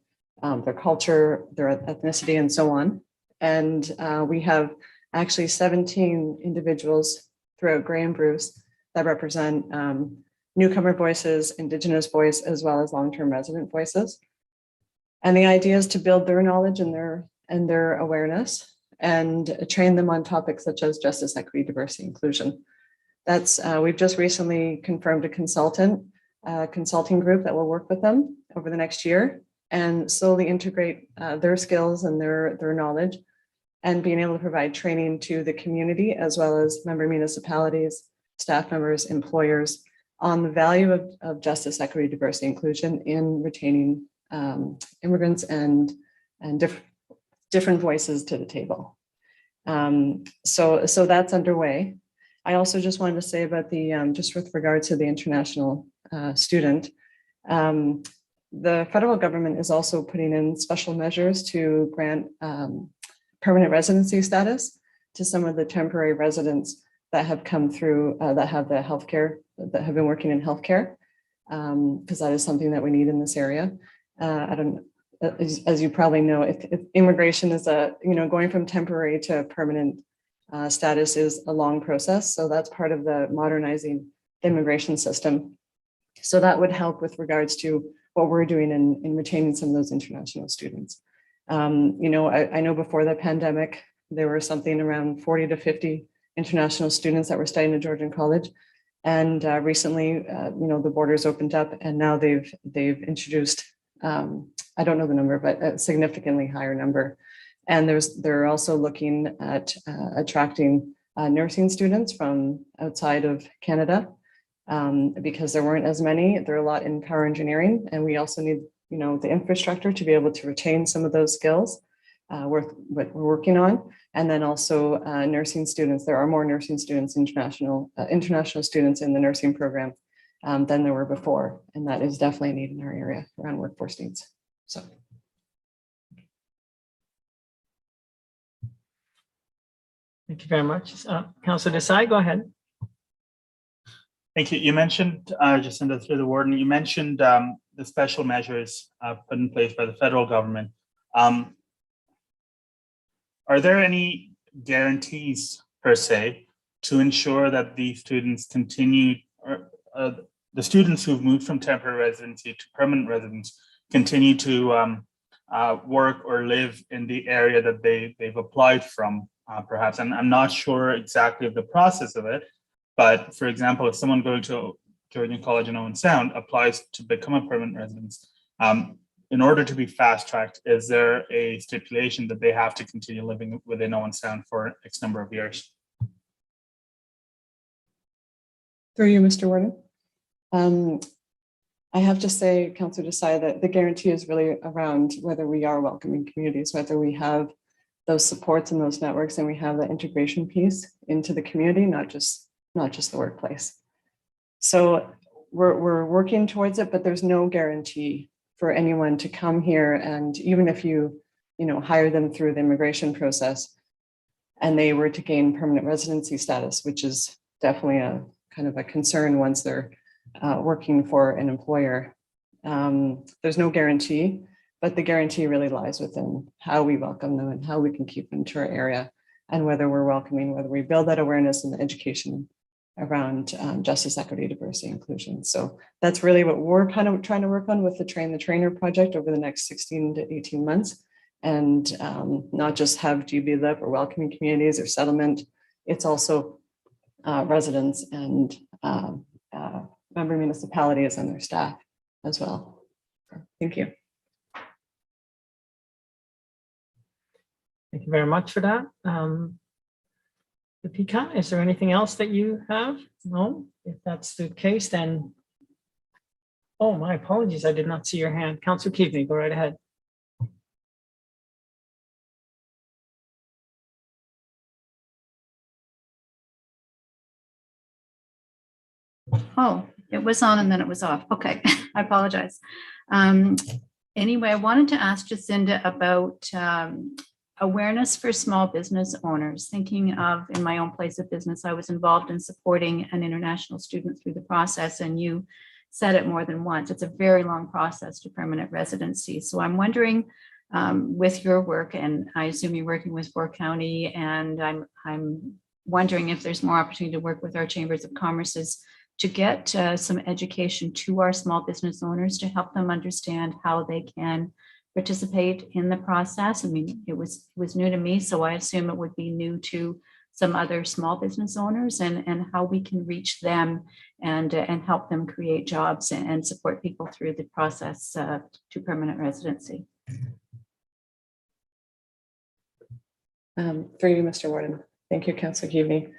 culture, their ethnicity, and so on. And we have actually 17 individuals throughout Grey and Bruce that represent newcomer voices, Indigenous voice, as well as long-term resident voices. And the idea is to build their knowledge and their awareness and train them on topics such as justice, equity, diversity, inclusion. That's we've just recently confirmed a consulting group that will work with them over the next year and slowly integrate their skills and their knowledge, and being able to provide training to the community as well as member municipalities, staff members, employers on the value of justice, equity, diversity, inclusion in retaining immigrants and different voices to the table. So that's underway. I also just wanted to say about the just with regard to the international student, the federal government is also putting in special measures to grant permanent residency status to some of the temporary residents that have come through that have the healthcare, that have been working in healthcare, because that is something that we need in this area. As you probably know, if immigration is going from temporary to permanent status is a long process. So that's part of the modernizing the immigration system. So that would help with regards to what we're doing in retaining some of those international students. I know before the pandemic, there were something around 40 to 50 international students that were studying at Georgian College. And recently, the borders opened up, and now they've introduced, I don't know the number, but a significantly higher number. And they're also looking at attracting nursing students from outside of Canada, because there weren't as many. There are a lot in power engineering, and we also need the infrastructure to be able to retain some of those skills we're working on. And then also nursing students. There are more nursing students, international students in the nursing program than there were before, and that is definitely a need in our area around workforce needs. So. Thank you very much. Councillor Desai, go ahead. Thank you. You mentioned, Jacinda, through the warden, you mentioned the special measures put in place by the federal government. Are there any guarantees per se to ensure that these students continue, or the students who've moved from temporary residency to permanent residence continue to work or live in the area that they've applied from, perhaps? And I'm not sure exactly of the process of it, but for example, if someone going to Carignan College in Owen Sound applies to become a permanent resident, in order to be fast-tracked, is there a stipulation that they have to continue living within Owen Sound for X number of years? Through you, Mr. Warden. I have to say, Councillor Desai, that the guarantee is really around whether we are welcoming communities, whether we have those supports and those networks, and we have the integration piece into the community, not just the workplace. So we're working towards it, but there's no guarantee for anyone to come here. And even if you hire them through the immigration process and they were to gain permanent residency status, which is definitely a kind of a concern once they're working for an employer, there's no guarantee, but the guarantee really lies within how we welcome them and how we can keep them to our area, and whether we're welcoming, whether we build that awareness and the education around justice, equity, diversity, inclusion. So that's really what we're kind of trying to work on with the Train the Trainer project over the next 16 to 18 months. And not just have GBLIP or welcoming communities or settlement, it's also residents and member municipalities and their staff as well. Thank you. Thank you very much for that. Deepika, is there anything else that you have? No, if that's the case, then, oh, my apologies, I did not see your hand. Councillor Keaveney, go right ahead. Oh, it was on and then it was off. Okay, I apologize. Anyway, I wanted to ask Jacinda about awareness for small business owners. Thinking of, in my own place of business, I was involved in supporting an international student through the process, and you said it more than once. It's a very long process to permanent residency. So I'm wondering, with your work, and I assume you're working with Fort County, and I'm wondering if there's more opportunity to work with our chambers of commerces to get some education to our small business owners to help them understand how they can participate in the process. I mean, it was new to me, so I assume it would be new to some other small business owners, and how we can reach them and help them create jobs and support people through the process to permanent residency. For you, Mr. Warden. Thank you, Councillor Keaveney.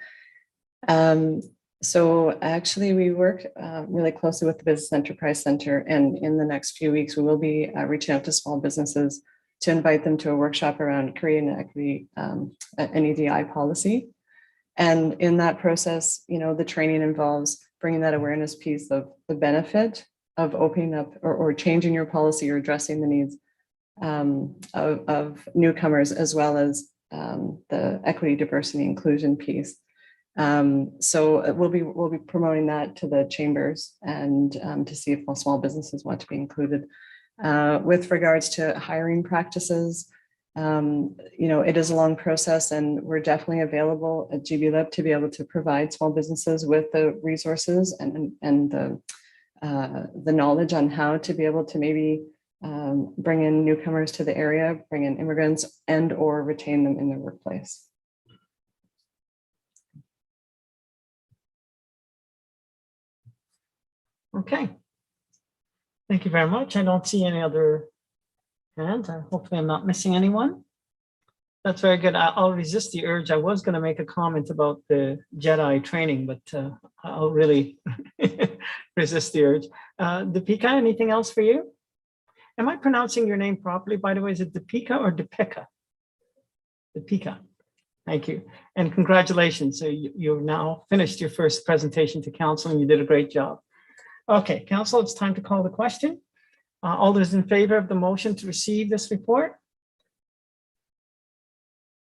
So actually, we work really closely with the Business Enterprise Center, and in the next few weeks, we will be reaching out to small businesses to invite them to a workshop around creating an equity, an EDI policy. And in that process, the training involves bringing that awareness piece of the benefit of opening up or changing your policy or addressing the needs of newcomers, as well as the equity, diversity, inclusion piece. So we'll be promoting that to the chambers and to see if all small businesses want to be included. With regards to hiring practices, it is a long process, and we're definitely available at GBLIP to be able to provide small businesses with the resources and the knowledge on how to be able to maybe bring in newcomers to the area, bring in immigrants, and or retain them in their workplace. Okay. Thank you very much. I don't see any other hands. Hopefully I'm not missing anyone. That's very good. I'll resist the urge. I was going to make a comment about the Jedi training, but I'll really resist the urge. Deepika, anything else for you? Am I pronouncing your name properly, by the way? Is it Deepika or Deepika? Deepika. Thank you. And congratulations. So you've now finished your first presentation to council, and you did a great job. Okay, council, it's time to call the question. All those in favor of the motion to receive this report?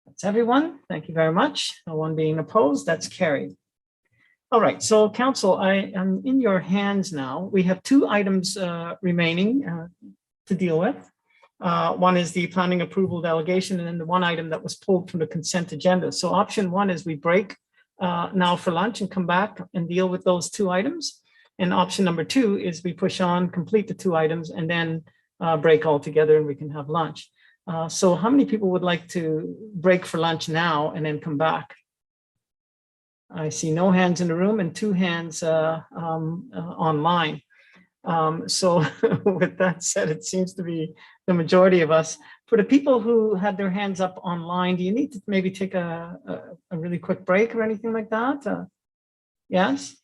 That's everyone. Thank you very much. No one being opposed, that's carried. All right, so council, I am in your hands now. We have two items remaining to deal with. One is the planning approval delegation, and then the one item that was pulled from the consent agenda. So option one is we break now for lunch and come back and deal with those two items. And option number two is we push on, complete the two items, and then break all together and we can have lunch. So how many people would like to break for lunch now and then come back? I see no hands in the room and 2 hands online. So with that said, it seems to be the majority of us. For the people who had their hands up online, do you need to maybe take a really quick break or anything like that? Yes?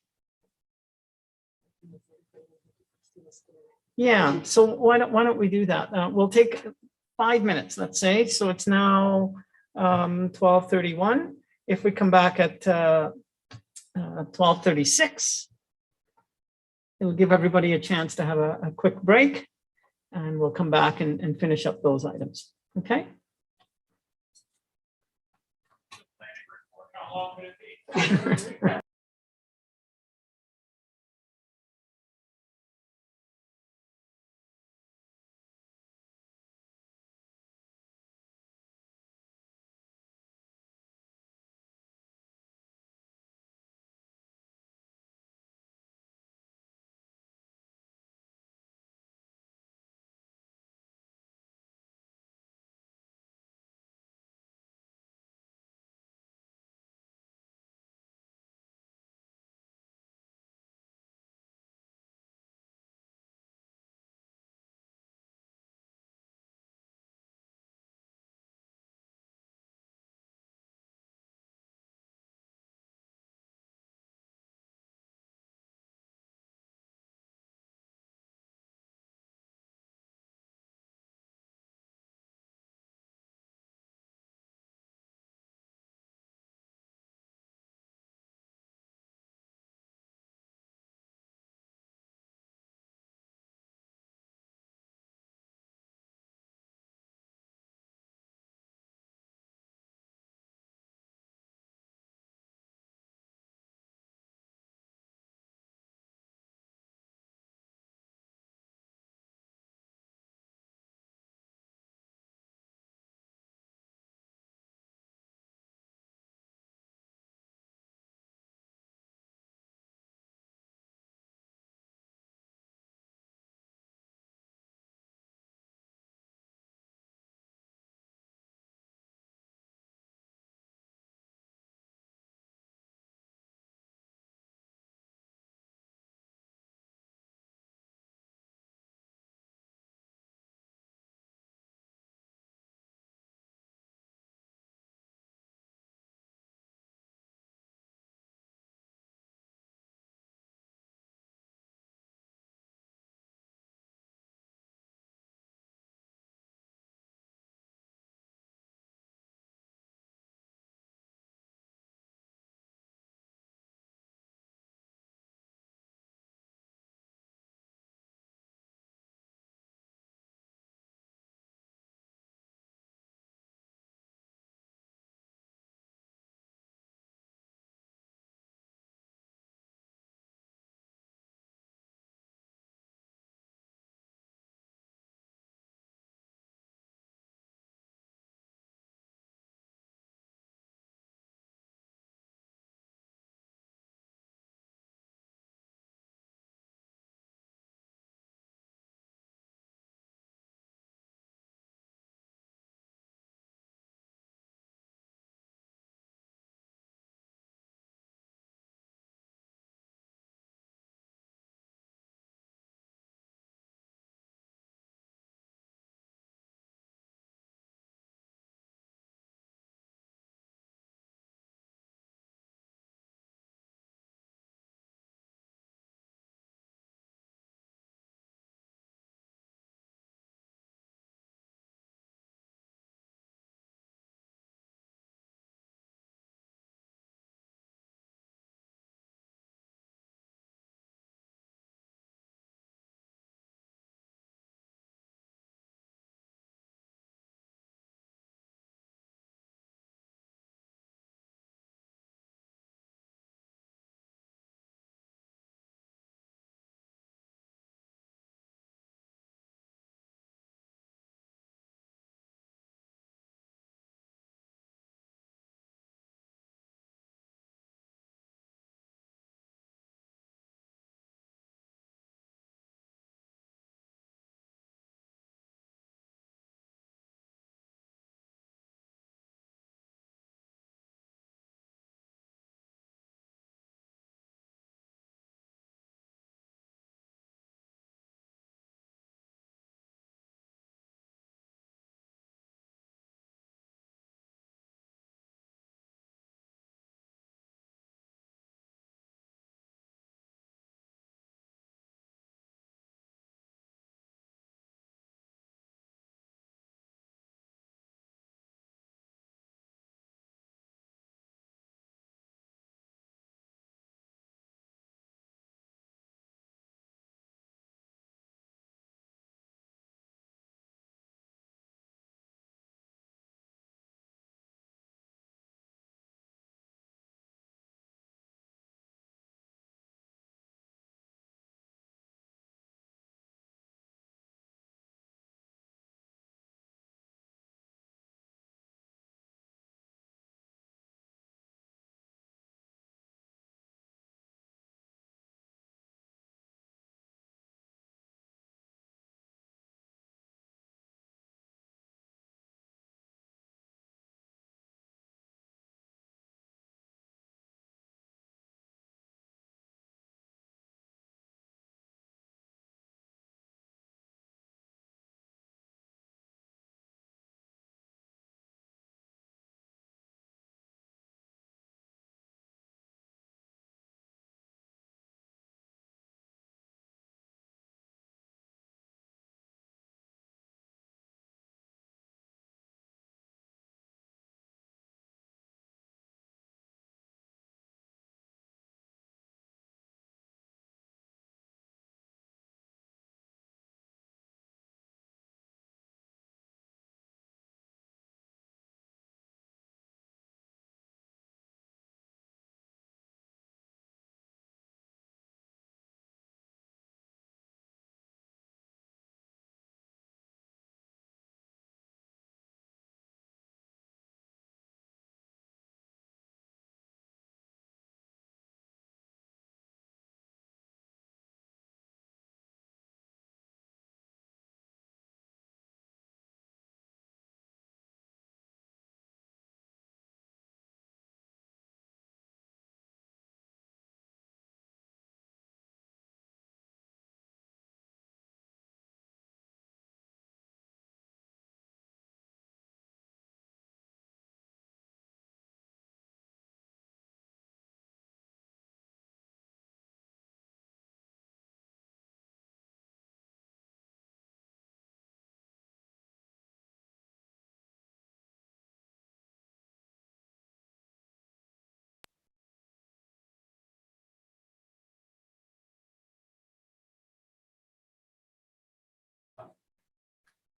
Yeah, so why don't we do that? We'll take 5 minutes, let's say. So it's now 12:31. If we come back at 12:36, it'll give everybody a chance to have a quick break, and we'll come back and finish up those items. Okay?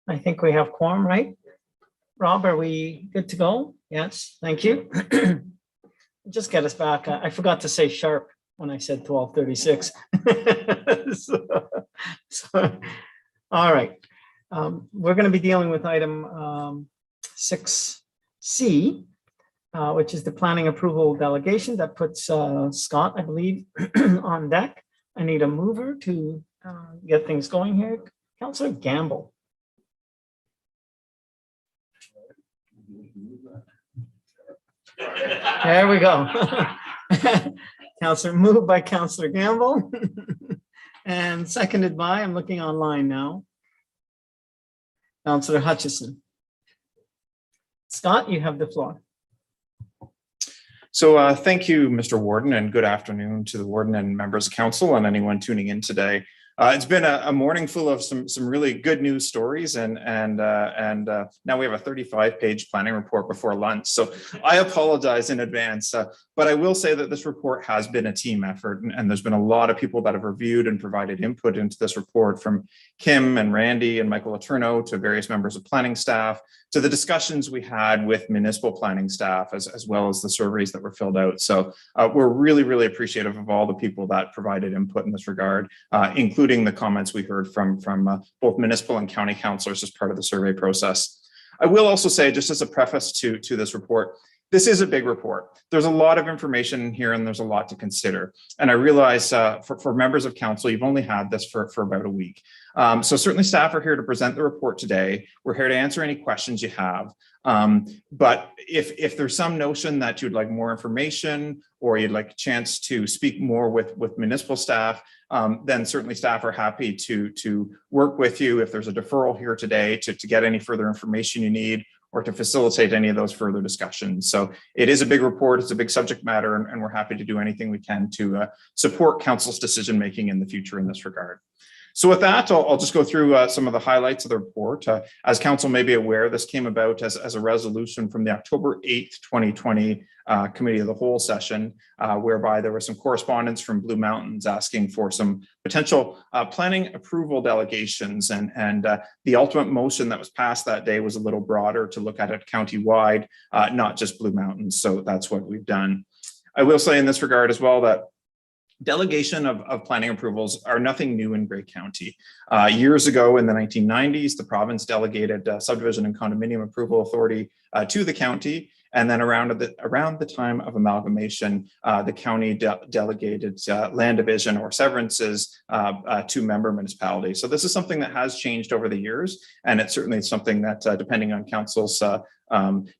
I think we have quorum, right? Rob, are we good to go? Yes, thank you. Just get us back. I forgot to say sharp when I said 12:36. All right. We're going to be dealing with item 6C, which is the planning approval delegation that puts Scott, I believe, on deck. I need a mover to get things going here. Councillor Gamble. There we go. Councillor, moved by Councillor Gamble and seconded by, I'm looking online now, Councillor Hutchison. Scott, you have the floor. So thank you, Mr. Warden, and good afternoon to the Warden and members of council and anyone tuning in today. It's been a morning full of some really good news stories, and now we have a 35-page planning report before lunch. So I apologize in advance, but I will say that this report has been a team effort, and there's been a lot of people that have reviewed and provided input into this report, from Kim and Randy and Michael Letourneau to various members of planning staff, to the discussions we had with municipal planning staff, as well as the surveys that were filled out. So we're really appreciative of all the people that provided input in this regard, including the comments we heard from both municipal and county councillors as part of the survey process. I will also say, just as a preface to this report, this is a big report. There's a lot of information in here and there's a lot to consider. And I realize for members of council, you've only had this for about a week. So certainly staff are here to present the report today. We're here to answer any questions you have. But if there's some notion that you'd like more information or you'd like a chance to speak more with municipal staff, then certainly staff are happy to work with you if there's a deferral here today to get any further information you need, or to facilitate any of those further discussions. So it is a big report, it's a big subject matter, and we're happy to do anything we can to support council's decision-making in the future in this regard. So with that, I'll just go through some of the highlights of the report. As council may be aware, this came about as a resolution from the October 8th, 2020 Committee of the Whole session, whereby there was some correspondence from Blue Mountains asking for some potential planning approval delegations. And the ultimate motion that was passed that day was a little broader, to look at it county-wide, not just Blue Mountains. So that's what we've done. I will say in this regard as well that delegation of planning approvals are nothing new in Grey County. Years ago in the 1990s, the province delegated subdivision and condominium approval authority to the county. And then around the time of amalgamation, the county delegated land division or severances to member municipalities. So this is something that has changed over the years. And it's certainly something that, depending on council's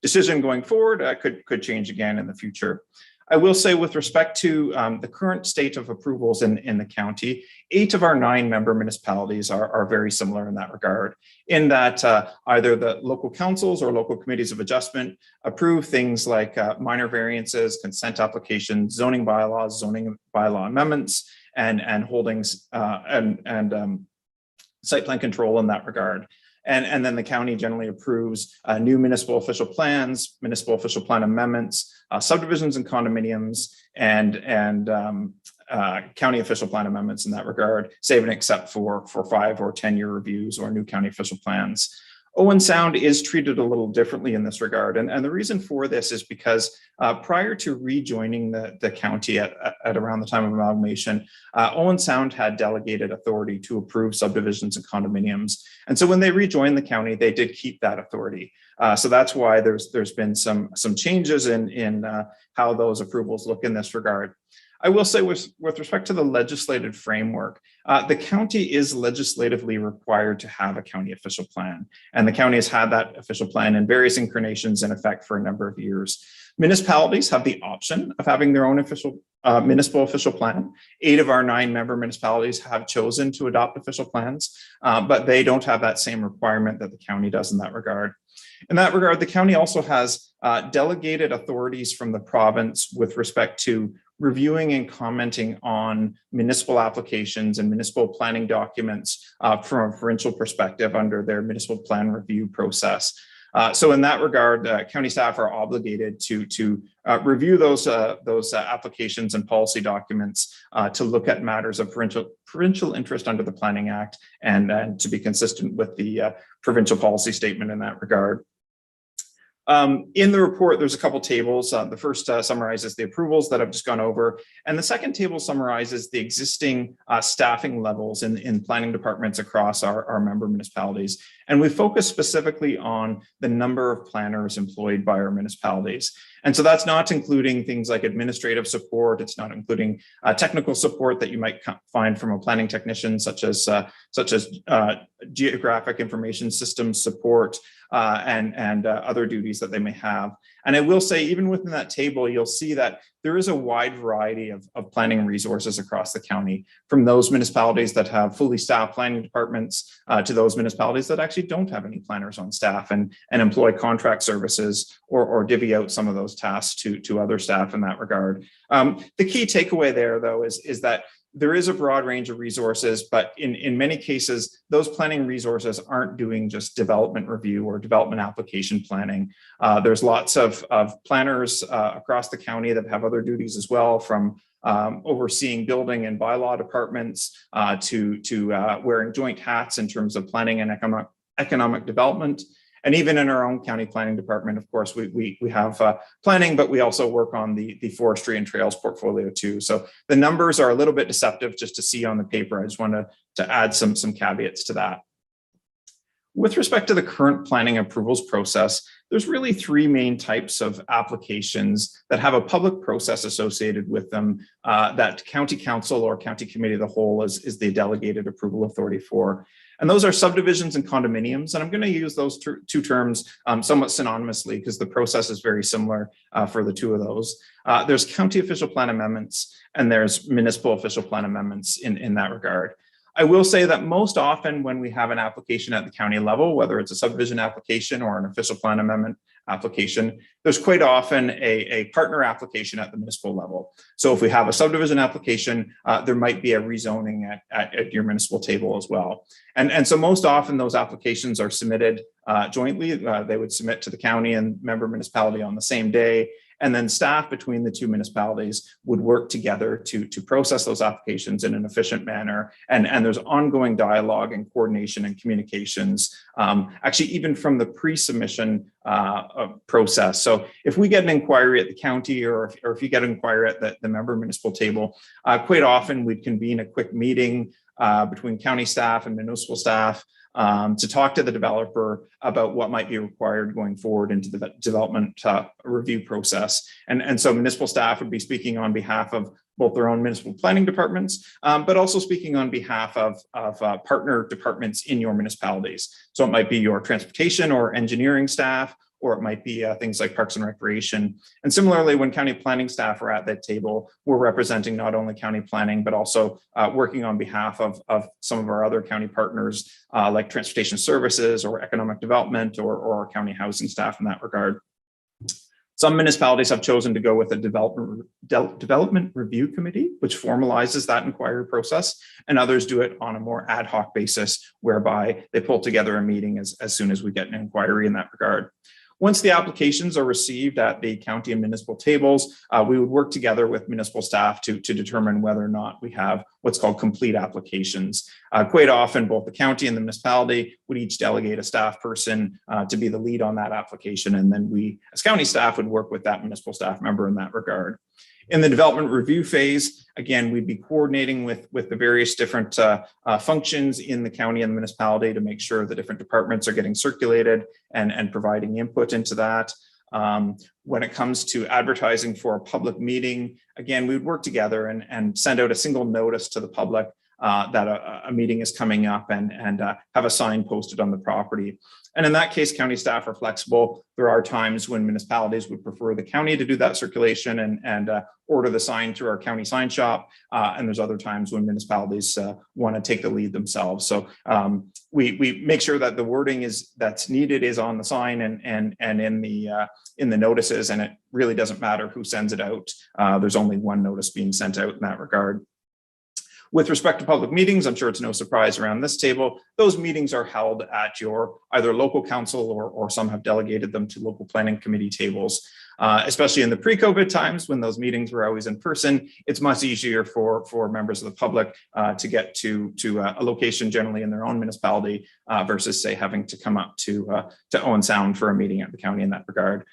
decision going forward, could change again in the future. I will say, with respect to the current state of approvals in the county, 8 of our 9 member municipalities are very similar in that regard, in that either the local councils or local committees of adjustment approve things like minor variances, consent applications, zoning bylaws, zoning bylaw amendments, and holdings and site plan control in that regard. And then the county generally approves new municipal official plans, municipal official plan amendments, subdivisions and condominiums, and county official plan amendments in that regard, save and except for 5 or 10-year reviews or new county official plans. Owen Sound is treated a little differently in this regard. And the reason for this is because prior to rejoining the county at around the time of amalgamation, Owen Sound had delegated authority to approve subdivisions and condominiums. And so when they rejoined the county, they did keep that authority. So that's why there's been some changes in how those approvals look in this regard. I will say, with respect to the legislative framework, the county is legislatively required to have a county official plan, and the county has had that official plan in various incarnations in effect for a number of years. Municipalities have the option of having their own municipal official plan. 8 of our 9 member municipalities have chosen to adopt official plans, but they don't have that same requirement that the county does in that regard. In that regard, the county also has delegated authorities from the province with respect to reviewing and commenting on municipal applications and municipal planning documents from a provincial perspective under their municipal plan review process. So in that regard, county staff are obligated to review those applications and policy documents to look at matters of provincial interest under the Planning Act and to be consistent with the provincial policy statement in that regard. In the report, there's a couple tables. The first summarizes the approvals that I've just gone over, and the second table summarizes the existing staffing levels in planning departments across our member municipalities. And we focus specifically on the number of planners employed by our municipalities. And so that's not including things like administrative support. It's not including technical support that you might find from a planning technician, such as geographic information systems support and other duties that they may have. And I will say, even within that table, you'll see that there is a wide variety of planning resources across the county, from those municipalities that have fully staffed planning departments to those municipalities that actually don't have any planners on staff and employ contract services or divvy out some of those tasks to other staff in that regard. The key takeaway there, though, is that there is a broad range of resources, but in many cases, those planning resources aren't doing just development review or development application planning. There's lots of planners across the county that have other duties as well, from overseeing building and bylaw departments to wearing joint hats in terms of planning and economic development. And even in our own county planning department, of course, we have planning, but we also work on the forestry and trails portfolio too. So the numbers are a little bit deceptive just to see on the paper. I just wanted to add some caveats to that. With respect to the current planning approvals process, there's really three main types of applications that have a public process associated with them that county council or county committee of the whole is the delegated approval authority for. And those are subdivisions and condominiums. And I'm going to use those two terms somewhat synonymously because the process is very similar for the two of those. There's county official plan amendments and there's municipal official plan amendments in that regard. I will say that most often when we have an application at the county level, whether it's a subdivision application or an official plan amendment application, there's quite often a partner application at the municipal level. So if we have a subdivision application, there might be a rezoning at your municipal table as well. And so most often those applications are submitted jointly. They would submit to the county and member municipality on the same day. And then staff between the two municipalities would work together to process those applications in an efficient manner. And there's ongoing dialogue and coordination and communications, actually even from the pre-submission process. So if we get an inquiry at the county or if you get an inquiry at the member municipal table, quite often we'd convene a quick meeting between county staff and municipal staff to talk to the developer about what might be required going forward into the development review process. And so municipal staff would be speaking on behalf of both their own municipal planning departments, but also speaking on behalf of partner departments in your municipalities. So it might be your transportation or engineering staff, or it might be things like Parks and Recreation. And similarly, when county planning staff are at that table, we're representing not only county planning, but also working on behalf of some of our other county partners, like transportation services or economic development or our county housing staff in that regard. Some municipalities have chosen to go with a development review committee, which formalizes that inquiry process, and others do it on a more ad hoc basis, whereby they pull together a meeting as soon as we get an inquiry in that regard. Once the applications are received at the county and municipal tables, we would work together with municipal staff to determine whether or not we have what's called complete applications. Quite often, both the county and the municipality would each delegate a staff person to be the lead on that application. And then we, as county staff, would work with that municipal staff member in that regard. In the development review phase, again, we'd be coordinating with the various different functions in the county and the municipality to make sure the different departments are getting circulated and providing input into that. When it comes to advertising for a public meeting, again, we would work together and send out a single notice to the public that a meeting is coming up and have a sign posted on the property. And in that case, county staff are flexible. There are times when municipalities would prefer the county to do that circulation and order the sign through our county sign shop. And there's other times when municipalities want to take the lead themselves. So we make sure that the wording that's needed is on the sign and in the notices, and it really doesn't matter who sends it out. There's only one notice being sent out in that regard. With respect to public meetings, I'm sure it's no surprise around this table, those meetings are held at your either local council or some have delegated them to local planning committee tables. Especially in the pre-COVID times when those meetings were always in person, it's much easier for members of the public to get to a location generally in their own municipality versus say having to come up to Owen Sound for a meeting at the county in that regard.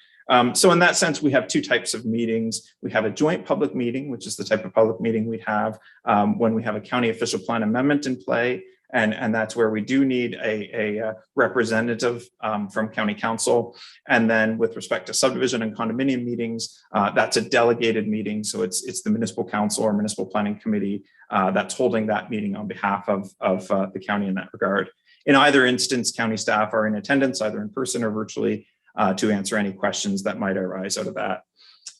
So in that sense, we have two types of meetings. We have a joint public meeting, which is the type of public meeting we have when we have a county official plan amendment in play. And that's where we do need a representative from county council. And then with respect to subdivision and condominium meetings, that's a delegated meeting. So it's the municipal council or municipal planning committee that's holding that meeting on behalf of the county in that regard. In either instance, county staff are in attendance, either in person or virtually, to answer any questions that might arise out of that.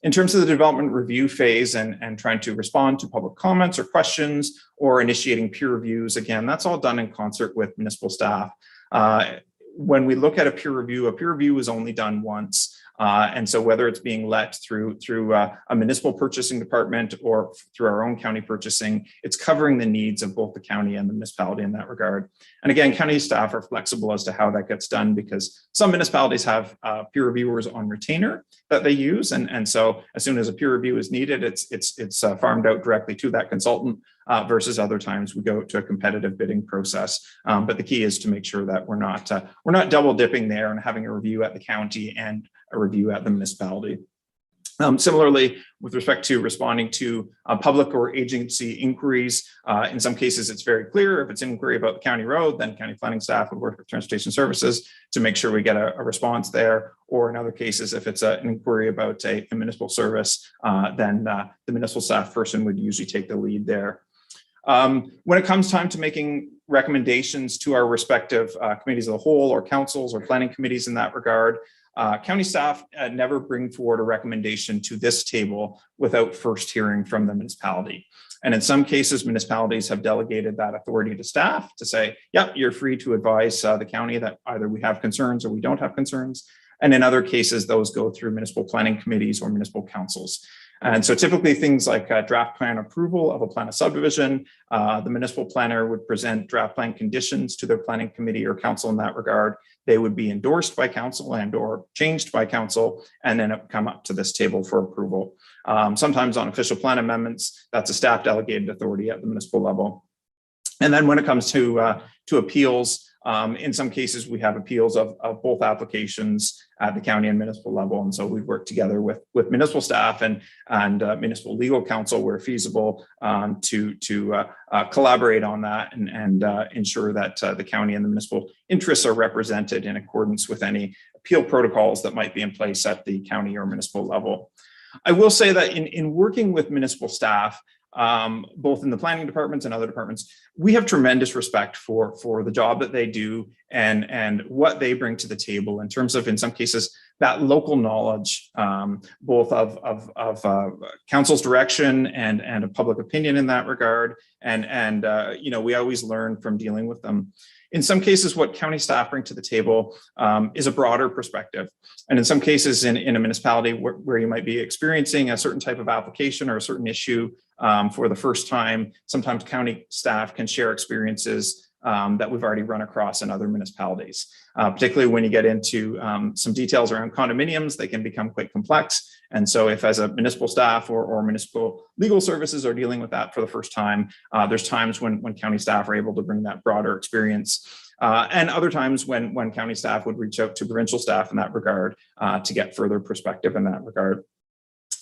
In terms of the development review phase and trying to respond to public comments or questions or initiating peer reviews, again, that's all done in concert with municipal staff. When we look at a peer review is only done once. And so whether it's being let through a municipal purchasing department or through our own county purchasing, it's covering the needs of both the county and the municipality in that regard. And again, county staff are flexible as to how that gets done because some municipalities have peer reviewers on retainer that they use. And so as soon as a peer review is needed, it's farmed out directly to that consultant versus other times we go to a competitive bidding process. But the key is to make sure that we're not double dipping there and having a review at the county and a review at the municipality. Similarly, with respect to responding to public or agency inquiries, in some cases it's very clear. If it's an inquiry about the county road, then county planning staff would work with transportation services to make sure we get a response there. Or in other cases, if it's an inquiry about a municipal service, then the municipal staff person would usually take the lead there. When it comes time to making recommendations to our respective committees of the whole or councils or planning committees in that regard, county staff never bring forward a recommendation to this table without first hearing from the municipality. And in some cases, municipalities have delegated that authority to staff to say, yep, you're free to advise the county that either we have concerns or we don't have concerns. And in other cases, those go through municipal planning committees or municipal councils. And so typically things like draft plan approval of a plan of subdivision, the municipal planner would present draft plan conditions to their planning committee or council in that regard. They would be endorsed by council and or changed by council and then come up to this table for approval. Sometimes on official plan amendments, that's a staff delegated authority at the municipal level. And then when it comes to appeals, in some cases, we have appeals of both applications at the county and municipal level. And so we work together with municipal staff and municipal legal counsel where feasible to collaborate on that and ensure that the county and the municipal interests are represented in accordance with any appeal protocols that might be in place at the county or municipal level. I will say that in working with municipal staff, both in the planning departments and other departments, we have tremendous respect for the job that they do and what they bring to the table in terms of, in some cases, that local knowledge, both of council's direction and of public opinion in that regard. And we always learn from dealing with them. In some cases, what county staff bring to the table is a broader perspective. And in some cases in a municipality where you might be experiencing a certain type of application or a certain issue for the first time, sometimes county staff can share experiences that we've already run across in other municipalities. Particularly when you get into some details around condominiums, they can become quite complex. And so if as a municipal staff or municipal legal services are dealing with that for the first time, there's times when county staff are able to bring that broader experience. And other times when county staff would reach out to provincial staff in that regard to get further perspective in that regard.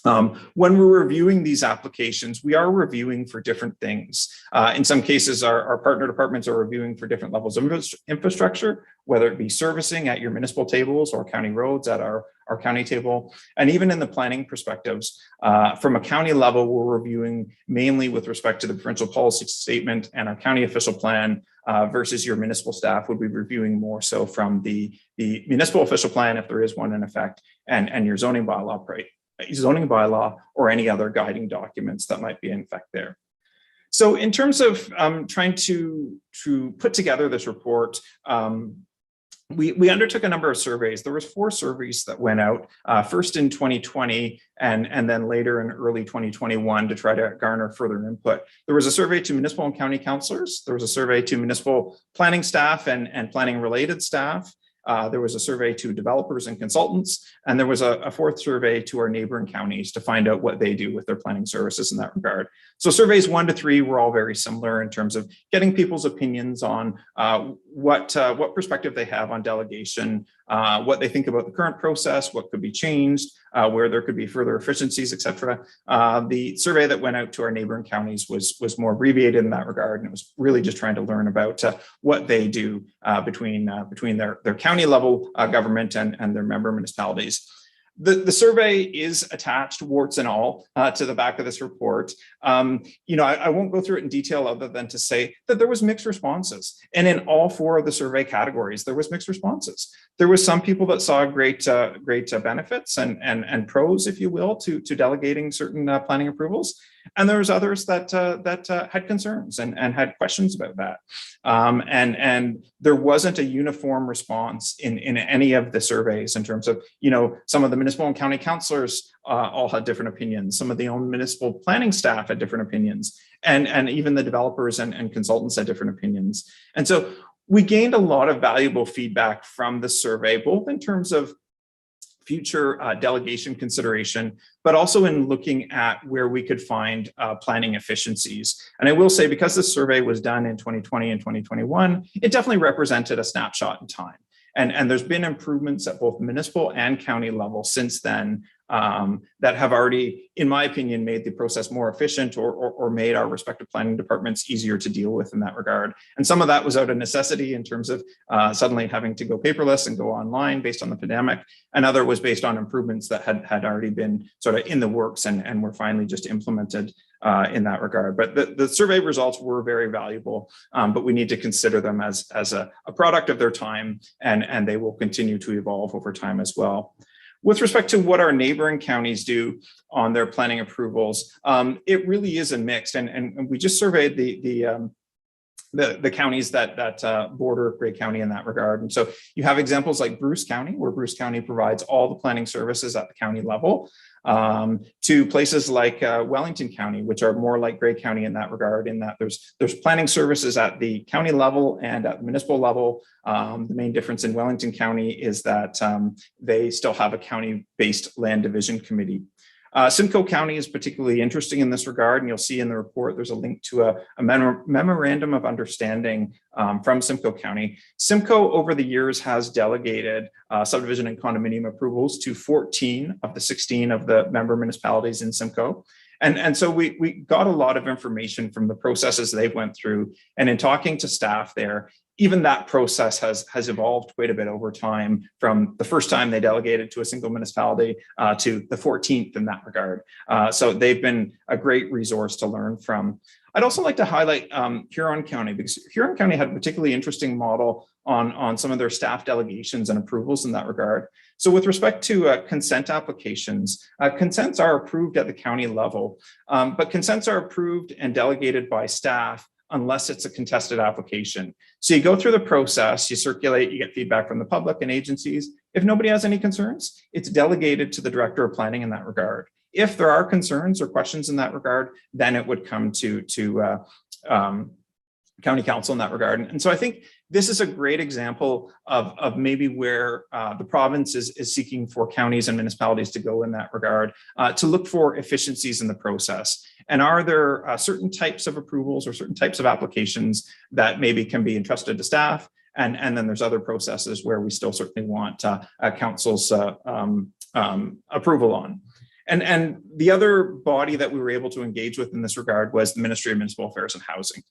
When we're reviewing these applications, we are reviewing for different things. In some cases, our partner departments are reviewing for different levels of infrastructure, whether it be servicing at your municipal tables or county roads at our county table. And even in the planning perspectives, from a county level, we're reviewing mainly with respect to the provincial policy statement and our county official plan versus your municipal staff would be reviewing more so from the municipal official plan, if there is one in effect, and your zoning bylaw or any other guiding documents that might be in effect there. So in terms of trying to put together this report, we undertook a number of surveys. There was 4 surveys that went out, first in 2020 and then later in early 2021 to try to garner further input. There was a survey to municipal and county councillors. There was a survey to municipal planning staff and planning related staff. There was a survey to developers and consultants, and there was a 4th survey to our neighboring counties to find out what they do with their planning services in that regard. So surveys 1 to 3 were all very similar in terms of getting people's opinions on what perspective they have on delegation, what they think about the current process, what could be changed, where there could be further efficiencies, etc. The survey that went out to our neighboring counties was more abbreviated in that regard, and it was really just trying to learn about what they do between their county level government and their member municipalities. The survey is attached, warts and all, to the back of this report. I won't go through it in detail other than to say that there was mixed responses. And in all 4 of the survey categories, there was mixed responses. There was some people that saw great benefits and pros, if you will, to delegating certain planning approvals. And there was others that had concerns and had questions about that. And there wasn't a uniform response in any of the surveys in terms of, some of the municipal and county councillors all had different opinions. Some of the own municipal planning staff had different opinions, and even the developers and consultants had different opinions. And so we gained a lot of valuable feedback from the survey, both in terms of future delegation consideration, but also in looking at where we could find planning efficiencies. And I will say, because this survey was done in 2020 and 2021, it definitely represented a snapshot in time. And there's been improvements at both municipal and county level since then that have already, in my opinion, made the process more efficient or made our respective planning departments easier to deal with in that regard. And some of that was out of necessity in terms of suddenly having to go paperless and go online based on the pandemic. Another was based on improvements that had already been sort of in the works and were finally just implemented in that regard. But the survey results were very valuable, but we need to consider them as a product of their time, and they will continue to evolve over time as well. With respect to what our neighboring counties do on their planning approvals, it really is a mix. And we just surveyed the counties that border Grey County in that regard. And so you have examples like Bruce County, where Bruce County provides all the planning services at the county level, to places like Wellington County, which are more like Grey County in that regard, in that there's planning services at the county level and at the municipal level. The main difference in Wellington County is that they still have a county-based land division committee. Simcoe County is particularly interesting in this regard, and you'll see in the report there's a link to a memorandum of understanding from Simcoe County. Simcoe over the years has delegated subdivision and condominium approvals to 14 of the 16 of the member municipalities in Simcoe. And so we got a lot of information from the processes they went through, and in talking to staff there, even that process has evolved quite a bit over time, from the first time they delegated to a single municipality to the 14th in that regard. So they've been a great resource to learn from. I'd also like to highlight Huron County, because Huron County had a particularly interesting model on some of their staff delegations and approvals in that regard. So with respect to consent applications, consents are approved at the county level, but consents are approved and delegated by staff unless it's a contested application. So you go through the process, you circulate, you get feedback from the public and agencies. If nobody has any concerns, it's delegated to the director of planning in that regard. If there are concerns or questions in that regard, then it would come to county council in that regard. And so I think this is a great example of maybe where the province is seeking for counties and municipalities to go in that regard, to look for efficiencies in the process. And are there certain types of approvals or certain types of applications that maybe can be entrusted to staff? And then there's other processes where we still certainly want council's approval on. And the other body that we were able to engage with in this regard was the Ministry of Municipal Affairs and Housing.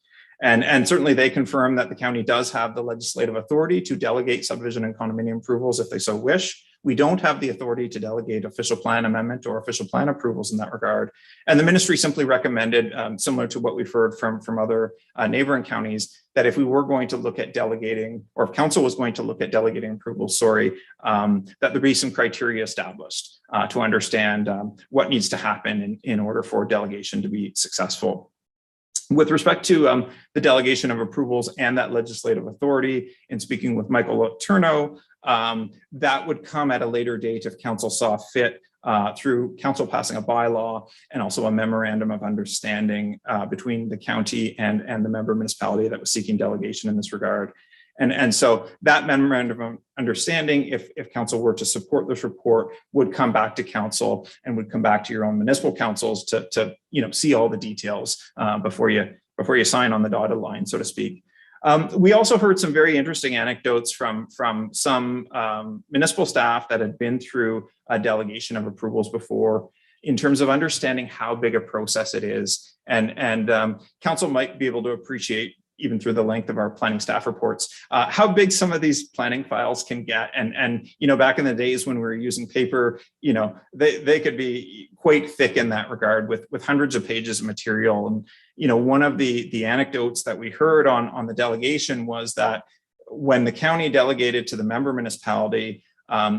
And certainly they confirm that the county does have the legislative authority to delegate subdivision and condominium approvals if they so wish. We don't have the authority to delegate official plan amendment or official plan approvals in that regard. And the ministry simply recommended, similar to what we've heard from other neighboring counties, that if we were going to look at delegating, or if council was going to look at delegating approvals, that there be some criteria established to understand what needs to happen in order for delegation to be successful. With respect to the delegation of approvals and that legislative authority, in speaking with Michael Turno, that would come at a later date if council saw fit through council passing a bylaw and also a memorandum of understanding between the county and the member municipality that was seeking delegation in this regard. And so that memorandum of understanding, if council were to support this report, would come back to council and would come back to your own municipal councils to see all the details before you sign on the dotted line, so to speak. We also heard some very interesting anecdotes from some municipal staff that had been through a delegation of approvals before, in terms of understanding how big a process it is. And council might be able to appreciate, even through the length of our planning staff reports, how big some of these planning files can get. And back in the days when we were using paper, they could be quite thick in that regard with hundreds of pages of material. And one of the anecdotes that we heard on the delegation was that when the county delegated to the member municipality,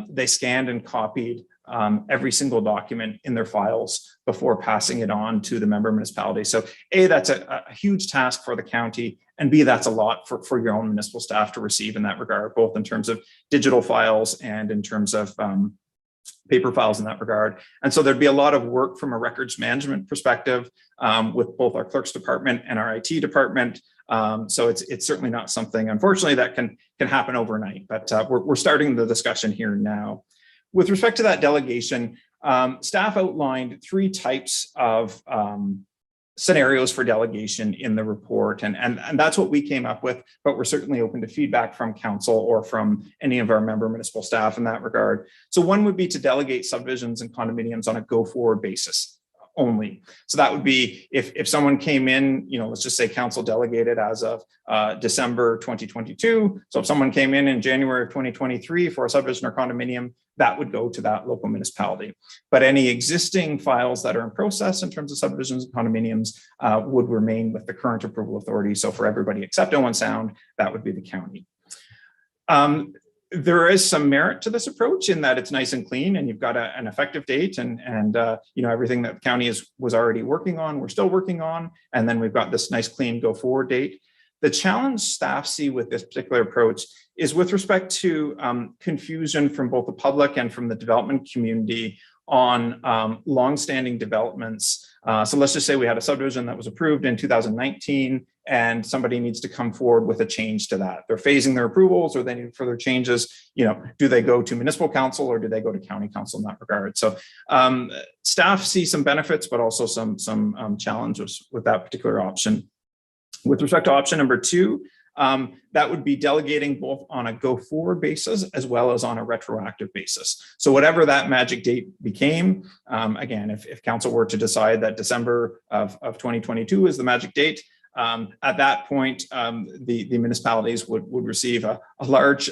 they scanned and copied every single document in their files before passing it on to the member municipality. So A, that's a huge task for the county, and B, that's a lot for your own municipal staff to receive in that regard, both in terms of digital files and in terms of paper files in that regard. And so there'd be a lot of work from a records management perspective with both our clerks department and our IT department. So it's certainly not something, unfortunately, that can happen overnight, but we're starting the discussion here now. With respect to that delegation, staff outlined 3 types of scenarios for delegation in the report. And that's what we came up with, but we're certainly open to feedback from council or from any of our member municipal staff in that regard. So one would be to delegate subdivisions and condominiums on a go-forward basis only. So that would be if someone came in, let's just say council delegated as of December 2022. So if someone came in January of 2023 for a subdivision or condominium, that would go to that local municipality. But any existing files that are in process in terms of subdivisions and condominiums would remain with the current approval authority. So for everybody except Owen Sound, that would be the county. There is some merit to this approach in that it's nice and clean, and you've got an effective date, and everything that the county was already working on, we're still working on, and then we've got this nice clean go forward date. The challenge staff see with this particular approach is with respect to confusion from both the public and from the development community on longstanding developments. So let's just say we had a subdivision that was approved in 2019 and somebody needs to come forward with a change to that. They're phasing their approvals or they need further changes. Do they go to municipal council or do they go to county council in that regard? So staff see some benefits, but also some challenges with that particular option. With respect to option number 2, that would be delegating both on a go forward basis as well as on a retroactive basis. So whatever that magic date became, again, if council were to decide that December of 2022 is the magic date, at that point, the municipalities would receive a large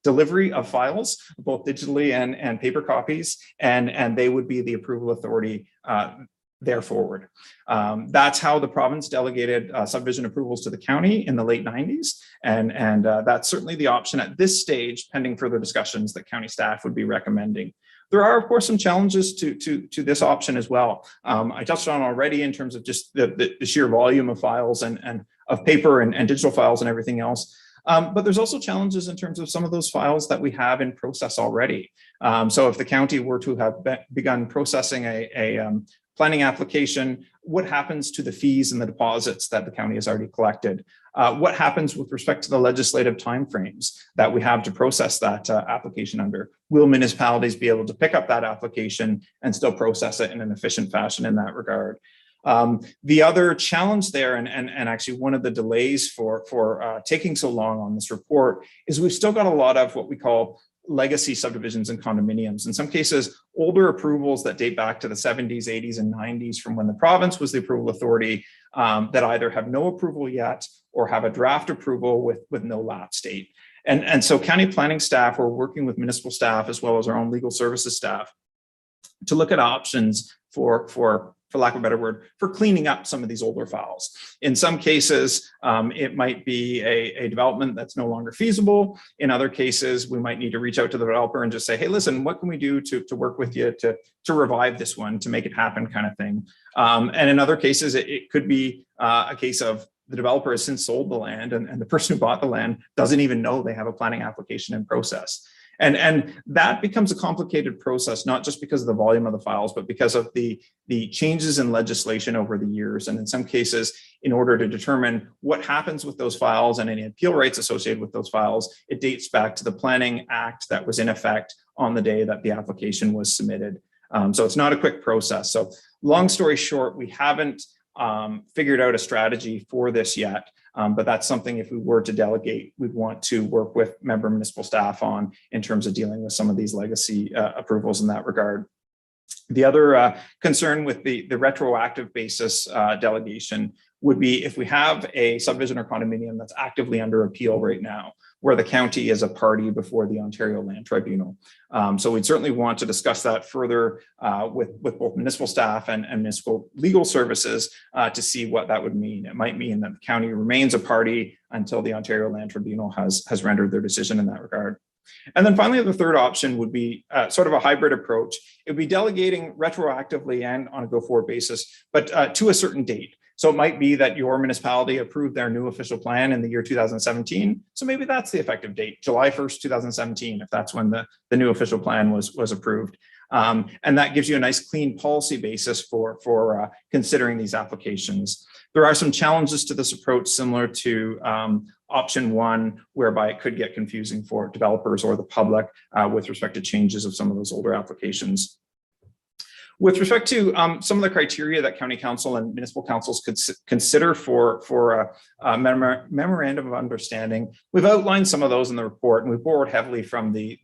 delivery of files, both digitally and paper copies, and they would be the approval authority there forward. That's how the province delegated subdivision approvals to the county in the late 90s. And that's certainly the option at this stage, pending further discussions that county staff would be recommending. There are, of course, some challenges to this option as well. I touched on already in terms of just the sheer volume of files and of paper and digital files and everything else. But there's also challenges in terms of some of those files that we have in process already. So if the county were to have begun processing a planning application, what happens to the fees and the deposits that the county has already collected? What happens with respect to the legislative timeframes that we have to process that application under? Will municipalities be able to pick up that application and still process it in an efficient fashion in that regard? The other challenge there, and actually one of the delays for taking so long on this report, is we've still got a lot of what we call legacy subdivisions and condominiums. In some cases, older approvals that date back to the 70s, 80s, and 90s from when the province was the approval authority that either have no approval yet or have a draft approval with no lapse date. And so county planning staff are working with municipal staff as well as our own legal services staff to look at options for for lack of a better word, for cleaning up some of these older files. In some cases, it might be a development that's no longer feasible. In other cases, we might need to reach out to the developer and just say, hey, listen, what can we do to work with you to revive this one, to make it happen, kind of thing. And in other cases, it could be a case of the developer has since sold the land, and the person who bought the land doesn't even know they have a planning application in process. And that becomes a complicated process, not just because of the volume of the files, but because of the changes in legislation over the years. And in some cases, in order to determine what happens with those files and any appeal rights associated with those files, it dates back to the Planning Act that was in effect on the day that the application was submitted. So it's not a quick process. So long story short, we haven't figured out a strategy for this yet. But that's something, if we were to delegate, we'd want to work with member municipal staff on in terms of dealing with some of these legacy approvals in that regard. The other concern with the retroactive basis delegation would be if we have a subdivision or condominium that's actively under appeal right now, where the county is a party before the Ontario Land Tribunal. So we'd certainly want to discuss that further with both municipal staff and municipal legal services to see what that would mean. It might mean that the county remains a party until the Ontario Land Tribunal has rendered their decision in that regard. And then finally, the third option would be sort of a hybrid approach. It would be delegating retroactively and on a go-forward basis, but to a certain date. So it might be that your municipality approved their new official plan in the year 2017. So maybe that's the effective date, July 1st, 2017, if that's when the new official plan was approved. And that gives you a nice clean policy basis for considering these applications. There are some challenges to this approach similar to option one, whereby it could get confusing for developers or the public with respect to changes of some of those older applications. With respect to some of the criteria that county council and municipal councils could consider for a memorandum of understanding, we've outlined some of those in the report, and we've borrowed heavily from the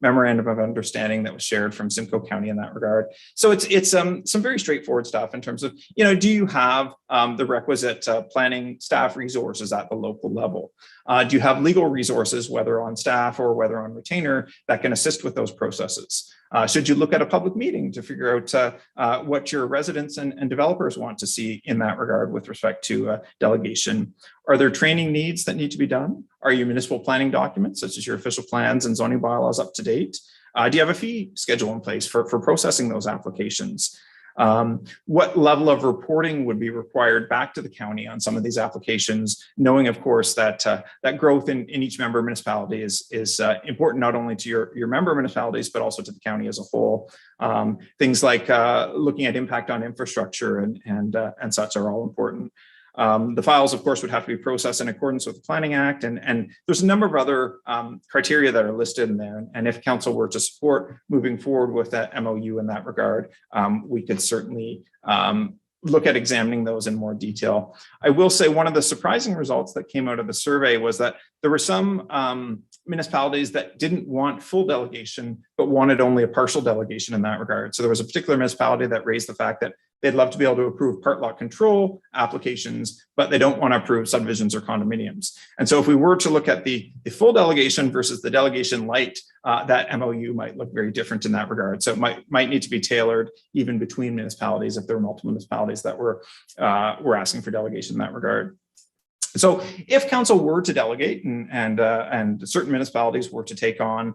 memorandum of understanding that was shared from Simcoe County in that regard. So it's some very straightforward stuff in terms of, do you have the requisite planning staff resources at the local level? Do you have legal resources, whether on staff or whether on retainer, that can assist with those processes? Should you look at a public meeting to figure out what your residents and developers want to see in that regard with respect to delegation? Are there training needs that need to be done? Are your municipal planning documents, such as your official plans and zoning bylaws, up to date? Do you have a fee schedule in place for processing those applications? What level of reporting would be required back to the county on some of these applications, knowing, of course, that that growth in each member municipality is important not only to your member municipalities, but also to the county as a whole. Things like looking at impact on infrastructure and such are all important. The files, of course, would have to be processed in accordance with the Planning Act, and there's a number of other criteria that are listed in there. And if council were to support moving forward with that MOU in that regard, we could certainly look at examining those in more detail. I will say one of the surprising results that came out of the survey was that there were some municipalities that didn't want full delegation, but wanted only a partial delegation in that regard. So there was a particular municipality that raised the fact that they'd love to be able to approve part lot control applications, but they don't want to approve subdivisions or condominiums. And so if we were to look at the full delegation versus the delegation light, that MOU might look very different in that regard. So it might need to be tailored even between municipalities if there were multiple municipalities that were asking for delegation in that regard. So if council were to delegate and certain municipalities were to take on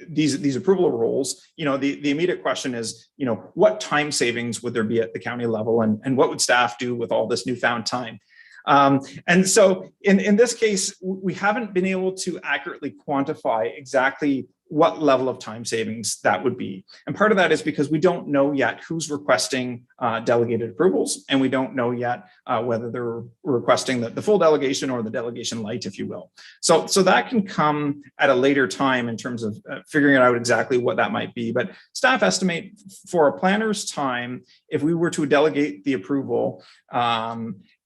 these approval roles, the immediate question is, what time savings would there be at the county level, and what would staff do with all this newfound time? And so in this case, we haven't been able to accurately quantify exactly what level of time savings that would be. And part of that is because we don't know yet who's requesting delegated approvals, and we don't know yet whether they're requesting the full delegation or the delegation light, if you will. So that can come at a later time in terms of figuring out exactly what that might be. But staff estimate for a planner's time, if we were to delegate the approval,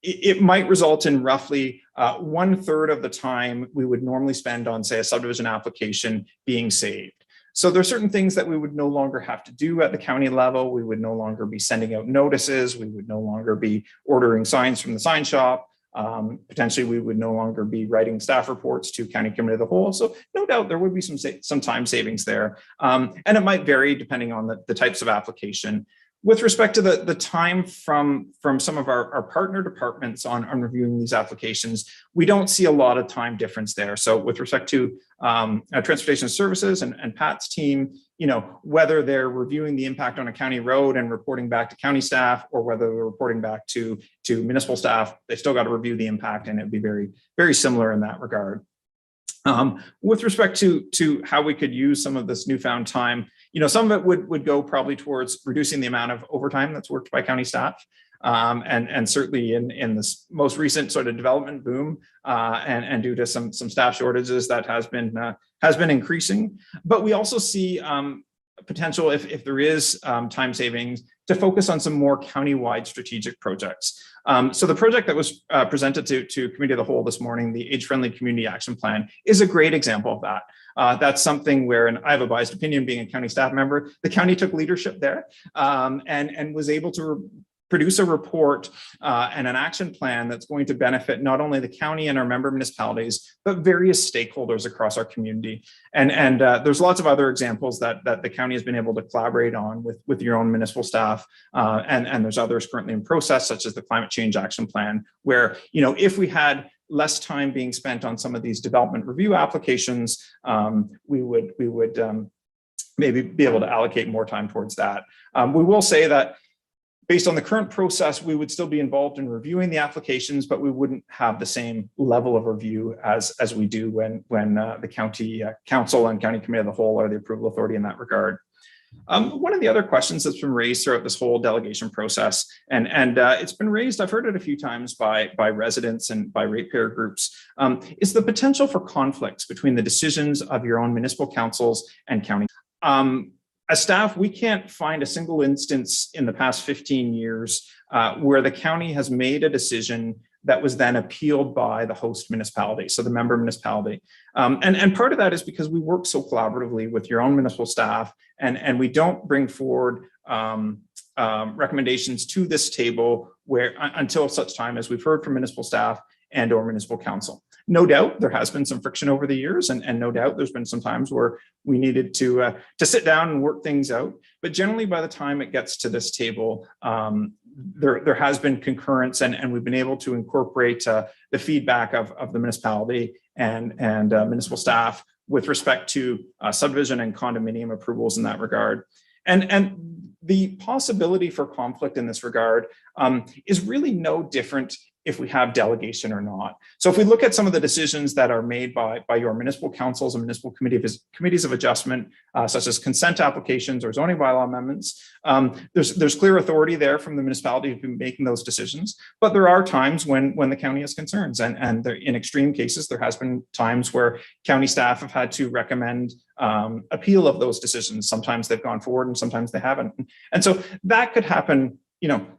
it might result in roughly 1/3 of the time we would normally spend on, say, a subdivision application being saved. So there are certain things that we would no longer have to do at the county level. We would no longer be sending out notices. We would no longer be ordering signs from the sign shop. Potentially, we would no longer be writing staff reports to County Committee of the Whole. So no doubt there would be some time savings there. And it might vary depending on the types of application. With respect to the time from some of our partner departments on reviewing these applications, we don't see a lot of time difference there. So with respect to Transportation Services and Pat's team, whether they're reviewing the impact on a county road and reporting back to county staff, or whether they're reporting back to municipal staff, they still got to review the impact, and it'd be very, very similar in that regard. With respect to how we could use some of this newfound time, some of it would go probably towards reducing the amount of overtime that's worked by county staff. And certainly in this most recent sort of development boom, and due to some staff shortages, that has been increasing. But we also see potential, if there is time savings, to focus on some more countywide strategic projects. So the project that was presented to Committee of the Whole this morning, the Age-Friendly Community Action Plan, is a great example of that. That's something where, and I have a biased opinion being a county staff member, the county took leadership there and was able to produce a report and an action plan that's going to benefit not only the county and our member municipalities, but various stakeholders across our community. And there's lots of other examples that the county has been able to collaborate on with your own municipal staff. And there's others currently in process, such as the Climate Change Action Plan, where, if we had less time being spent on some of these development review applications, we would maybe be able to allocate more time towards that. We will say that based on the current process, we would still be involved in reviewing the applications, but we wouldn't have the same level of review as we do when the county council and county committee of the whole are the approval authority in that regard. One of the other questions that's been raised throughout this whole delegation process, and it's been raised, I've heard it a few times by residents and by ratepayer groups, is the potential for conflicts between the decisions of your own municipal councils and county. As staff, we can't find a single instance in the past 15 years where the county has made a decision that was then appealed by the host municipality, so the member municipality. And part of that is because we work so collaboratively with your own municipal staff, and we don't bring forward recommendations to this table where until such time as we've heard from municipal staff and or municipal council. No doubt there has been some friction over the years, and no doubt there's been some times where we needed to sit down and work things out. But generally, by the time it gets to this table, there has been concurrence, and we've been able to incorporate the feedback of the municipality and municipal staff with respect to subdivision and condominium approvals in that regard. And the possibility for conflict in this regard is really no different if we have delegation or not. So if we look at some of the decisions that are made by your municipal councils and municipal committees of adjustment, such as consent applications or zoning bylaw amendments, there's clear authority there from the municipality who've been making those decisions. But there are times when the county has concerns, and in extreme cases, there has been times where county staff have had to recommend appeal of those decisions. Sometimes they've gone forward and sometimes they haven't. And so that could happen,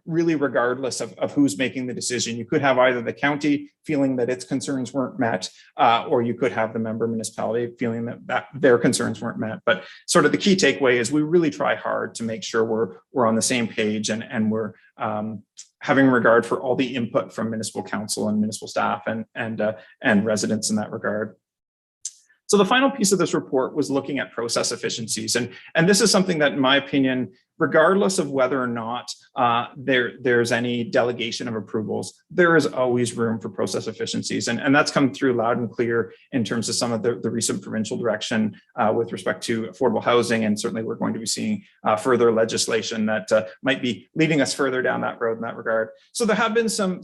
really regardless of who's making the decision. You could have either the county feeling that its concerns weren't met, or you could have the member municipality feeling that their concerns weren't met. But sort of the key takeaway is we really try hard to make sure we're on the same page, and we're having regard for all the input from municipal council and municipal staff and residents in that regard. So the final piece of this report was looking at process efficiencies. And this is something that, in my opinion, regardless of whether or not there's any delegation of approvals, there is always room for process efficiencies. And that's come through loud and clear in terms of some of the recent provincial direction with respect to affordable housing. And certainly we're going to be seeing further legislation that might be leading us further down that road in that regard. So there have been some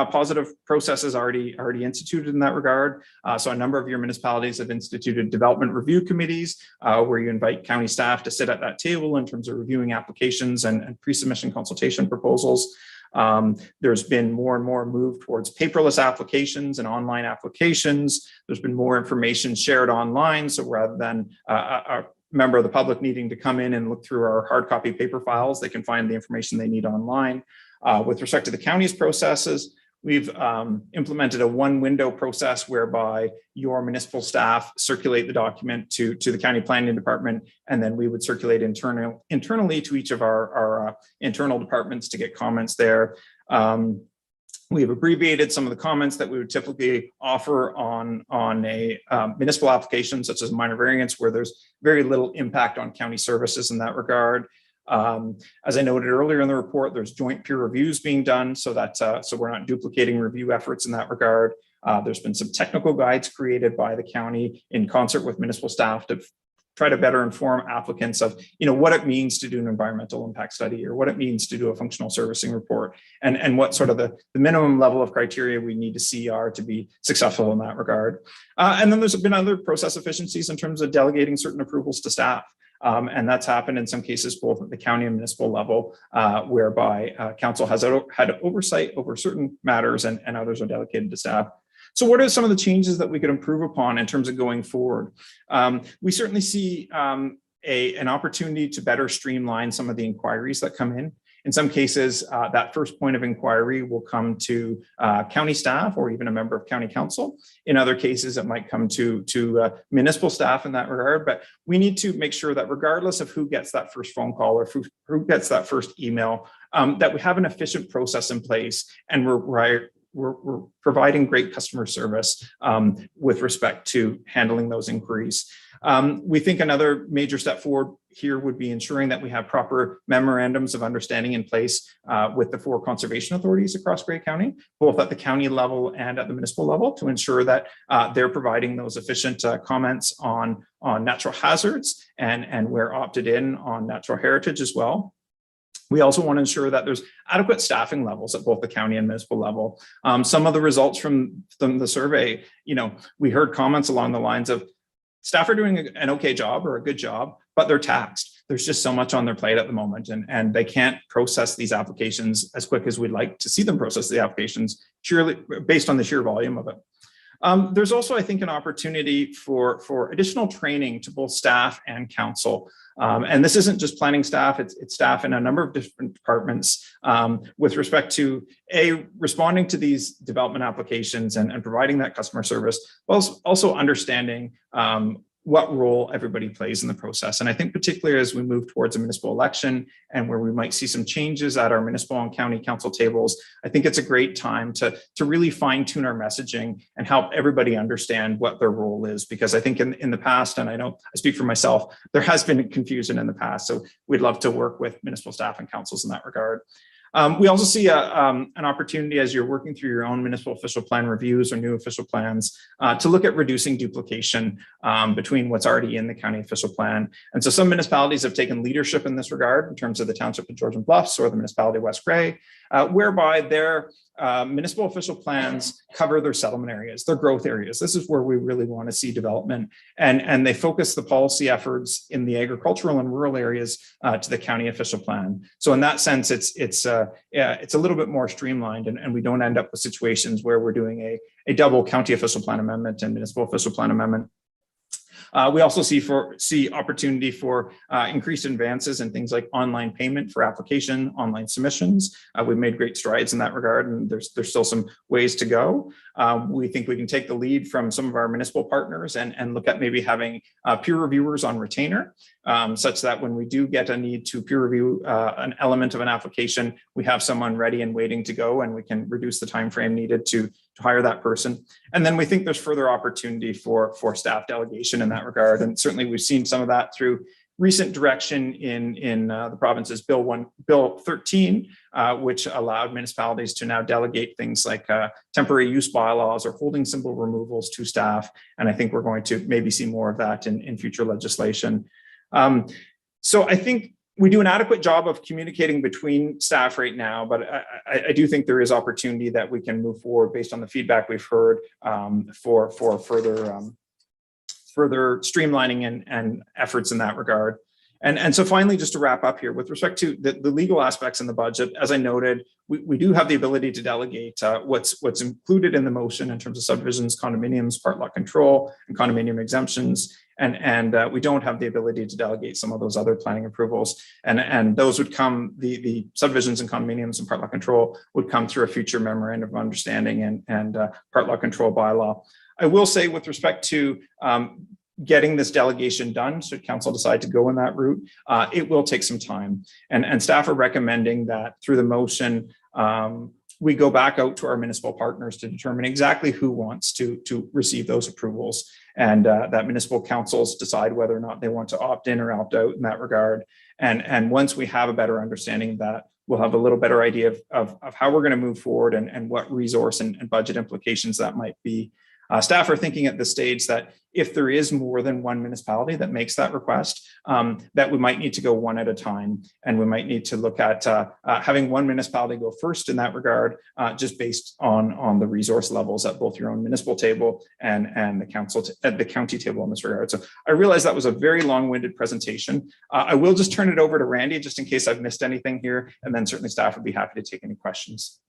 positive processes already instituted in that regard. So a number of your municipalities have instituted development review committees where you invite county staff to sit at that table in terms of reviewing applications and pre-submission consultation proposals. There's been more and more move towards paperless applications and online applications. There's been more information shared online. So rather than a member of the public needing to come in and look through our hard copy paper files, they can find the information they need online. With respect to the county's processes, we've implemented a one window process whereby your municipal staff circulate the document to the county planning department, and then we would circulate internally to each of our internal departments to get comments there. We have abbreviated some of the comments that we would typically offer on a municipal application, such as minor variance, where there's very little impact on county services in that regard. As I noted earlier in the report, there's joint peer reviews being done so that so we're not duplicating review efforts in that regard. There's been some technical guides created by the county in concert with municipal staff to try to better inform applicants of, what it means to do an environmental impact study, or what it means to do a functional servicing report, and what sort of the minimum level of criteria we need to see are to be successful in that regard. And then there's been other process efficiencies in terms of delegating certain approvals to staff. And that's happened in some cases, both at the county and municipal level, whereby council has had oversight over certain matters and others are delegated to staff. So what are some of the changes that we could improve upon in terms of going forward? We certainly see an opportunity to better streamline some of the inquiries that come in. In some cases, that first point of inquiry will come to county staff or even a member of county council. In other cases, it might come to municipal staff in that regard. But we need to make sure that regardless of who gets that first phone call or who gets that first email, that we have an efficient process in place, and we're providing great customer service with respect to handling those inquiries. We think another major step forward here would be ensuring that we have proper memorandums of understanding in place with the 4 conservation authorities across Grey County, both at the county level and at the municipal level, to ensure that they're providing those efficient comments on natural hazards and we're opted in on natural heritage as well. We also want to ensure that there's adequate staffing levels at both the county and municipal level. Some of the results from the survey, we heard comments along the lines of staff are doing an okay job or a good job, but they're taxed. There's just so much on their plate at the moment, and they can't process these applications as quick as we'd like to see them process the applications, surely based on the sheer volume of it. There's also, I think, an opportunity for additional training to both staff and council. And this isn't just planning staff, it's staff in a number of different departments with respect to responding to these development applications and providing that customer service, while also understanding what role everybody plays in the process. And I think particularly as we move towards a municipal election and where we might see some changes at our municipal and county council tables, I think it's a great time to really fine tune our messaging and help everybody understand what their role is. Because I think in the past, and I know I speak for myself, there has been confusion in the past. So we'd love to work with municipal staff and councils in that regard. We also see an opportunity as you're working through your own municipal official plan reviews or new official plans to look at reducing duplication between what's already in the county official plan. And so some municipalities have taken leadership in this regard in terms of the Township of Georgian Bluffs or the municipality of West Grey, whereby their municipal official plans cover their settlement areas, their growth areas. This is where we really want to see development. And they focus the policy efforts in the agricultural and rural areas to the county official plan. So in that sense, it's a little bit more streamlined, and we don't end up with situations where we're doing a double county official plan amendment and municipal official plan amendment. We also see opportunity for increased advances in things like online payment for application, online submissions. We've made great strides in that regard, and there's still some ways to go. We think we can take the lead from some of our municipal partners and look at maybe having peer reviewers on retainer, such that when we do get a need to peer review an element of an application, we have someone ready and waiting to go, and we can reduce the time frame needed to hire that person. And then we think there's further opportunity for staff delegation in that regard. And certainly we've seen some of that through recent direction in the province's Bill 13, which allowed municipalities to now delegate things like temporary use bylaws or holding symbol removals to staff. And I think we're going to maybe see more of that in future legislation. So I think we do an adequate job of communicating between staff right now, but I do think there is opportunity that we can move forward based on the feedback we've heard for further streamlining and efforts in that regard. And so finally, just to wrap up here, with respect to the legal aspects in the budget, as I noted, we do have the ability to delegate what's included in the motion in terms of subdivisions, condominiums, part lot control, and condominium exemptions. And we don't have the ability to delegate some of those other planning approvals. And those would come, the subdivisions and condominiums and part lot control would come through a future memorandum of understanding and part lot control bylaw. I will say with respect to getting this delegation done, should council decide to go in that route, it will take some time. And staff are recommending that through the motion, we go back out to our municipal partners to determine exactly who wants to receive those approvals, and that municipal councils decide whether or not they want to opt in or opt out in that regard. And once we have a better understanding of that, we'll have a little better idea of how we're going to move forward and what resource and budget implications that might be. Staff are thinking at this stage that if there is more than one municipality that makes that request, that we might need to go one at a time, and we might need to look at having one municipality go first in that regard, just based on the resource levels at both your own municipal table and the council at the county table in this regard. So I realize that was a very long-winded presentation. I will just turn it over to Randy just in case I've missed anything here, and then certainly staff would be happy to take any questions.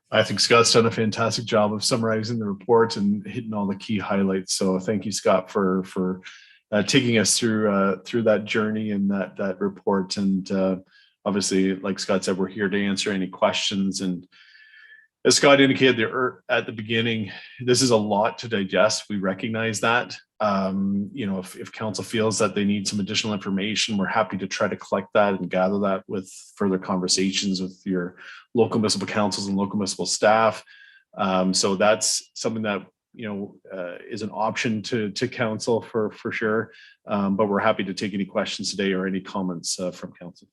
I think Scott's done a fantastic job of summarizing the report and hitting all the key highlights. So thank you, Scott, for taking us through that journey and that report. And obviously, like Scott said, we're here to answer any questions. And as Scott indicated at the beginning, this is a lot to digest. We recognize that. If council feels that they need some additional information, we're happy to try to collect that and gather that with further conversations with your local municipal councils and local municipal staff. So that's something that is an option to council for sure. But we're happy to take any questions today or any comments from council.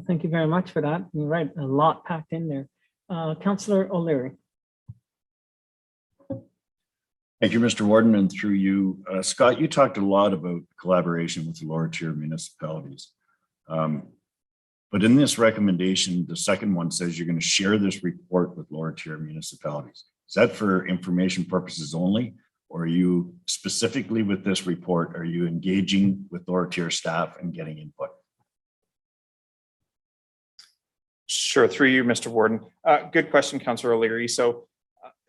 Thank you very much for that. You're right, a lot packed in there. Councillor O'Leary. Thank you, Mr. Warden, and through you, Scott, you talked a lot about collaboration with the lower tier municipalities. But in this recommendation, the second one says you're going to share this report with lower tier municipalities. Is that for information purposes only? Or are you specifically with this report, are you engaging with lower tier staff and getting input? Sure, through you, Mr. Warden. Good question, Councillor O'Leary. So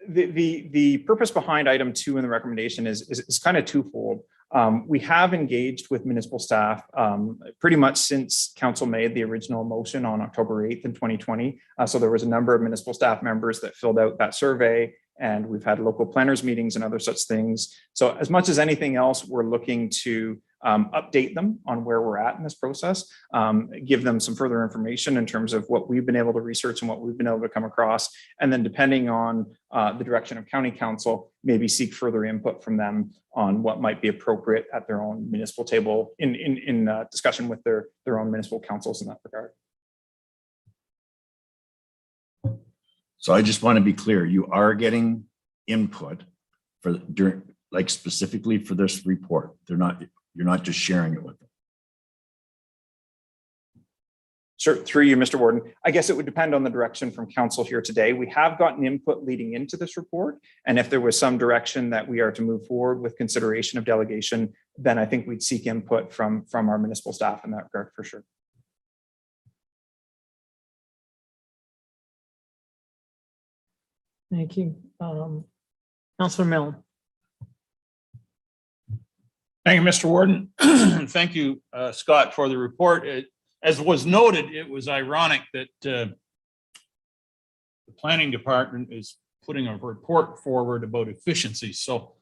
the purpose behind item 2 in the recommendation is kind of twofold. We have engaged with municipal staff pretty much since council made the original motion on October 8th in 2020. So there was a number of municipal staff members that filled out that survey, and we've had local planners meetings and other such things. So as much as anything else, we're looking to update them on where we're at in this process, give them some further information in terms of what we've been able to research and what we've been able to come across. And then depending on the direction of county council, maybe seek further input from them on what might be appropriate at their own municipal table in discussion with their own municipal councils in that regard. So I just want to be clear, you are getting input specifically for this report. You're not just sharing it with them. Sure, through you, Mr. Warden. I guess it would depend on the direction from council here today. We have gotten input leading into this report, and if there was some direction that we are to move forward with consideration of delegation, then I think we'd seek input from our municipal staff in that regard for sure. Thank you. Councillor Milne. Thank you, Mr. Warden. And thank you, Scott, for the report. As was noted, it was ironic that the planning department is putting a report forward about efficiency. So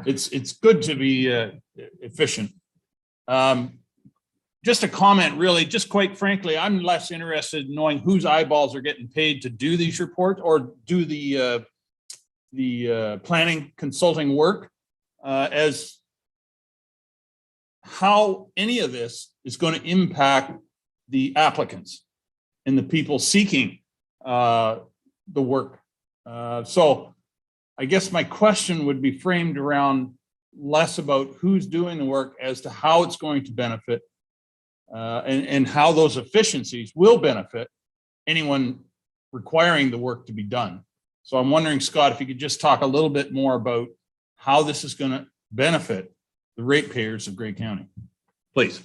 it's good to be efficient. Just a comment, really, just quite frankly, I'm less interested in knowing whose eyeballs are getting paid to do these reports or do the planning consulting work as how any of this is going to impact the applicants and the people seeking the work. So I guess my question would be framed around less about who's doing the work as to how it's going to benefit and how those efficiencies will benefit anyone requiring the work to be done. So I'm wondering, Scott, if you could just talk a little bit more about how this is going to benefit the ratepayers of Grey County, please.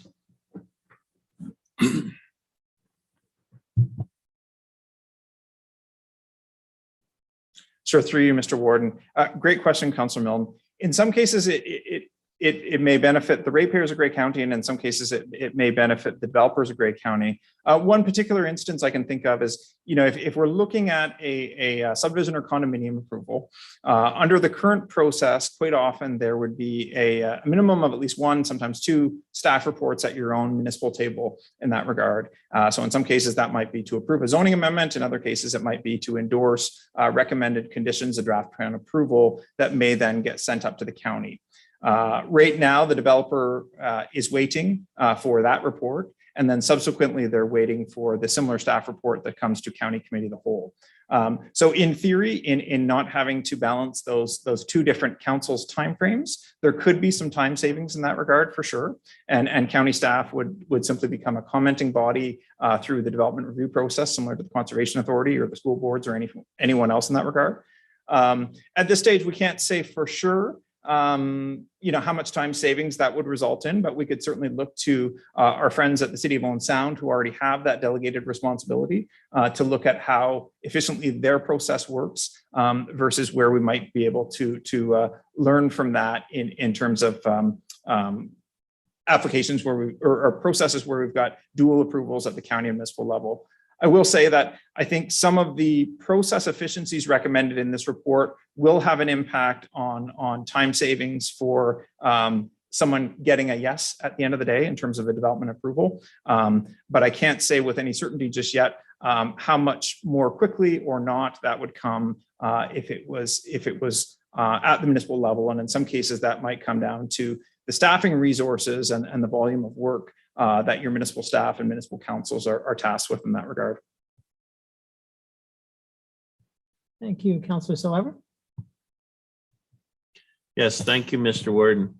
Sure, through you, Mr. Warden. Great question, Councillor Milne. In some cases, it it may benefit the ratepayers of Grey County, and in some cases it may benefit the developers of Grey County. One particular instance I can think of is, if we're looking at a subdivision or condominium approval, under the current process, quite often there would be a minimum of at least one, sometimes two staff reports at your own municipal table in that regard. So in some cases that might be to approve a zoning amendment. In other cases, it might be to endorse recommended conditions of draft plan approval that may then get sent up to the county. Right now, the developer is waiting for that report, and then subsequently they're waiting for the similar staff report that comes to County Committee of the Whole. So in theory, in not having to balance those two different councils' timeframes, there could be some time savings in that regard for sure. And county staff would simply become a commenting body through the development review process, similar to the Conservation Authority or the school boards or anyone else in that regard. At this stage, we can't say for sure how much time savings that would result in, but we could certainly look to our friends at the City of Owen Sound who already have that delegated responsibility to look at how efficiently their process works versus where we might be able to learn from that in terms of applications where or processes where we've got dual approvals at the county and municipal level. I will say that I think some of the process efficiencies recommended in this report will have an impact on time savings for someone getting a yes at the end of the day in terms of a development approval. But I can't say with any certainty just yet how much more quickly or not that would come if it was at the municipal level. And in some cases that might come down to the staffing resources and the volume of work that your municipal staff and municipal councils are tasked with in that regard. Thank you, Councillor Silver. Yes, thank you, Mr. Warden.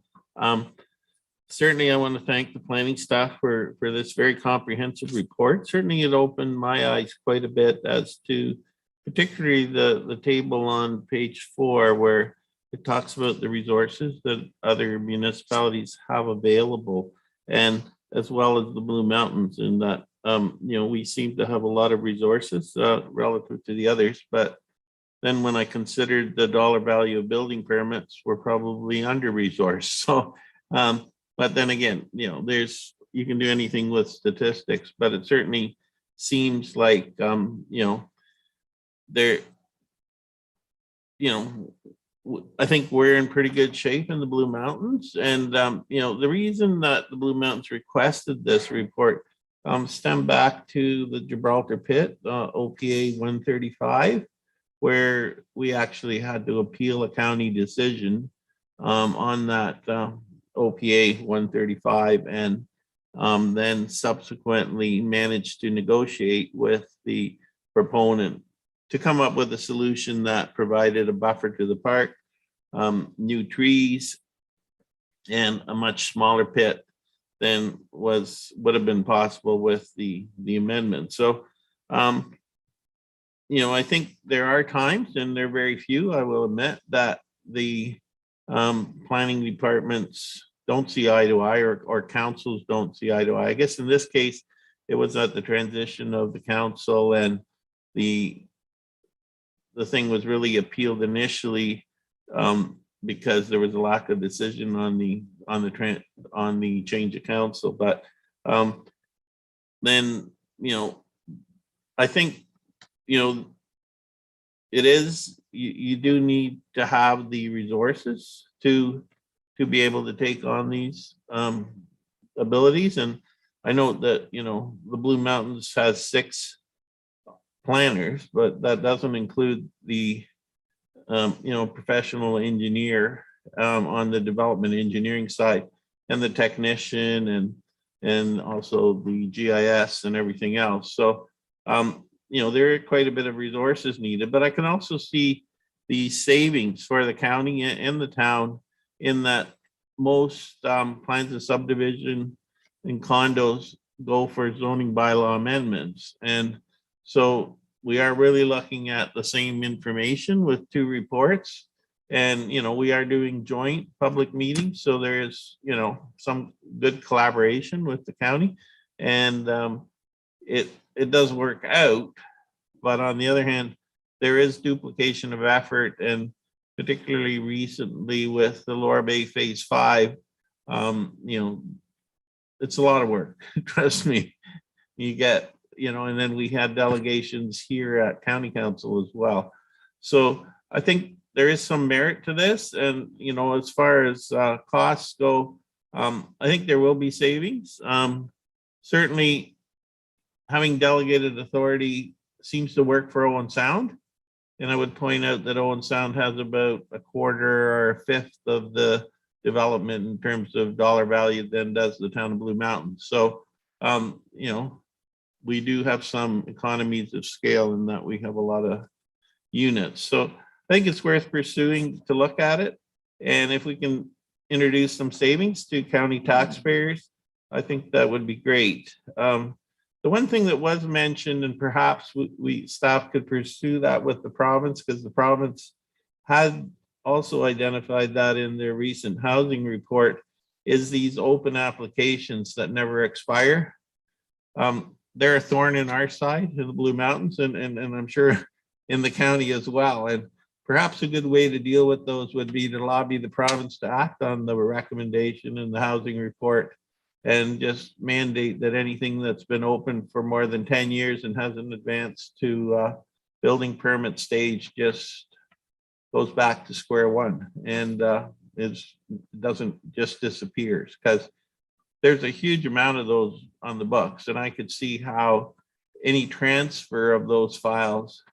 Certainly, I want to thank the planning staff for this very comprehensive report. Certainly, it opened my eyes quite a bit as to particularly the table on page 4, where it talks about the resources that other municipalities have available, and as well as the Blue Mountains, in that we seem to have a lot of resources relative to the others, but then when I considered the dollar value of building permits, we're probably under-resourced. So, but then again, you can do anything with statistics, but it certainly seems like, I think we're in pretty good shape in the Blue Mountains. And, the reason that the Blue Mountains requested this report stemmed back to the Gibraltar Pit, OPA 135, where we actually had to appeal a county decision on that OPA 135, and then subsequently managed to negotiate with the proponent to come up with a solution that provided a buffer to the park, new trees, and a much smaller pit than would have been possible with the amendment. So, I think there are times, and they're very few, I will admit, that the planning departments don't see eye to eye, or councils don't see eye to eye. I guess in this case, it was at the transition of the council, and the thing was really appealed initially because there was a lack of decision on the change of council. But then, I think, it is, you do need to have the resources to be able to take on these abilities. And I know that, the Blue Mountains has 6 planners, but that doesn't include the, professional engineer on the development engineering side, and the technician, and also the GIS and everything else. So, there are quite a bit of resources needed, but I can also see the savings for the county and the town in that most plans of subdivision and condos go for zoning bylaw amendments. And so we are really looking at the same information with 2 reports, and, we are doing joint public meetings. So there is, some good collaboration with the county, and it does work out. But on the other hand, there is duplication of effort, and particularly recently with the Lower Bay Phase 5, you know, it's a lot of work, trust me. You get, you know, and then we had delegations here at County Council as well. So I think there is some merit to this. And, you know, as far as costs go, I think there will be savings. Certainly having delegated authority seems to work for Owen Sound. And I would point out that Owen Sound has about a quarter or a fifth of the development in terms of dollar value than does the town of Blue Mountain. So, you know, we do have some economies of scale in that we have a lot of units. So I think it's worth pursuing to look at it. And if we can introduce some savings to county taxpayers, I think that would be great. The one thing that was mentioned, and perhaps we staff could pursue that with the province, because the province had also identified that in their recent housing report, is these open applications that never expire. They're a thorn in our side in the Blue Mountains, and I'm sure in the county as well. And perhaps a good way to deal with those would be to lobby the province to act on the recommendation in the housing report and just mandate that anything that's been open for more than 10 years and hasn't advanced to building permit stage just goes back to square one and doesn't just disappears, because there's a huge amount of those on the books. And I could see how any transfer of those files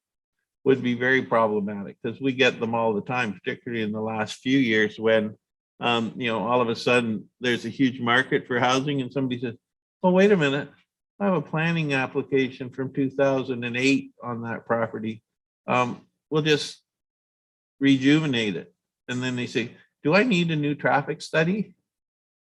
would be very problematic, because we get them all the time, particularly in the last few years when you know, all of a sudden there's a huge market for housing and somebody says, well, wait a minute, I have a planning application from 2008 on that property. We'll just rejuvenate it. And then they say, do I need a new traffic study?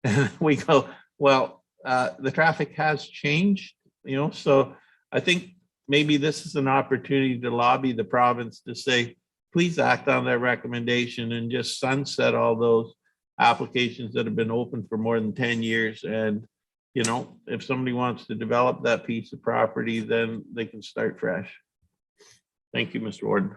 And we go, well, the traffic has changed, you know, so I think maybe this is an opportunity to lobby the province to say, please act on that recommendation and just sunset all those applications that have been open for more than 10 years. And, you know, if somebody wants to develop that piece of property, then they can start fresh. Thank you, Mr. Warden.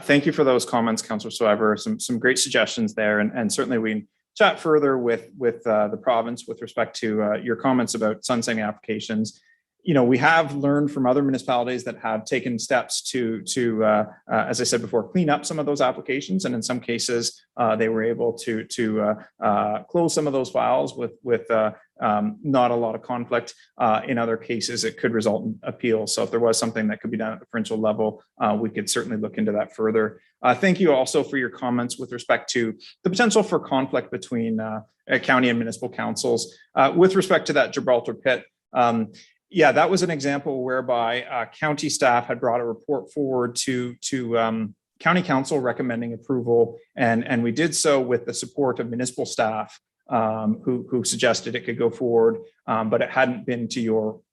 Thank you for those comments, Councillor Swiver. Some great suggestions there, and certainly we can chat further with the province with respect to your comments about sunsetting applications. You know, we have learned from other municipalities that have taken steps to as I said before, clean up some of those applications, and in some cases they were able to close some of those files with not a lot of conflict. In other cases, it could result in appeals. So if there was something that could be done at the provincial level, we could certainly look into that further. Thank you also for your comments with respect to the potential for conflict between county and municipal councils. With respect to that Gibraltar pit, yeah, that was an example whereby county staff had brought a report forward to county council recommending approval, and we did so with the support of municipal staff who suggested it could go forward, but it hadn't been to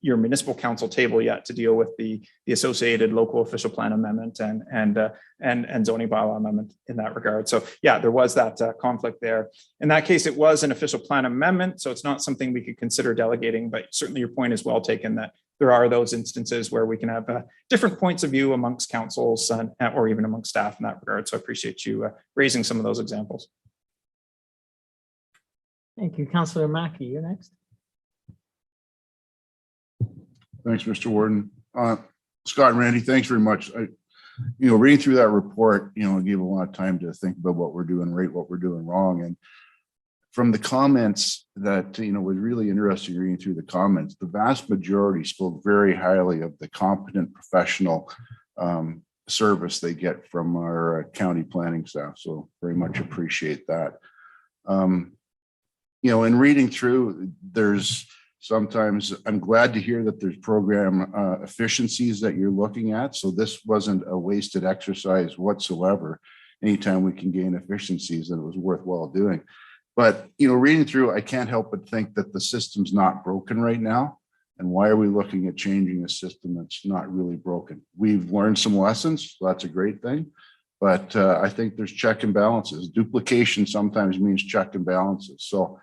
your municipal council table yet to deal with the associated local official plan amendment and zoning bylaw amendment in that regard. So yeah, there was that conflict there. In that case, it was an official plan amendment, so it's not something we could consider delegating, but certainly your point is well taken that there are those instances where we can have different points of view amongst councils or even amongst staff in that regard. So I appreciate you raising some of those examples. Thank you. Councillor Mackey, you're next. Thanks, Mr. Warden. Scott and Randy, thanks very much. Reading through that report, it gave a lot of time to think about what we're doing right, what we're doing wrong. And from the comments that, was really interesting reading through the comments, the vast majority spoke very highly of the competent professional service they get from our county planning staff. So very much appreciate that. In reading through, there's sometimes, I'm glad to hear that there's program efficiencies that you're looking at. So this wasn't a wasted exercise whatsoever. Anytime we can gain efficiencies, then it was worthwhile doing. But, reading through, I can't help but think that the system's not broken right now. And why are we looking at changing a system that's not really broken? We've learned some lessons. So that's a great thing. But I think there's check and balances. Duplication sometimes means check and balances. So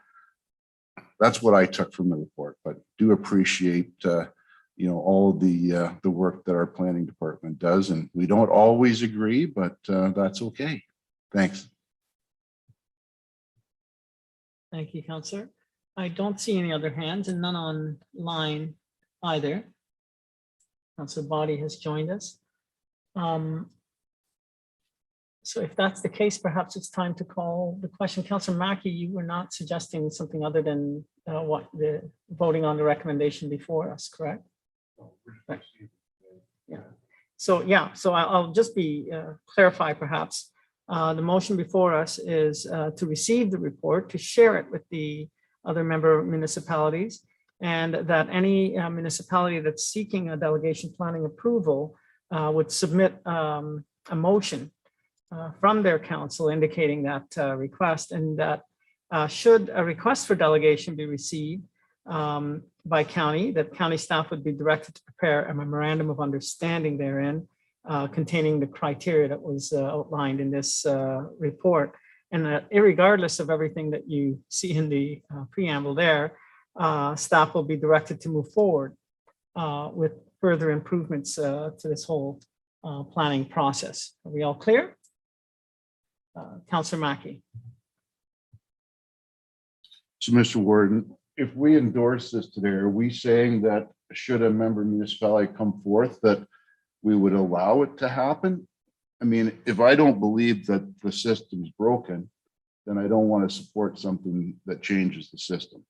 that's what I took from the report, but do appreciate all the work that our planning department does. And we don't always agree, but that's okay. Thanks. Thank you, Councillor. I don't see any other hands and none online either. Councillor Body has joined us. So if that's the case, perhaps it's time to call the question. Councillor Mackey, you were not suggesting something other than what the voting on the recommendation before us, correct? Right. Yeah. So I'll just be clarify perhaps. The motion before us is to receive the report, to share it with the other member municipalities, and that any municipality that's seeking a delegation planning approval would submit a motion from their council indicating that request, and that should a request for delegation be received by county, that county staff would be directed to prepare a memorandum of understanding therein containing the criteria that was outlined in this report. And that irregardless of everything that you see in the preamble there, staff will be directed to move forward with further improvements to this whole planning process. Are we all clear? Councillor Mackey. So, Mr. Warden, if we endorse this today, are we saying that should a member municipality come forth that we would allow it to happen? I mean, if I don't believe that the system's broken, then I don't want to support something that changes the system.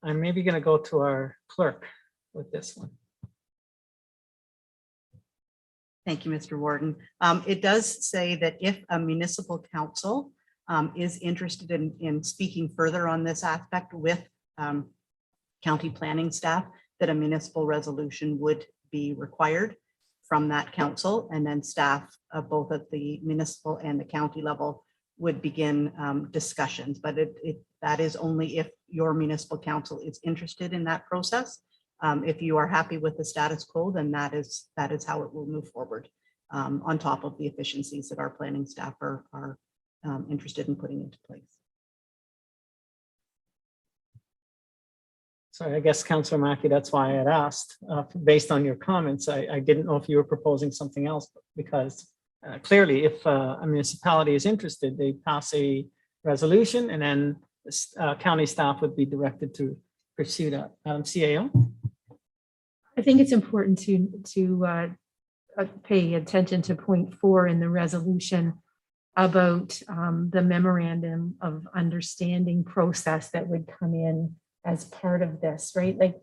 I'm maybe going to go to our clerk with this one. Thank you, Mr. Warden. It does say that if a municipal council is interested in speaking further on this aspect with county planning staff, that a municipal resolution would be required from that council, and then staff both at the municipal and the county level would begin discussions. But that is only if your municipal council is interested in that process. If you are happy with the status quo, then that is how it will move forward, on top of the efficiencies that our planning staff are interested in putting into place. So I guess Councillor Mackey, that's why I had asked, based on your comments, I didn't know if you were proposing something else, because clearly if a municipality is interested, they pass a resolution and then county staff would be directed to pursue that. Madam CAO. I think it's important to pay attention to point 4 in the resolution about the memorandum of understanding process that would come in as part of this, right? Like,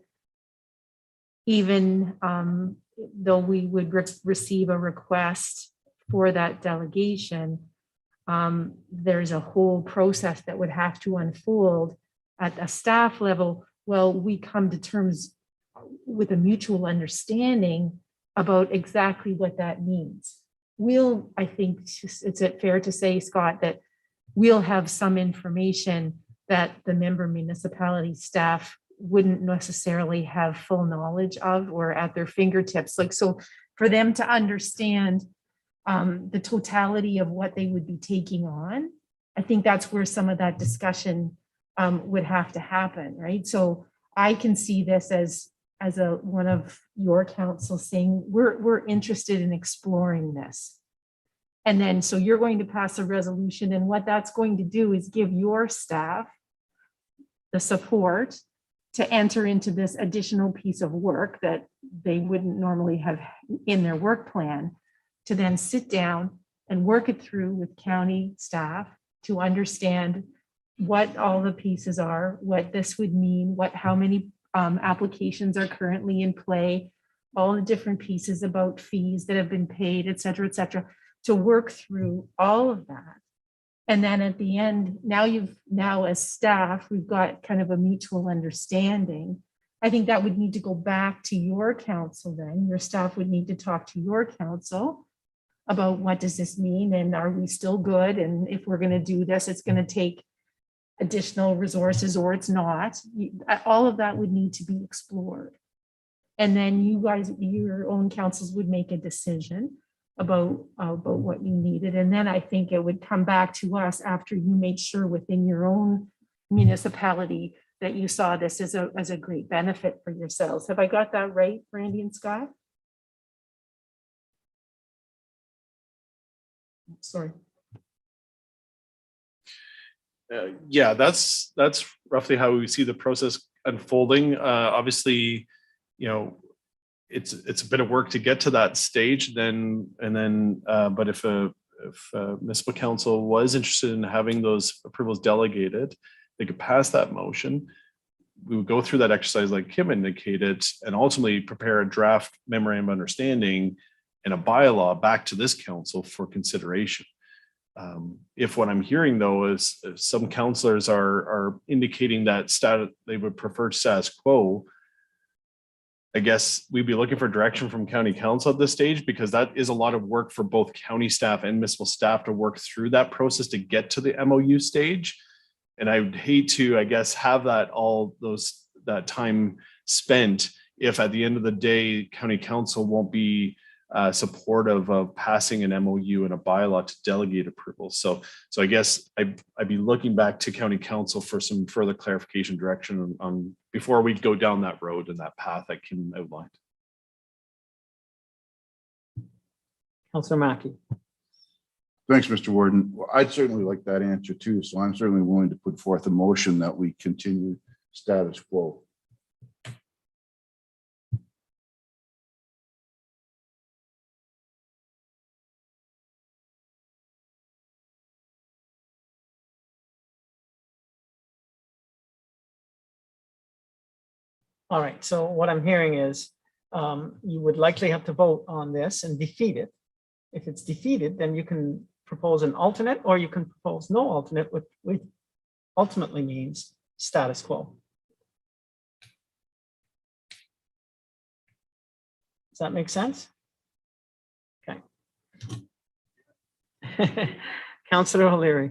even though we would receive a request for that delegation, there's a whole process that would have to unfold at a staff level. Well, we come to terms with a mutual understanding about exactly what that means. I think it's fair to say, Scott, that we'll have some information that the member municipality staff wouldn't necessarily have full knowledge of or at their fingertips. Like, so for them to understand the totality of what they would be taking on, I think that's where some of that discussion would have to happen, right? So I can see this as one of your council saying, we're interested in exploring this. And then, so you're going to pass a resolution, and what that's going to do is give your staff the support to enter into this additional piece of work that they wouldn't normally have in their work plan, to then sit down and work it through with county staff to understand what all the pieces are, what this would mean, how many applications are currently in play, all the different pieces about fees that have been paid, et cetera, to work through all of that. And then at the end, now as staff, we've got kind of a mutual understanding. I think that would need to go back to your council then. Your staff would need to talk to your council about what does this mean, and are we still good? And if we're going to do this, it's going to take additional resources or it's not. All of that would need to be explored. And then you guys, your own councils would make a decision about what you needed. And then I think it would come back to us after you made sure within your own municipality that you saw this as a great benefit for yourselves. Have I got that right, Randy and Scott? Sorry. Yeah, that's roughly how we see the process unfolding. Obviously, you know, it's a bit of work to get to that stage. But if a municipal council was interested in having those approvals delegated, they could pass that motion. We would go through that exercise like Kim indicated, and ultimately prepare a draft memorandum of understanding and a bylaw back to this council for consideration. If what I'm hearing though is some councillors are indicating that they would prefer status quo, I guess we'd be looking for direction from county council at this stage, because that is a lot of work for both county staff and municipal staff to work through that process to get to the MOU stage. And I would hate to, I guess, have that that time spent if at the end of the day, county council won't be supportive of passing an MOU and a bylaw to delegate approval. So I guess I'd be looking back to county council for some further clarification direction on before we go down that road and that path that Kim outlined. Councillor Mackey. Thanks, Mr. Warden. Well, I'd certainly like that answer too. So I'm certainly willing to put forth a motion that we continue status quo. All right, so what I'm hearing is you would likely have to vote on this and defeat it. If it's defeated, then you can propose an alternate, or you can propose no alternate, which ultimately means status quo. Does that make sense? Okay. Councillor O'Leary.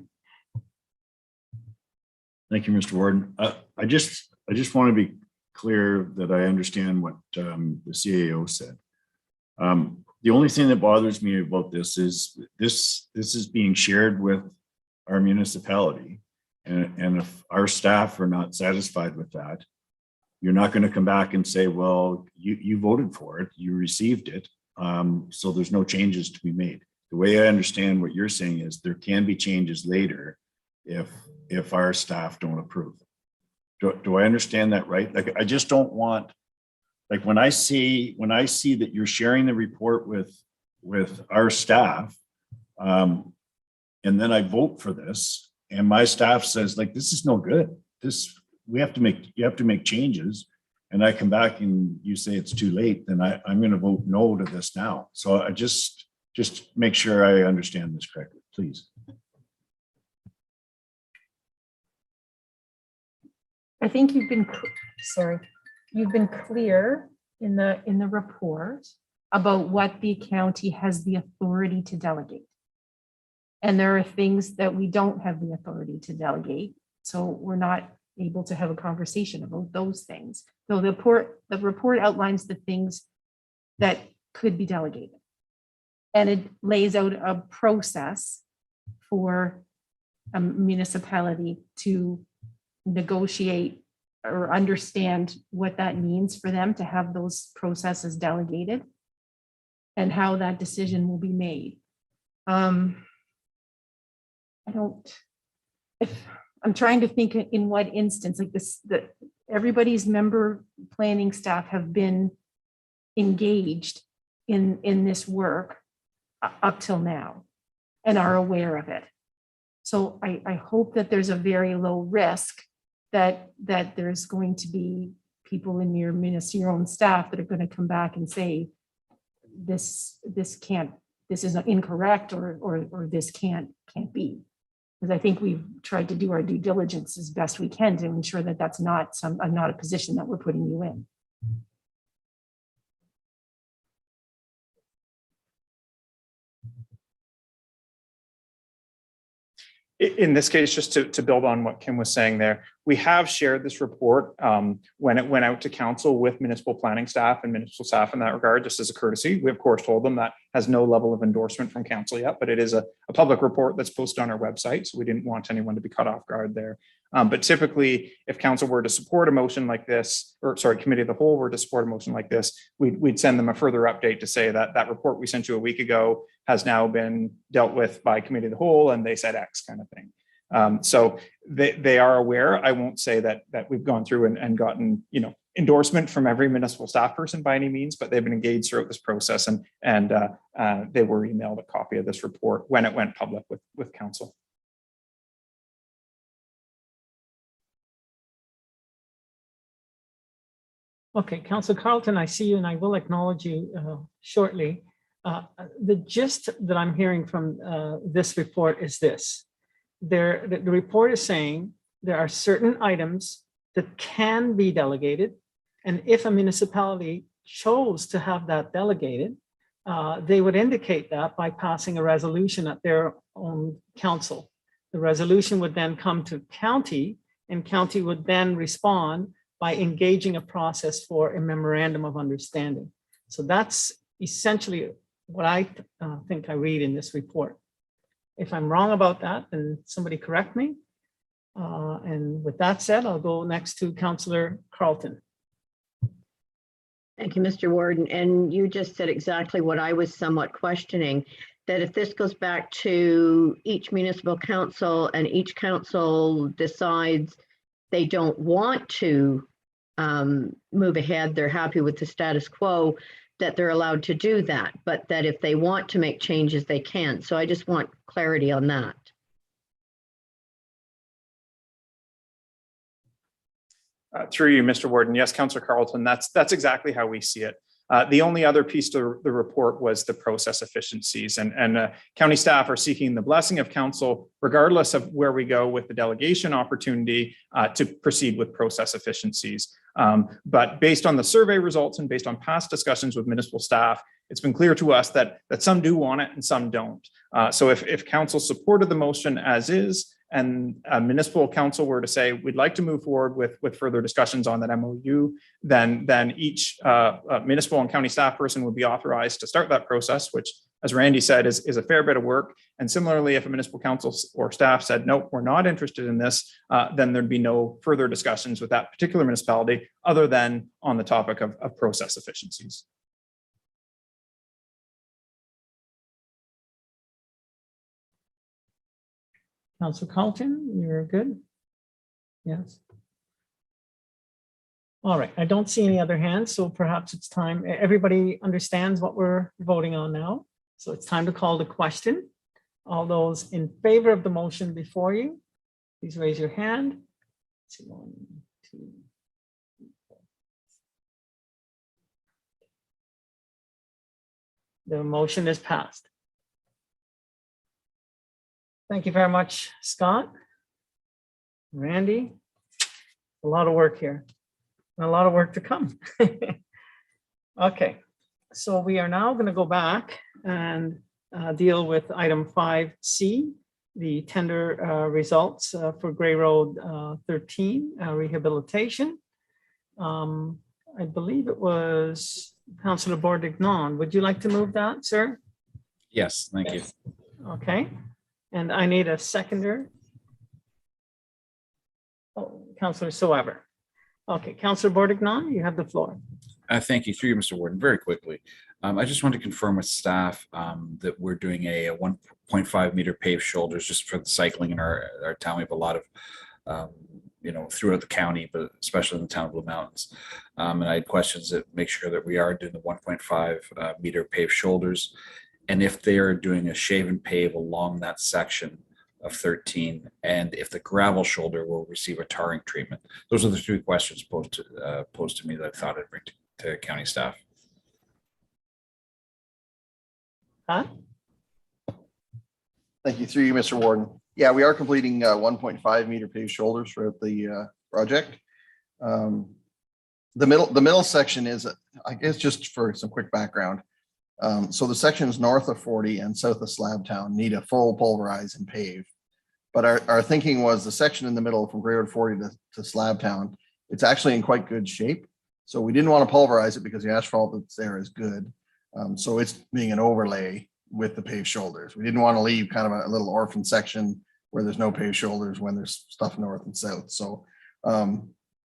Thank you, Mr. Warden. I just want to be clear that I understand what the CAO said. The only thing that bothers me about this is this is being shared with our municipality. And if our staff are not satisfied with that, you're not going to come back and say, well, you voted for it, you received it, so there's no changes to be made. The way I understand what you're saying is there can be changes later if our staff don't approve. Do I understand that right? Like, I just don't want, like, when I see that you're sharing the report with our staff, and then I vote for this, and my staff says, like, this is no good. You have to make changes, and I come back and you say it's too late, then I'm going to vote no to this now. So I just make sure I understand this correctly, please. I think you've been clear in the report about what the county has the authority to delegate. And there are things that we don't have the authority to delegate. So we're not able to have a conversation about those things. So the report outlines the things that could be delegated. And it lays out a process for a municipality to negotiate or understand what that means for them to have those processes delegated and how that decision will be made. I'm trying to think in what instance like this, that everybody's member planning staff have been engaged in this work up till now and are aware of it. So I hope that there's a very low risk that there's going to be people in your own staff that are going to come back and say, this is incorrect or this can't be. Because I think we've tried to do our due diligence as best we can to ensure that that's not a position that we're putting you in. In this case, just to build on what Kim was saying there, We have shared this report when it went out to council with municipal planning staff and municipal staff in that regard, just as a courtesy. We of course told them that has no level of endorsement from council yet, but it is a public report that's posted on our website. So we didn't want anyone to be caught off guard there. But typically, if council were to support a motion like this, or sorry, committee of the whole were to support a motion like this, we'd send them a further update to say that that report we sent you a week ago has now been dealt with by committee of the whole, and they said X kind of thing. So they are aware. I won't say that we've gone through and gotten, you know, endorsement from every municipal staff person by any means, but they've been engaged throughout this process, and they were emailed a copy of this report when it went public with council. Okay, Councillor Carlton, I see you and I will acknowledge you shortly. The gist that I'm hearing from this report is this. The report is saying there are certain items that can be delegated, and if a municipality chose to have that delegated, they would indicate that by passing a resolution at their own council. The resolution would then come to county, and county would then respond by engaging a process for a memorandum of understanding. So that's essentially what I think I read in this report. If I'm wrong about that, then somebody correct me. And with that said, I'll go next to Councillor Carlton. Thank you, Mr. Warden. And you just said exactly what I was somewhat questioning, that if this goes back to each municipal council and each council decides they don't want to move ahead, they're happy with the status quo, that they're allowed to do that, but that if they want to make changes, they can. So I just want clarity on that. Through you, Mr. Warden. Yes, Councillor Carlton, that's exactly how we see it. The only other piece to the report was the process efficiencies, and county staff are seeking the blessing of council, regardless of where we go with the delegation opportunity, to proceed with process efficiencies. But based on the survey results and based on past discussions with municipal staff, it's been clear to us that some do want it and some don't. So if council supported the motion as is, and a municipal council were to say, we'd like to move forward with further discussions on that MOU, then each municipal and county staff person would be authorized to start that process, which, as Randy said, is a fair bit of work. And similarly, if a municipal council or staff said, nope, we're not interested in this, then there'd be no further discussions with that particular municipality other than on the topic of process efficiencies. Councillor Carlton, you're good? Yes. All right, I don't see any other hands, so perhaps it's time. Everybody understands what we're voting on now. So it's time to call the question. All those in favor of the motion before you, please raise your hand. Let's see, 1, 2, 3, 4. The motion is passed. Thank you very much, Scott. Randy, a lot of work here and a lot of work to come. Okay, so we are now going to go back and deal with item 5C, the tender results for Gray Road 13 rehabilitation. I believe it was Councillor Bordignon. Would you like to move that, sir? Yes, thank you. Okay. And I need a seconder. Oh, Councillor Soever. Okay, Councillor Bordignon, you have the floor. Thank you. Through you, Mr. Warden. Very quickly, I just want to confirm with staff that we're doing a 1.5 meter paved shoulders just for the cycling in our town. We have a lot of, throughout the county, but especially in the town of Blue Mountains. And I had questions that make sure that we are doing the 1.5 meter paved shoulders. And if they are doing a shave and pave along that section of 13, and if the gravel shoulder will receive a tarring treatment. Those are the 3 questions posed to me that I thought I'd bring to county staff. Huh? Thank you. Through you, Mr. Warden. Yeah, we are completing 1.5 meter paved shoulders throughout the project. The middle section is, I guess, just for some quick background. So the sections north of 40 and south of Slabtown need a full pulverize and pave. But our thinking was the section in the middle from Grey Road 40 to Slabtown, it's actually in quite good shape. So we didn't want to pulverize it because the asphalt that's there is good. So it's being an overlay with the paved shoulders. We didn't want to leave kind of a little orphan section where there's no paved shoulders when there's stuff north and south. So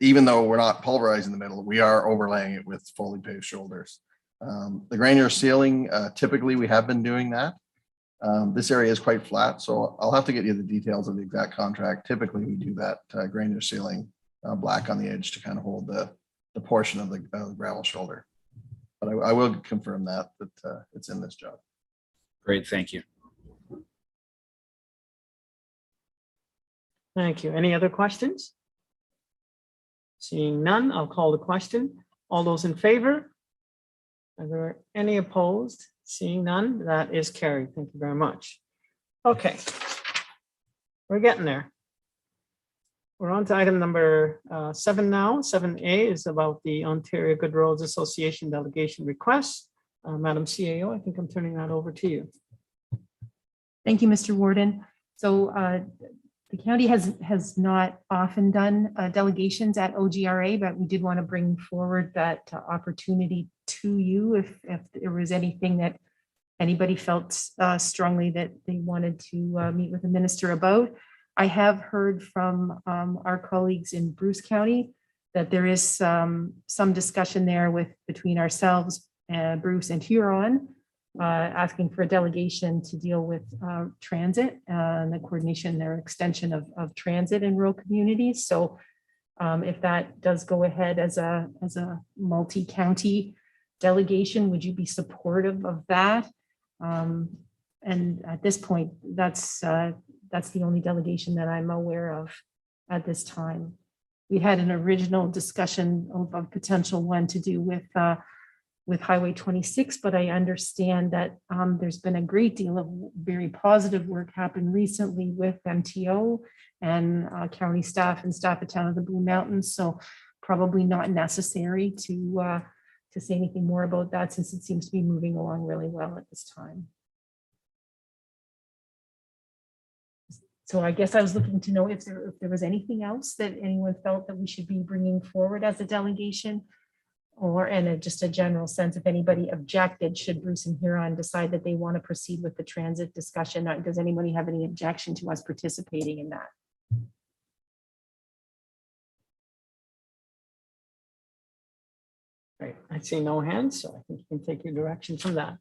even though we're not pulverizing the middle, we are overlaying it with fully paved shoulders. The granular sealing, typically we have been doing that. This area is quite flat, so I'll have to get you the details of the exact contract. Typically we do that granular sealing black on the edge to kind of hold the portion of the gravel shoulder. But I will confirm that it's in this job. Great, thank you. Thank you. Any other questions? Seeing none, I'll call the question. All those in favor? Are there any opposed? Seeing none, that is carried. Thank you very much. Okay. We're getting there. We're on to item number 7 now. 7A is about the Ontario Good Roads Association delegation request. Madam CAO, I think I'm turning that over to you. Thank you, Mr. Warden. So the county has not often done delegations at OGRA, but we did want to bring forward that opportunity to you if there was anything that anybody felt strongly that they wanted to meet with the minister about. I have heard from our colleagues in Bruce County that there is some discussion there between ourselves, Bruce and Huron, asking for a delegation to deal with transit and the coordination, their extension of transit in rural communities. So if that does go ahead as a multi-county delegation, would you be supportive of that? And at this point, that's the only delegation that I'm aware of at this time. We had an original discussion of a potential one to do with Highway 26, but I understand that there's been a great deal of very positive work happened recently with MTO and county staff and staff at Town of the Blue Mountains. So probably not necessary to say anything more about that since it seems to be moving along really well at this time. So I guess I was looking to know if there was anything else that anyone felt that we should be bringing forward as a delegation, and just a general sense if anybody objected, should Bruce and Huron decide that they want to proceed with the transit discussion. Does anybody have any objection to us participating in that? Right, I see no hands, so I think you can take your direction from that.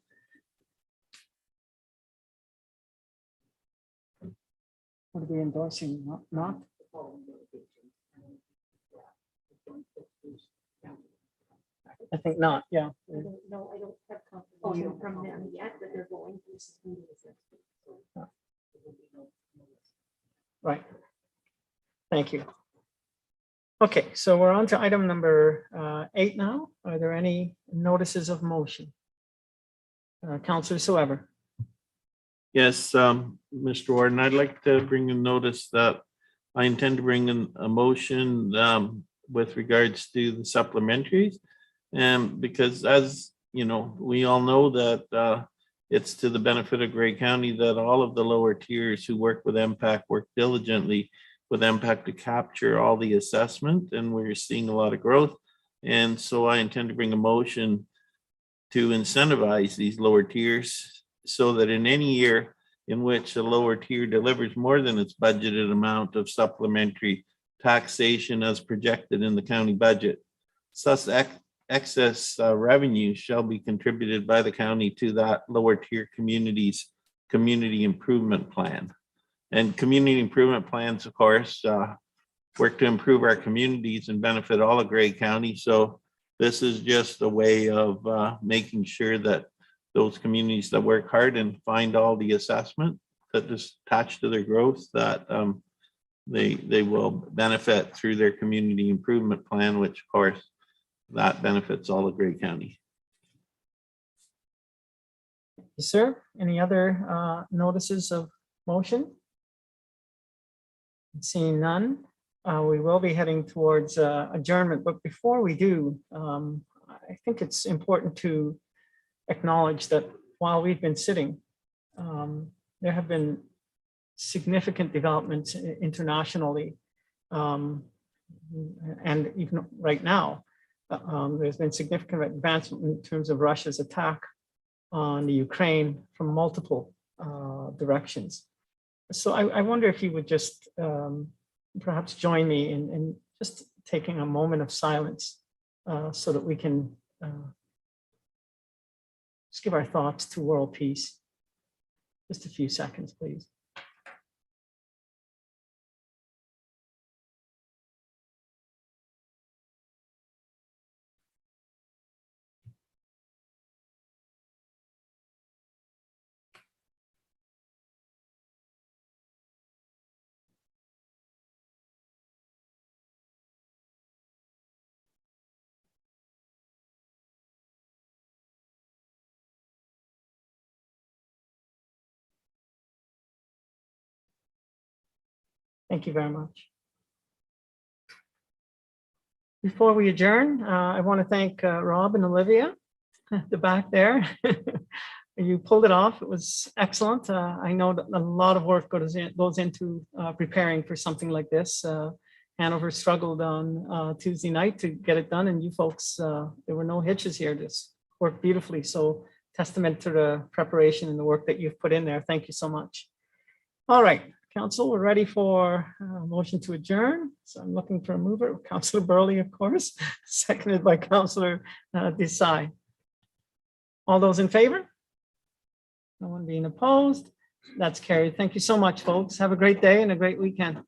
What are we endorsing? Not? I think not, yeah. No, I don't have confirmation from them yet, but they're going to this meeting. Right. Thank you. Okay, so we're on to item number 8 now. Are there any notices of motion? Councillor Soever. Yes, Mr. Warden, I'd like to bring a notice that I intend to bring in a motion with regards to the supplementaries. Because as you know, we all know that it's to the benefit of Grey County that all of the lower tiers who work with MPAC work diligently with MPAC to capture all the assessment, and we're seeing a lot of growth. And so I intend to bring a motion to incentivize these lower tiers so that in any year in which the lower tier delivers more than its budgeted amount of supplementary taxation as projected in the county budget, such excess revenue shall be contributed by the county to that lower tier community's community improvement plan. And community improvement plans, of course, work to improve our communities and benefit all of Grey County. So this is just a way of making sure that those communities that work hard and find all the assessment that is attached to their growth, that they will benefit through their community improvement plan, which of course that benefits all of Grey County. Yes, sir. Any other notices of motion? Seeing none, we will be heading towards adjournment. But before we do, I think it's important to acknowledge that while we've been sitting, there have been significant developments internationally. And even right now, there's been significant advancement in terms of Russia's attack on the Ukraine from multiple directions. So I wonder if you would just perhaps join me in just taking a moment of silence so that we can just give our thoughts to world peace. Just a few seconds, please. Thank you very much. Before we adjourn, I want to thank Rob and Olivia at the back there. You pulled it off. It was excellent. I know that a lot of work goes into preparing for something like this. Hanover struggled on Tuesday night to get it done, and you folks, there were no hitches here. This worked beautifully. So testament to the preparation and the work that you've put in there. Thank you so much. All right. Council, we're ready for a motion to adjourn. So I'm looking for a mover, Councillor Burley, of course, seconded by Councillor Desai. All those in favor? No one being opposed? That's carried. Thank you so much, folks. Have a great day and a great weekend.